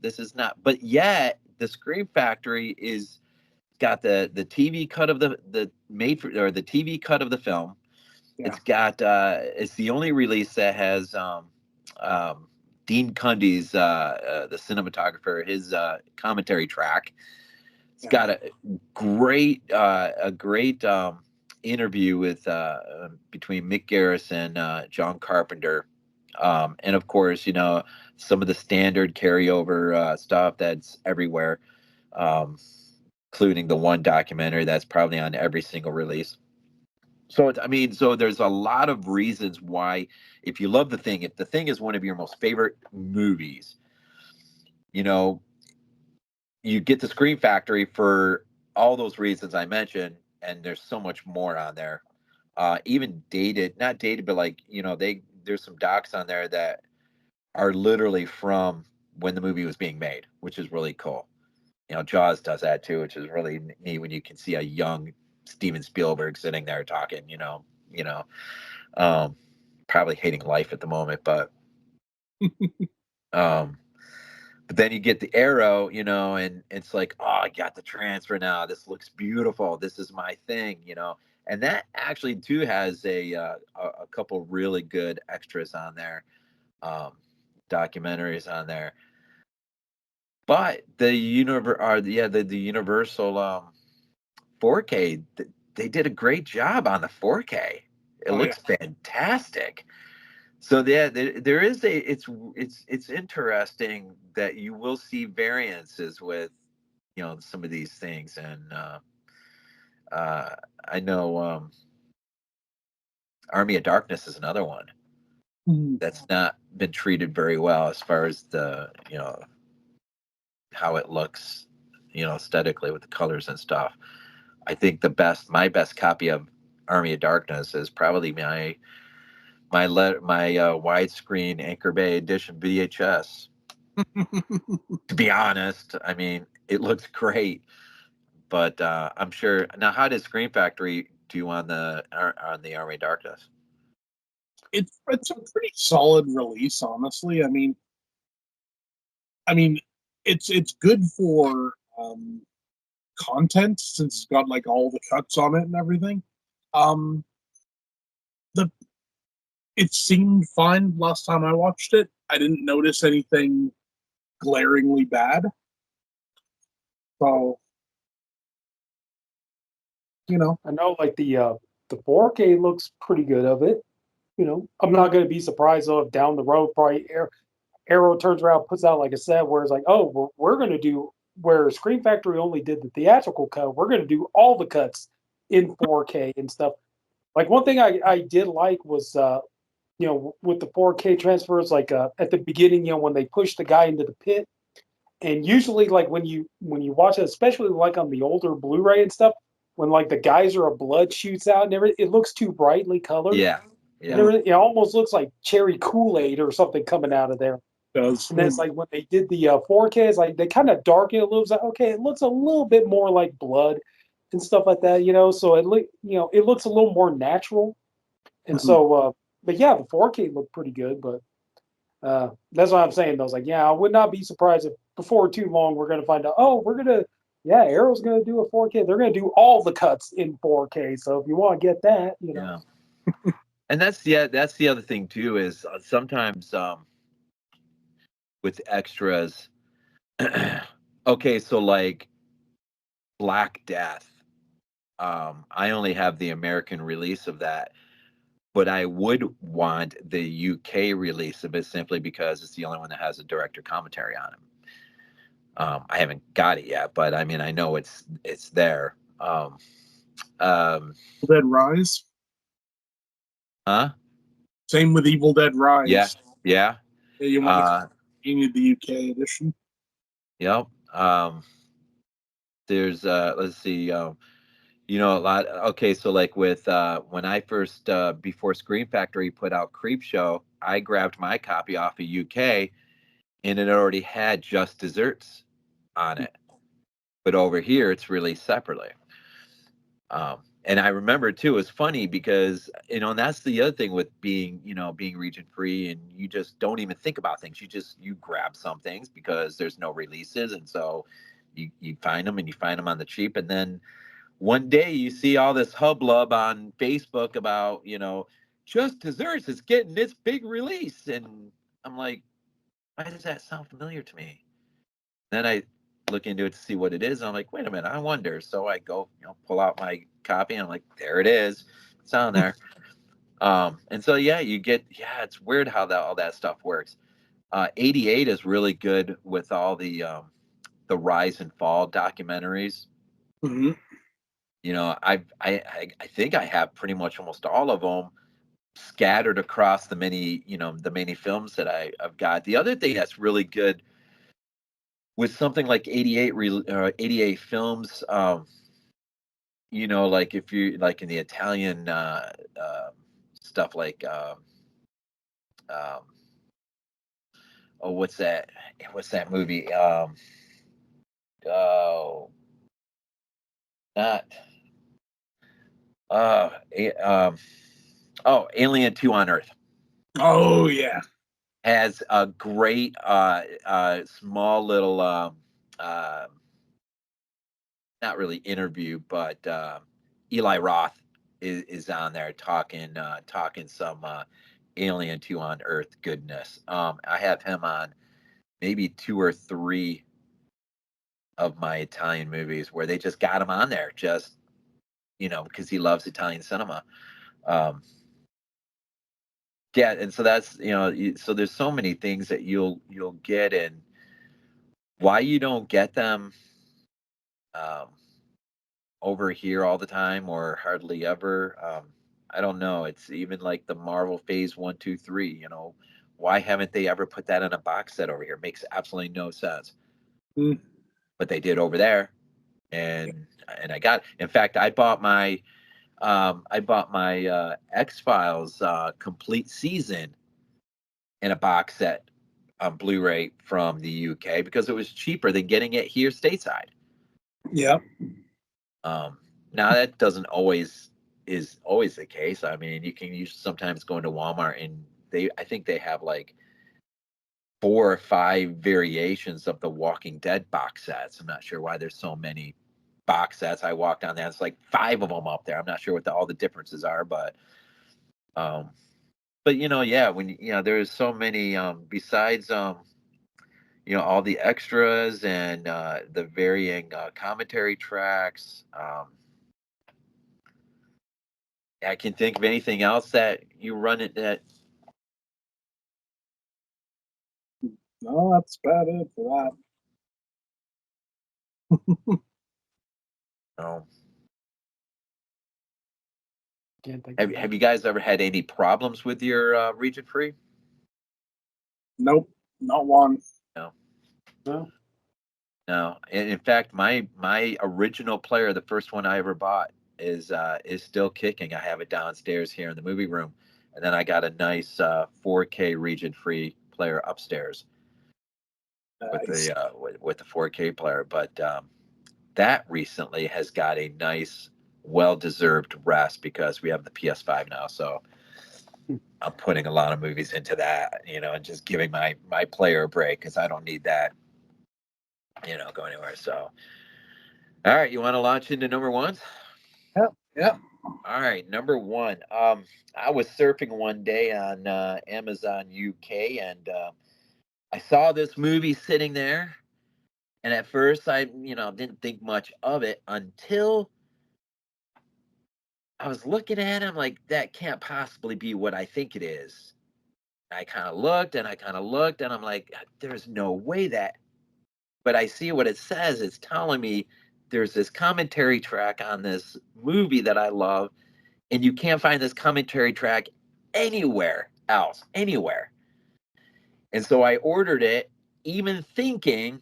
this is not. But yet the Scream Factory is got the TV cut of the made for, or the TV cut of the film. Yeah. It's got it's the only release that has Dean Cundy's the cinematographer, his commentary track. It's got a great interview with between Mick Garris and John Carpenter, and of course some of the standard carryover stuff that's everywhere, including the one documentary that's probably on every single release. So I mean, so there's a lot of reasons why, if you love The Thing, if The Thing is one of your most favorite movies, you know, you get the Scream Factory for all those reasons I mentioned, and there's so much more on there. Even dated, not dated, but like, there's some docs on there that are literally from when the movie was being made, which is really cool. Jaws does that too, which is really neat when you can see a young Steven Spielberg sitting there talking, um, probably hating life at the moment, but um, but then you get the Arrow, and it's like, oh, I got the transfer now. This looks beautiful. This is my thing, and that actually too has a couple really good extras on there, um, documentaries on there. But the Universal 4K, they did a great job on the 4K. It looks fantastic. So yeah, there is it's interesting that you will see variances with some of these things, and I know Army of Darkness is another one that's not been treated very well as far as the how it looks, aesthetically with the colors and stuff. I think my best copy of Army of Darkness is probably my widescreen Anchor Bay edition VHS. To be honest, I mean, it looks great, but I'm sure now. How did Scream Factory do on the Army of Darkness? It's a pretty solid release, honestly. I mean, it's good for content since it's got like all the cuts on it and everything. Um, the it seemed fine last time I watched it. I didn't notice anything glaringly bad. So, I know like the 4K looks pretty good of it. I'm not going to be surprised though if down the road probably Arrow turns around, puts out like a set where it's like, oh, we're going to do where Scream Factory only did the theatrical cut. We're going to do all the cuts in 4K and stuff. Like one thing I did like was, with the 4K transfers, like at the beginning, when they push the guy into the pit, and usually like when you watch it, especially like on the older Blu-ray and stuff, when like the geyser of blood shoots out and everything, it looks too brightly colored. Yeah, And everything, it almost looks like cherry Kool-Aid or something coming out of there. it does. And then it's like when they did the 4K, it's like they kind of darken it a little. It's like, okay, it looks a little bit more like blood and stuff like that, So it looks a little more natural. And so, but yeah, the 4K looked pretty good. But that's what I'm saying. Though, I was like, yeah, I would not be surprised if before too long we're going to find out. Oh, Arrow's going to do a 4K. They're going to do all the cuts in 4K. So if you want to get that, yeah. And that's the other thing too is sometimes with extras. Okay, so like Black Death. I only have the American release of that, but I would want the UK release of it simply because it's the only one that has a director commentary on it. I haven't got it yet, but I mean, I know it's there. Dead Rise. Huh? Same with Evil Dead Rise. Yeah, yeah. You need the UK edition. Yep. There's let's see. A lot. Okay, so like with when I first before Scream Factory put out Creepshow, I grabbed my copy off of UK, and it already had Just Desserts on it, but over here it's released separately. And I remember too, it's funny because and that's the other thing with being region free, and you just don't even think about things. You grab some things because there's no releases, and so you find them, and you find them on the cheap, and then one day you see all this hubbub on Facebook about, Just Desserts is getting this big release. And I'm like, why does that sound familiar to me? Then I look into it to see what it is. And I'm like, wait a minute, I wonder. So I go, pull out my copy, and I'm like, there it is. It's on there. And so, yeah, it's weird how all that stuff works. 88 is really good with all the rise and fall documentaries. Mm-hmm. I think I have pretty much almost all of them scattered across the many films that I've got. The other thing that's really good with something like 88 films, like if you like in the Italian stuff like um, oh, what's that movie? Oh, not uh, a- um, oh, Alien 2 on Earth Oh yeah. has a great small little uh, not really interview, but Eli Roth is on there talking some Alien 2 on Earth goodness. I have him on maybe two or three of my Italian movies where they just got him on there, just because he loves Italian cinema. Um, yeah, and so that's so there's so many things that you'll get, and why you don't get them um, over here all the time or hardly ever. I don't know. It's even like the Marvel Phase 1, 2, 3. Why haven't they ever put that in a box set over here? Makes absolutely no sense. Mm. But they did over there, and I got. In fact, I bought my X-Files complete season in a box set on Blu-ray from the UK because it was cheaper than getting it here stateside. Yeah. Now that doesn't always is always the case. I mean, you can sometimes go into Walmart and I think they have like 4 or 5 variations of the Walking Dead box sets. I'm not sure why there's so many box sets. I walked on that. It's like 5 of them up there. I'm not sure what all the differences are, um, but yeah, when there's so many besides all the extras and the varying commentary tracks. I can think of anything else that you run it that. No, that's about it for that. Um, Can't think have you guys ever had any problems with your region free? Nope, not one. No, No. no. And in fact, my original player, the first one I ever bought, is still kicking. I have it downstairs here in the movie room, and then I got a nice 4K region free player upstairs with Nice. the with the 4K player. But that recently has got a nice, well-deserved rest because we have the PS5 now. So I'm putting a lot of movies into that, and just giving my player a break because I don't need that, go anywhere. So, all right, you want to launch into number one? Yeah. All right, number one. I was surfing one day on Amazon UK, and I saw this movie sitting there, and at first I, didn't think much of it until I was looking at him like that can't possibly be what I think it is. I kind of looked and I kind of looked and I'm like, there's no way that. But I see what it says. It's telling me there's this commentary track on this movie that I love, and you can't find this commentary track anywhere else, anywhere. And so I ordered it, even thinking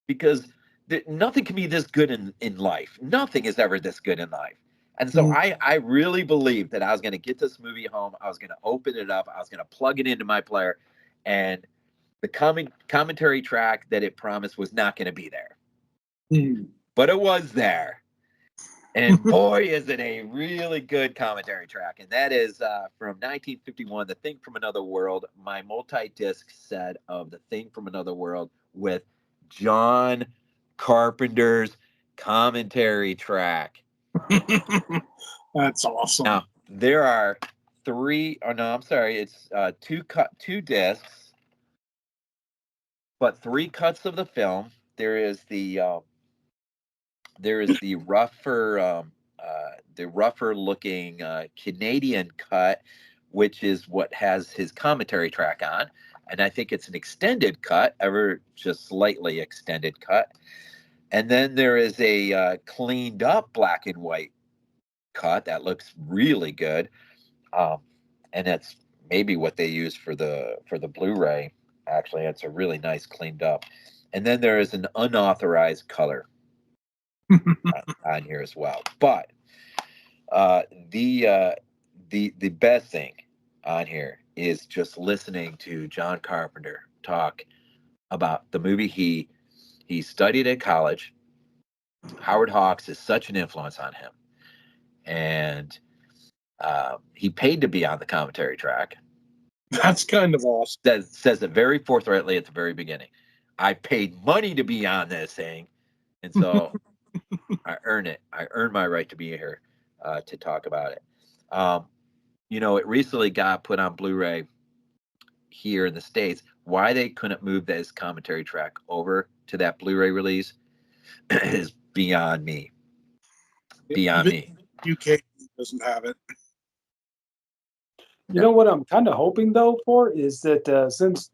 because nothing can be this good in life. Nothing is ever this good in life. And so I really believed that I was going to get this movie home. I was going to open it up. I was going to plug it into my player. And the commentary track that it promised was not going to be there. But it was there. And boy, is it a really good commentary track. And that is from 1951, The Thing from Another World, my multi-disc set of The Thing from Another World with John Carpenter's commentary track. That's awesome. Now, there are it's two discs, but 3 cuts of the film. There is the rougher looking Canadian cut, which is what has his commentary track on, and I think it's an extended cut, ever just slightly extended cut. And then there is a cleaned up black and white cut that looks really good. And that's maybe what they use for the Blu-ray. Actually, it's a really nice cleaned up. And then there is an unauthorized color on here as well. But uh, the uh, the best thing on here is just listening to John Carpenter talk about the movie he studied at college. Howard Hawks is such an influence on him, and he paid to be on the commentary track. That's kind of awesome. Says it very forthrightly at the very beginning. I paid money to be on this thing, and so I earn it. I earned my right to be here to talk about it. It recently got put on Blu-ray here in the States. Why they couldn't move this commentary track over to that Blu-ray release is beyond me. Beyond Even me. UK doesn't have it. You know what I'm kind of hoping though for is that since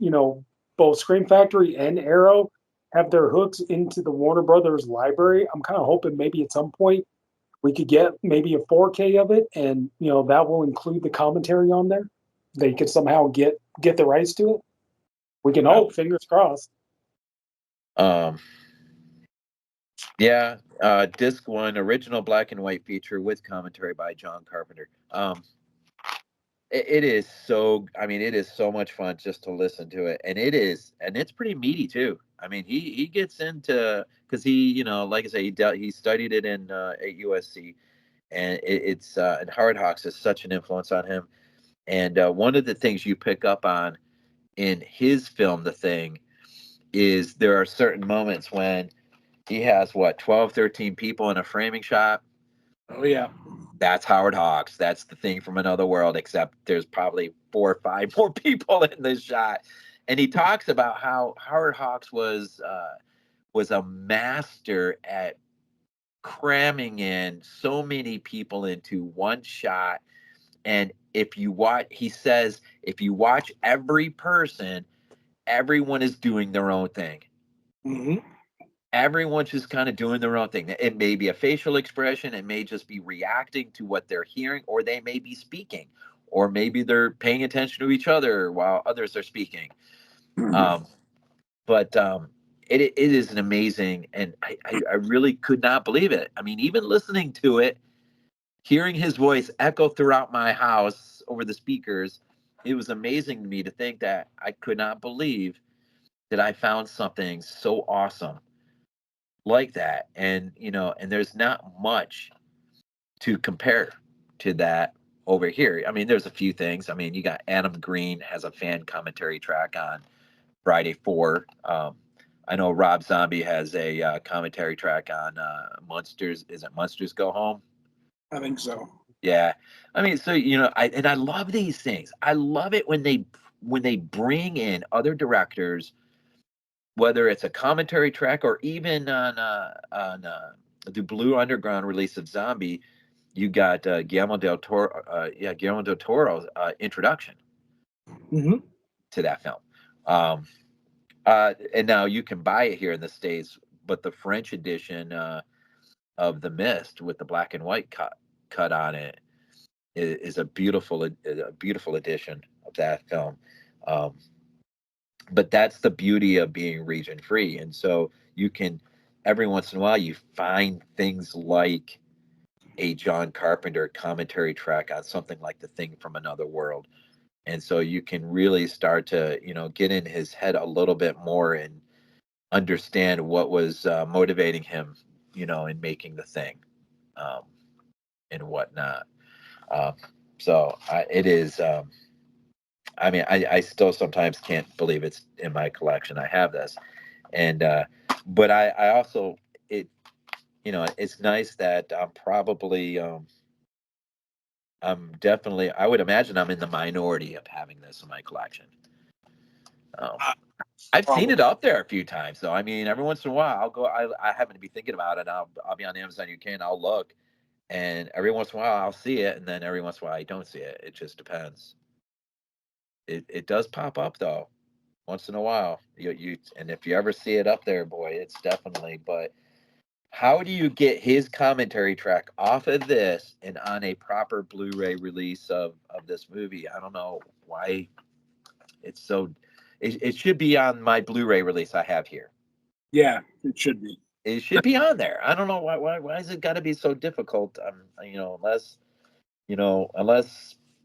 both Scream Factory and Arrow have their hooks into the Warner Brothers library, I'm kind of hoping maybe at some point we could get maybe a 4K of it, and that will include the commentary on there. They could somehow get the rights to it. We can hope. Fingers crossed. Yeah, disc 1, original black and white feature with commentary by John Carpenter. It is so, it is so much fun just to listen to it, and it's pretty meaty too. I mean, he gets into, because he, like I say, he studied it at USC, and and Howard Hawks is such an influence on him. And one of the things you pick up on in his film, The Thing, is there are certain moments when he has 12, 13 people in a framing shot. Oh yeah. That's Howard Hawks. That's The Thing from Another World, except there's probably 4 or 5 more people in this shot. And he talks about how Howard Hawks was a master at cramming in so many people into one shot. And he says, if you watch every person, everyone is doing their own thing. Mm-hmm. Everyone's just kind of doing their own thing. It may be a facial expression, it may just be reacting to what they're hearing, or they may be speaking, or maybe they're paying attention to each other while others are speaking. But it is an amazing, and I really could not believe it. I mean, even listening to it, hearing his voice echo throughout my house over the speakers, it was amazing to me to think that I could not believe that I found something so awesome like that. And and there's not much to compare to that over here. I mean, there's a few things. I mean, you got Adam Green has a fan commentary track on Friday 4. I know Rob Zombie has a commentary track on Monsters. Is it Monsters Go Home? I think so. Yeah. I mean, so I love these things. I love it when they bring in other directors, whether it's a commentary track or even on the Blue Underground release of Zombie, you got Guillermo del Toro's introduction to that film. And now you can buy it here in the States, but the French edition of The Mist with the black and white cut on it is a beautiful edition of that film. But that's the beauty of being region free. And so you can, every once in a while, you find things like a John Carpenter commentary track on something like The Thing from Another World. And so you can really start to, get in his head a little bit more and understand what was motivating him, in making The Thing and whatnot. It is. I still sometimes can't believe it's in my collection. I have this, and but I also it's nice that I'm definitely, I would imagine I'm in the minority of having this in my collection. I've seen it up there a few times, so I mean, every once in a while I'll go. I happen to be thinking about it. I'll be on Amazon UK and I'll look, and every once in a while I'll see it, and then every once in a while I don't see it. It just depends. It does pop up though, once in a while. And if you ever see it up there, boy, it's definitely. But How do you get his commentary track off of this and on a proper Blu-ray release of this movie? I don't know why it's so. It should be on my Blu-ray release I have here. Yeah, it should be. It should be on there. I don't know why is it got to be so difficult? Unless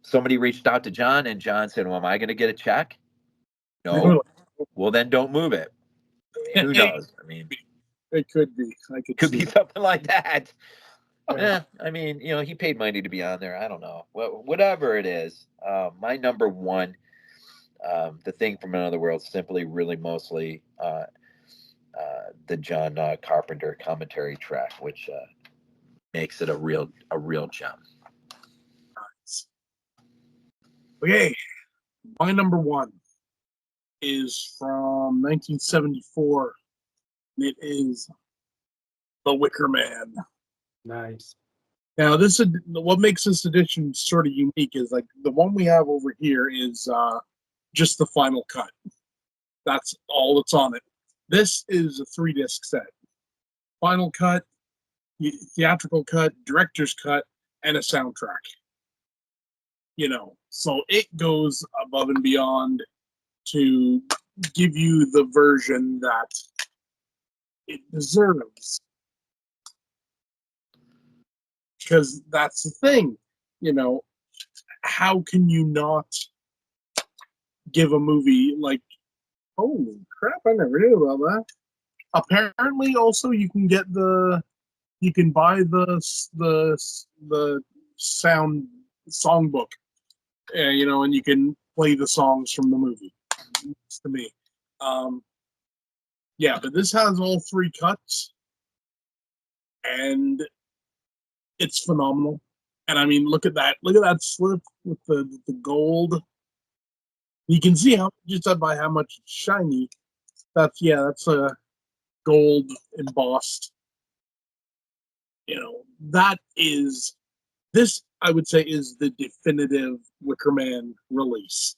somebody reached out to John and John said, "Well, am I going to get a check?" No. Well, then don't move it. Who knows? I mean, it could be. I could be something like that. Yeah. He paid money to be on there. I don't know. Whatever it is, my number one, the thing from another world, simply, really, mostly the John Carpenter commentary track, which makes it a real gem. Okay, my number one is from 1974. It is The Wicker Man. Nice. Now, what makes this edition sort of unique is like the one we have over here is just the final cut. That's all that's on it. This is a 3-disc set. Final cut, theatrical cut, director's cut, and a soundtrack. So it goes above and beyond to give you the version that it deserves. Because that's the thing, how can you not give a movie like, holy crap, I never knew about that. Apparently, also you can buy the sound songbook, and you can play the songs from the movie. To me, yeah, but this has all 3 cuts, and it's phenomenal. And I mean, look at that slip with the gold. You can see by how much it's shiny. That's a gold embossed. That is this, I would say, is the definitive Wicker Man release.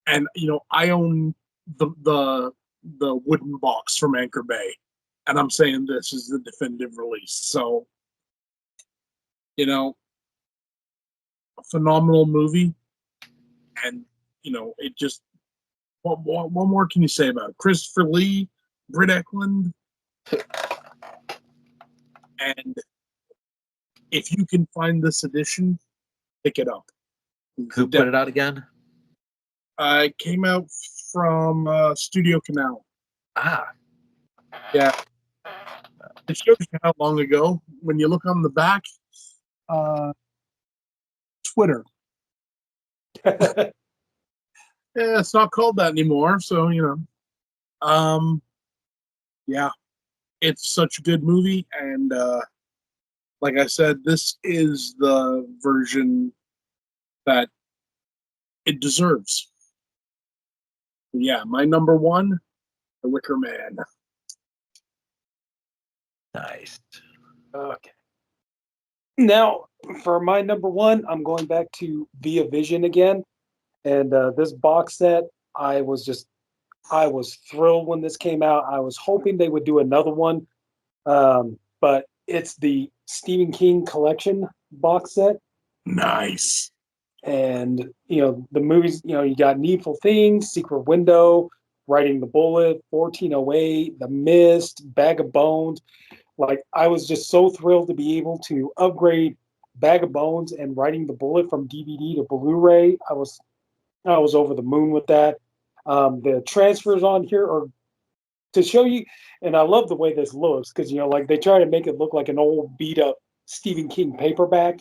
And I own the wooden box from Anchor Bay, and I'm saying this is the definitive release. So, a phenomenal movie, and it just what more can you say about it? Christopher Lee, Britt Eklund, and if you can find this edition, pick it up. Who put it out again? It came out from Studio Canal. Ah, yeah. It shows you how long ago. When you look on the back, Twitter. Yeah, it's not called that anymore. So yeah, it's such a good movie, and like I said, this is the version that it deserves. Yeah, my number one, The Wicker Man. nice. Okay. Now, for my number one, I'm going back to Via Vision again. And this box set, I was thrilled when this came out. I was hoping they would do another one. But it's the Stephen King collection box set. Nice. And, the movies, you got Needful Things, Secret Window, Riding the Bullet, 1408, The Mist, Bag of Bones. Like, I was just so thrilled to be able to upgrade Bag of Bones and Riding the Bullet from DVD to Blu-ray. I was over the moon with that. The transfers on here are to show you, and I love the way this looks because like they try to make it look like an old beat up Stephen King paperback,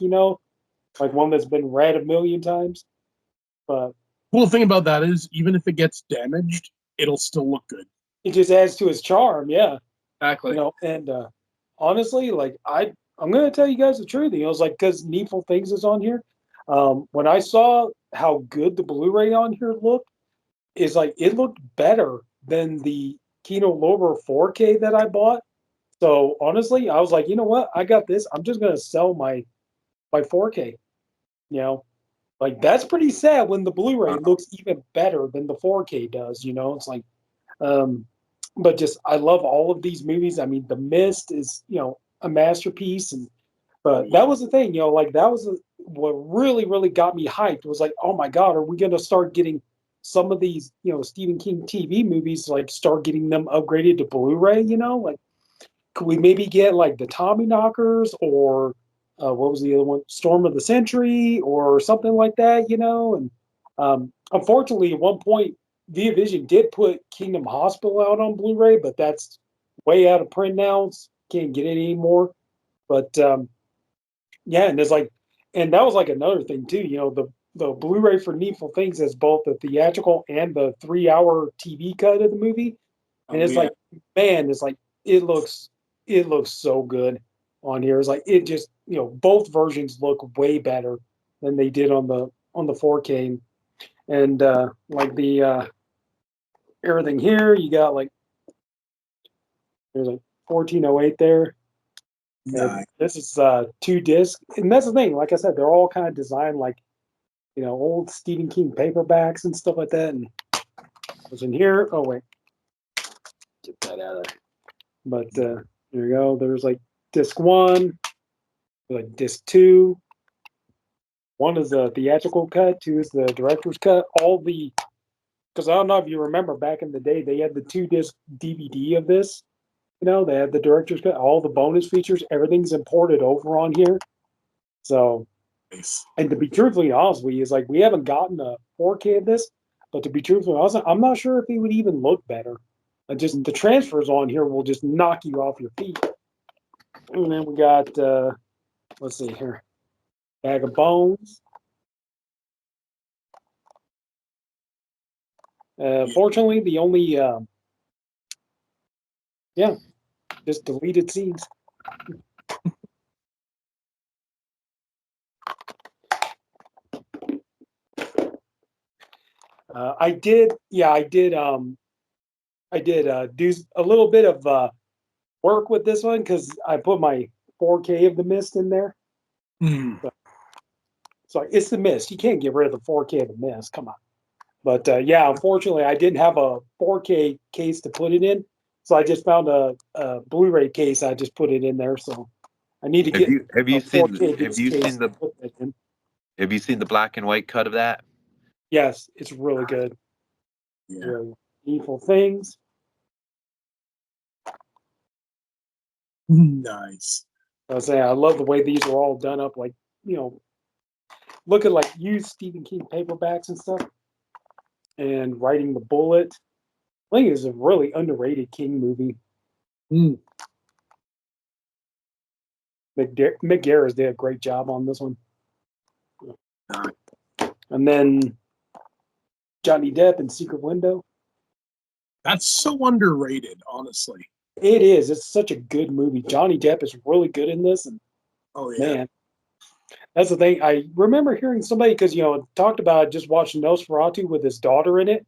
like one that's been read a million times. But cool thing about that is even if it gets damaged, it'll still look good. It just adds to his charm, yeah. Exactly. And honestly, like I'm gonna tell you guys the truth. It's like because Needful Things is on here. When I saw how good the Blu-ray on here looked, is like it looked better than the Kino Lorber 4K that I bought. So honestly, I was like, you know what? I got this. I'm just gonna sell my 4K. Like that's pretty sad when the Blu-ray looks even better than the 4K does. It's like, but just I love all of these movies. I mean, The Mist is a masterpiece, and but that was the thing, like that was what really really got me hyped was like, oh my god, are we going to start getting some of these Stephen King TV movies, like start getting them upgraded to Blu-ray? Like could we maybe get like the Tommy Knockers or what was the other one, Storm of the Century or something like that? And unfortunately, at one point, Via Vision did put Kingdom Hospital out on Blu-ray, but that's way out of print now. Can't get it anymore. But yeah, and there's like, and that was like another thing too. The Blu-ray for Needful Things has both the theatrical and the 3-hour TV cut of the movie, and it's like, man, it's like it looks so good on here. It's like it just both versions look way better than they did on the 4K, and like the everything here you got like there's like 1408 there. And this is 2 disc, and that's the thing. Like I said, they're all kind of designed like old Stephen King paperbacks and stuff like that. And what's in here? Oh wait, get that out of there. But there you go. There's like disc 1, like disc 2. 1 is the theatrical cut. 2 is the director's cut. Because I don't know if you remember back in the day, they had the 2-disc DVD of this. They had the director's cut, all the bonus features, everything's imported over on here. So, and to be truthfully honest with you, is like we haven't gotten a 4K of this, but to be truthfully honest, I'm not sure if it would even look better. Just the transfers on here will just knock you off your feet. And then we got, let's see here, Bag of Bones. Fortunately, the only, just deleted scenes. I did do a little bit of work with this one because I put my 4K of The Mist in there. So it's The Mist. You can't get rid of the 4K of The Mist. Come on. But yeah, unfortunately, I didn't have a 4K case to put it in, so I just found a Blu-ray case. I just put it in there. So I need to get have you seen the black and white cut of that? Yes, it's really good. Yeah. Really Needful Things. Nice. I was saying, I love the way these are all done up, like look at like used Stephen King paperbacks and stuff, and Riding the Bullet. I think it's a really underrated King movie. Mick Garris did a great job on this one. And then Johnny Depp in Secret Window. That's so underrated, honestly. It is. It's such a good movie. Johnny Depp is really good in this, and man, that's the thing. I remember hearing somebody because talked about just watching Nosferatu with his daughter in it,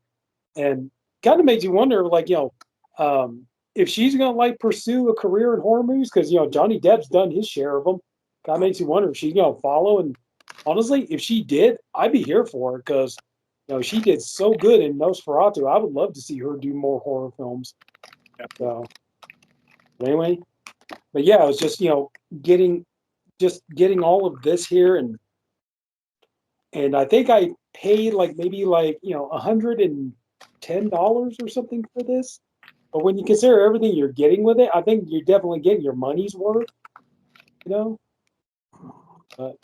and kind of makes you wonder, like if she's gonna like pursue a career in horror movies because Johnny Depp's done his share of them. Kind of makes you wonder if she's gonna follow. And honestly, if she did, I'd be here for her because she did so good in Nosferatu. I would love to see her do more horror films. So anyway, but yeah, it was just getting all of this here, and I think I paid like maybe like $110 or something for this. But when you consider everything you're getting with it, I think you're definitely getting your money's worth. But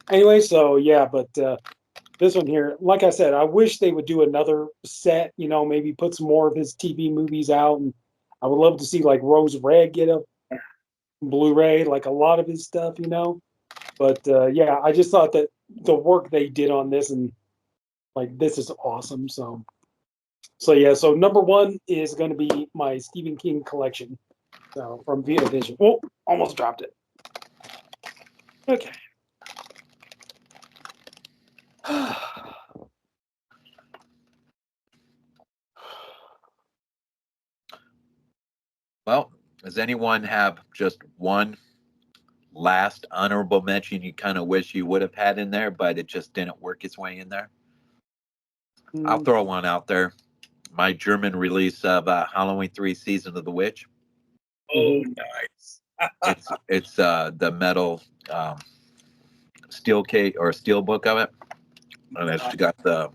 anyway, so yeah, but this one here, like I said, I wish they would do another set. Maybe put some more of his TV movies out, and I would love to see like Rose Red get a Blu-ray, like a lot of his stuff. But yeah, I just thought that the work they did on this, and like this is awesome. So yeah, so number 1 is going to be my Stephen King collection. So from Via Vision. Oh, almost dropped it. Okay. Well, does anyone have just one last honorable mention you kind of wish you would have had in there, but it just didn't work its way in there? I'll throw one out there. my German release of Halloween 3 Season of the Witch. Oh, nice. It's the metal steel case or steel book of it. And it's got the,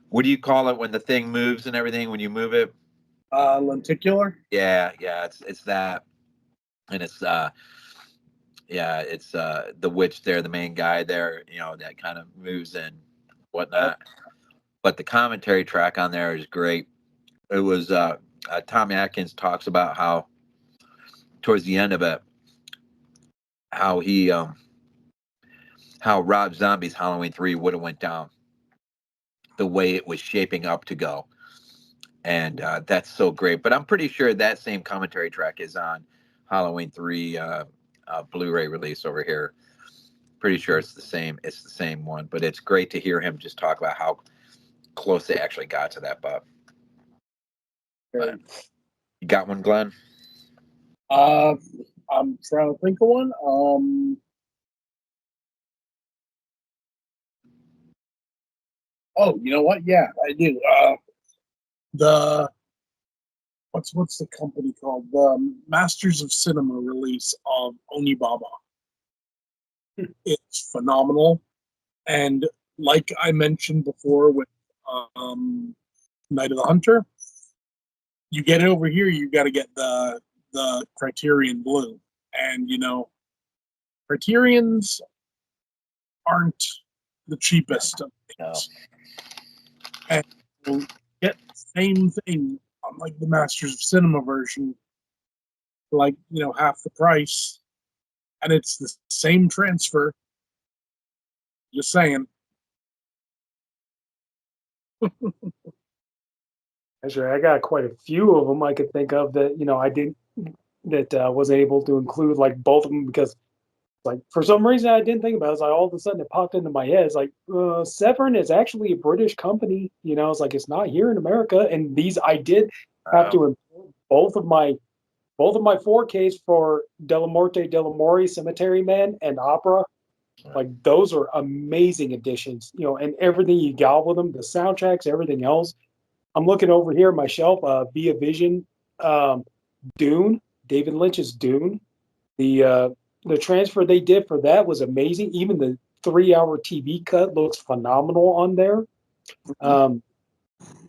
what do you call it when the thing moves and everything when you move it? Lenticular. Yeah, it's that, and it's the witch there, the main guy there, that kind of moves and whatnot. But the commentary track on there is great. It was Tom Atkins talks about how towards the end of it, how he how Rob Zombie's Halloween 3 would have went down, the way it was shaping up to go. And that's so great. But I'm pretty sure that same commentary track is on Halloween 3 Blu-ray release over here. Pretty sure it's the same. It's the same one. But it's great to hear him just talk about how close they actually got to that. But you got one, Glenn? I'm trying to think of one. Oh, you know what? Yeah, I do. What's the company called? The Masters of Cinema release of Onibaba. It's phenomenal, and like I mentioned before with Night of the Hunter, you get it over here, you got to get the Criterion Blue, and Criterions aren't the cheapest of things. No. And you'll get the same thing on like the Masters of Cinema version, like half the price, and it's the same transfer. Just saying. Actually, I got quite a few of them I could think of that I didn't wasn't able to include like both of them because like for some reason I didn't think about it. It's like all of a sudden it popped into my head. It's like Severin is actually a British company. It's like it's not here in America. And these I did have to import both of my 4Ks for Della Morte Della Mori, Cemetery Man, and Opera. Like those are amazing additions. And everything you got with them, the soundtracks, everything else. I'm looking over here at my shelf, Via Vision, Dune, David Lynch's Dune. The transfer they did for that was amazing. Even the 3-hour TV cut looks phenomenal on there. I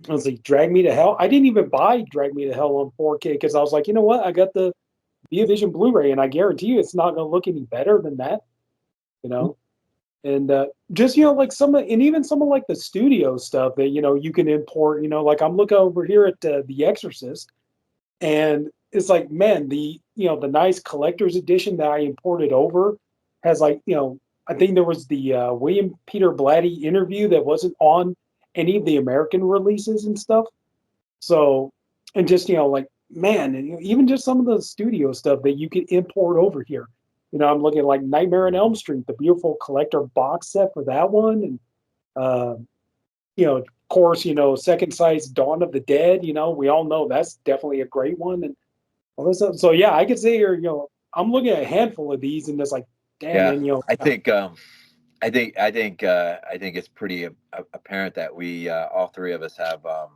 was like, Drag Me to Hell. I didn't even buy Drag Me to Hell on 4K because I was like, you know what? I got the Via Vision Blu-ray, and I guarantee you it's not going to look any better than that. And just like even some of like the studio stuff that you can import. Like I'm looking over here at The Exorcist, and it's like, man, the nice collector's edition that I imported over has like I think there was the William Peter Blatty interview that wasn't on any of the American releases and stuff. So, and just like, man, and even just some of the studio stuff that you can import over here. I'm looking at like Nightmare on Elm Street, the beautiful collector box set for that one, and of course, Second Sight's Dawn of the Dead. We all know that's definitely a great one, and all this stuff. So yeah, I could say here, I'm looking at a handful of these, and it's like, damn, yeah, I think it's pretty apparent that we all three of us have a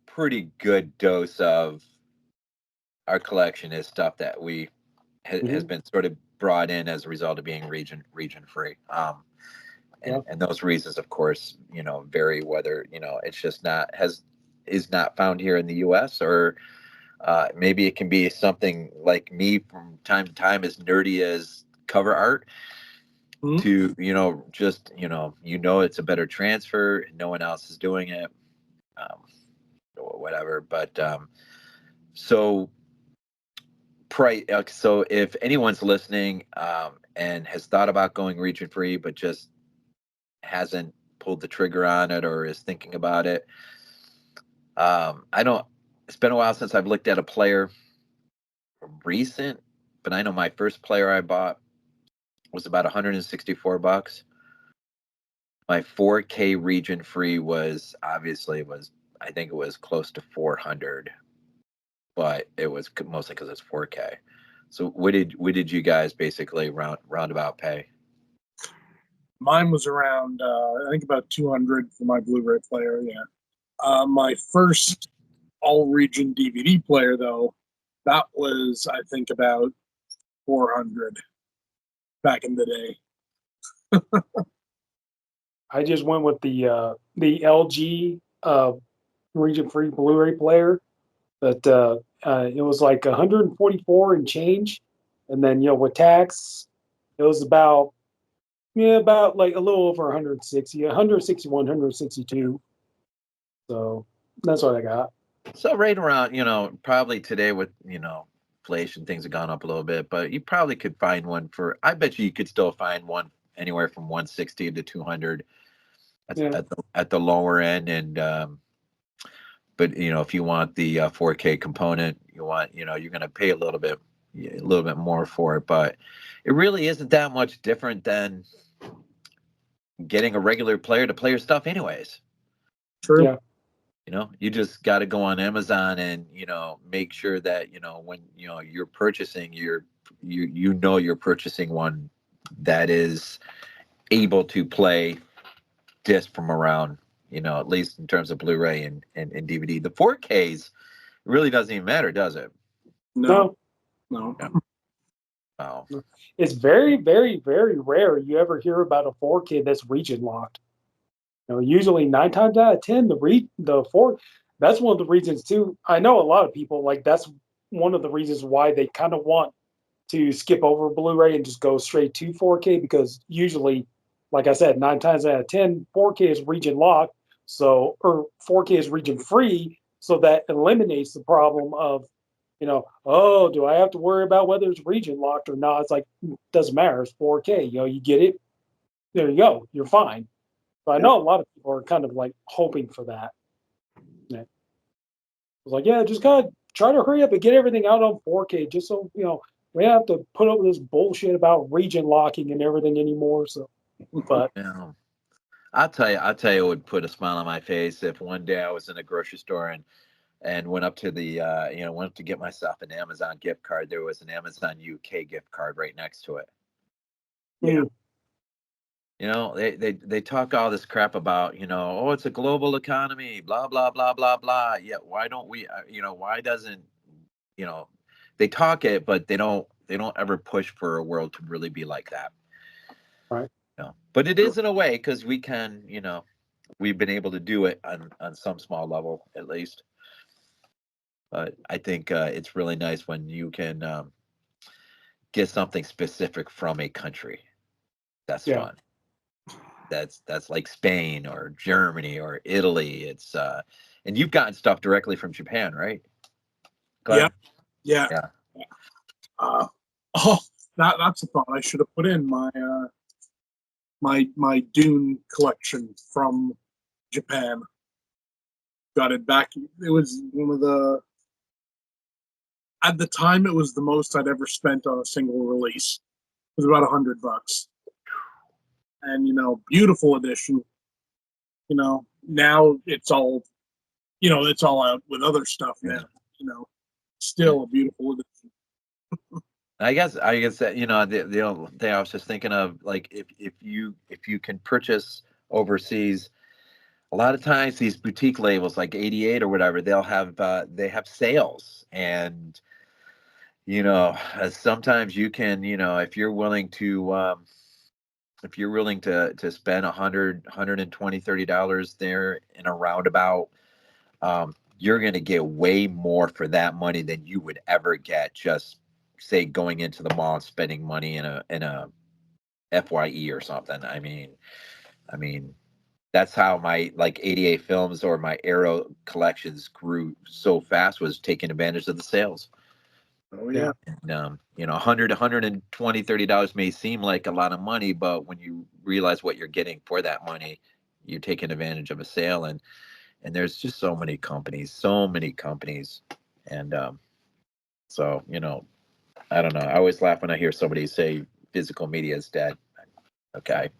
pretty good dose of our collection is stuff that we has been sort of brought in as a result of being region free. And those reasons, of course, vary whether it's just is not found here in the U.S. or maybe it can be something like me from time to time, as nerdy as cover art. To just it's a better transfer, no one else is doing it, or whatever. But so if anyone's listening and has thought about going region free but just hasn't pulled the trigger on it or is thinking about it, it's been a while since I've looked at a player recent, but I know my first player I bought was about $164. My 4K region free was I think it was close to 400, but it was mostly because it's 4K. So what did you guys basically roundabout pay? Mine was around I think about 200 for my Blu-ray player. Yeah. My first all-region DVD player, though, that was, I think, about 400 back in the day. I just went with the LG region-free Blu-ray player. But it was like 144 and change, and then with tax, it was about like a little over 160, 161, 162. So that's what I got. So right around, probably today with, inflation, things have gone up a little bit, but you probably could find one I bet you could still find one anywhere from 160 to 200 at the lower end. And, but, if you want the 4K component, you're going to pay a little bit more for it, but it really isn't that much different than getting a regular player to play your stuff anyways. True. Yeah. You just got to go on Amazon and, make sure that, when, you're purchasing you're purchasing one that is able to play disc from around, at least in terms of Blu-ray and DVD. The 4Ks really doesn't even matter, does it? No. Oh. It's very, very, very rare you ever hear about a 4K that's region locked. Usually 9 times out of 10, that's one of the reasons too. I know a lot of people that's one of the reasons why they kind of want to skip over Blu-ray and just go straight to 4K, because usually, like I said, 9 times out of 10, 4K is region locked, or 4K is region free, so that eliminates the problem of, oh, do I have to worry about whether it's region locked or not? It's like, doesn't matter. It's 4K. You get it. There you go. You're fine. So I know a lot of people are kind of hoping for that. Yeah. I was like, yeah, just gotta try to hurry up and get everything out on 4K, just so we don't have to put up with this bullshit about region locking and everything anymore. So, but I'll tell you, it would put a smile on my face if one day I was in a grocery store and went up to the went up to get myself an Amazon gift card. There was an Amazon UK gift card right next to it. Yeah. They talk all this crap about, oh, it's a global economy, blah, blah, blah, blah, blah. Yeah. Why don't we, why doesn't, they talk it, but they don't ever push for a world to really be like that. Right. But it is in a way, because we can, we've been able to do it on some small level, at least. But I think it's really nice when you can get something specific from a country. That's fun. That's like Spain or Germany or Italy. It's and you've gotten stuff directly from Japan, right? Yeah. That's a thought I should have put in my Dune collection from Japan. Got it back. It was at the time, it was the most I'd ever spent on a single release. It was about $100. And beautiful edition. Now it's all out with other stuff now. Still a beautiful edition. I guess that the thing I was just thinking of, like, if you can purchase overseas, a lot of times these boutique labels like 88 or whatever, they have sales, and sometimes you can, if you're willing to spend $100, $120, $30 there in a roundabout, you're going to get way more for that money than you would ever get just, say, going into the mall and spending money in a FYE or something. I mean, that's how my 88 films or my Arrow collections grew so fast, was taking advantage of the sales. Oh yeah. And, $100, $120, $30 may seem like a lot of money, but when you realize what you're getting for that money, you're taking advantage of a sale. And there's just so many companies. And so, I don't know. I always laugh when I hear somebody say physical media is dead. Okay.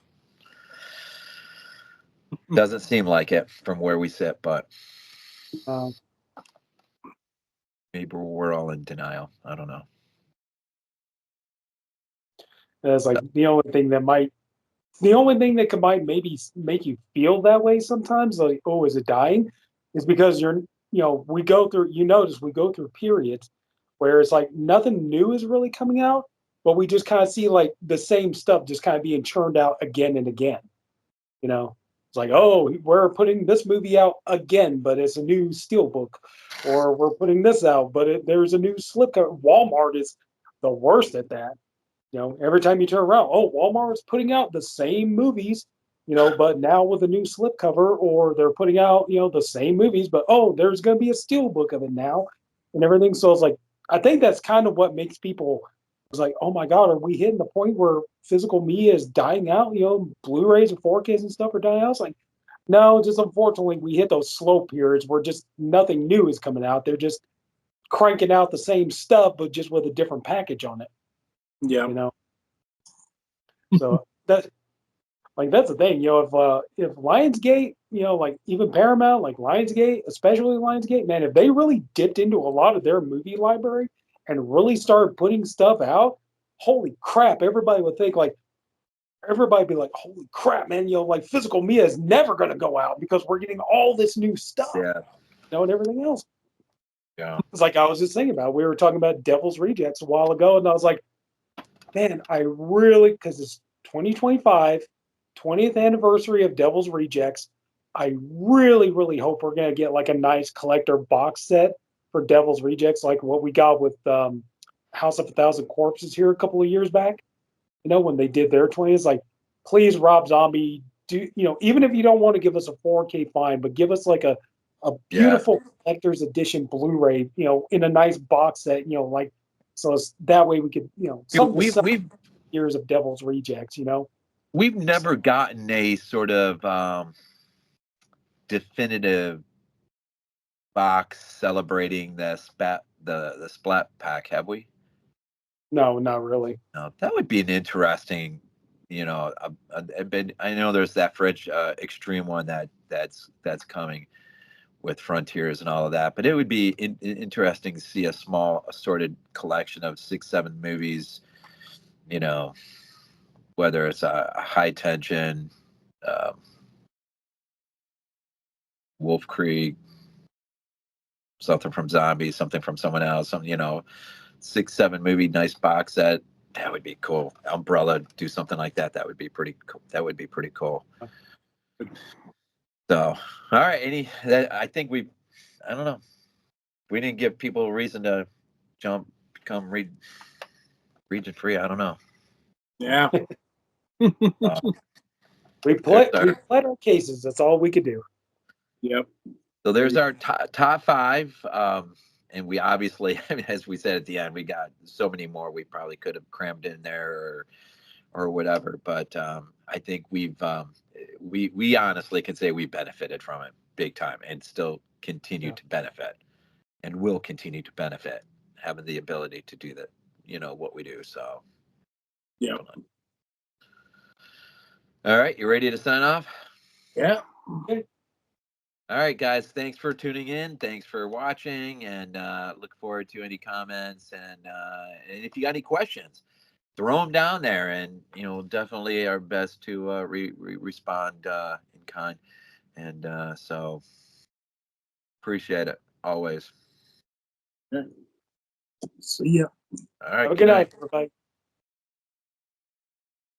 Doesn't seem like it from where we sit, but maybe we're all in denial. I don't know. It's like the only thing that could might maybe make you feel that way sometimes, like, oh, is it dying? is because we go through, we go through periods where it's like nothing new is really coming out, but we just kind of see like the same stuff just kind of being churned out again and again. It's like, oh, we're putting this movie out again, but it's a new steelbook, or we're putting this out, but there's a new slipcover. Walmart is the worst at that. Every time you turn around, oh, Walmart is putting out the same movies, but now with a new slipcover, or they're putting out, the same movies, but oh, there's going to be a steelbook of it now, and everything. So it's like, I think that's kind of what makes people. It's like, oh my God, are we hitting the point where physical media is dying out? Blu-rays and 4Ks and stuff are dying out. It's like, no, just unfortunately, we hit those slow periods where just nothing new is coming out. They're just cranking out the same stuff, but just with a different package on it. Yeah. So that's the thing. If Lionsgate, like even Paramount, like Lionsgate, especially Lionsgate, man, if they really dipped into a lot of their movie library and really started putting stuff out, holy crap, everybody would think like, everybody be like, holy crap, man, like physical media is never going to go out because we're getting all this new stuff, and everything else. Yeah. It's like I was just thinking about, we were talking about Devil's Rejects a while ago, and I was like, man, because it's 2025, 20th anniversary of Devil's Rejects. I really, really hope we're going to get like a nice collector box set for Devil's Rejects, like what we got with House of a Thousand Corpses here a couple of years back. When they did their 20th, like, please, Rob Zombie, do even if you don't want to give us a 4K fine, but give us like a beautiful collector's edition Blu-ray, in a nice box set, like, so that way we could, we've years of Devil's Rejects, We've never gotten a sort of definitive box celebrating the splat pack, have we? No, not really. No, that would be an interesting, I know there's that Fridge Extreme one that's coming with Frontiers and all of that, but it would be interesting to see a small assorted collection of 6-7 movies, whether it's a High Tension, Wolf Creek, something from Zombies, something from someone else, 6-7 movie, nice box set. That would be cool. Umbrella, do something like that. That would be pretty cool. So, all right, I think I don't know. We didn't give people a reason to become region free. I don't know. Yeah. We pled our cases. That's all we could do. Yep. So there's our top 5. And we obviously, as we said at the end, we got so many more we probably could have crammed in there or whatever. But I think we honestly can say we benefited from it big time and still continue to benefit and will continue to benefit, having the ability to do that, what we do. So, yeah. All right, you ready to sign off? Yeah. Okay. All right, guys, thanks for tuning in. Thanks for watching, and look forward to any comments. And if you got any questions, throw them down there, and definitely our best to respond in kind. And so appreciate it always. See ya. All right. Have a good night, everybody.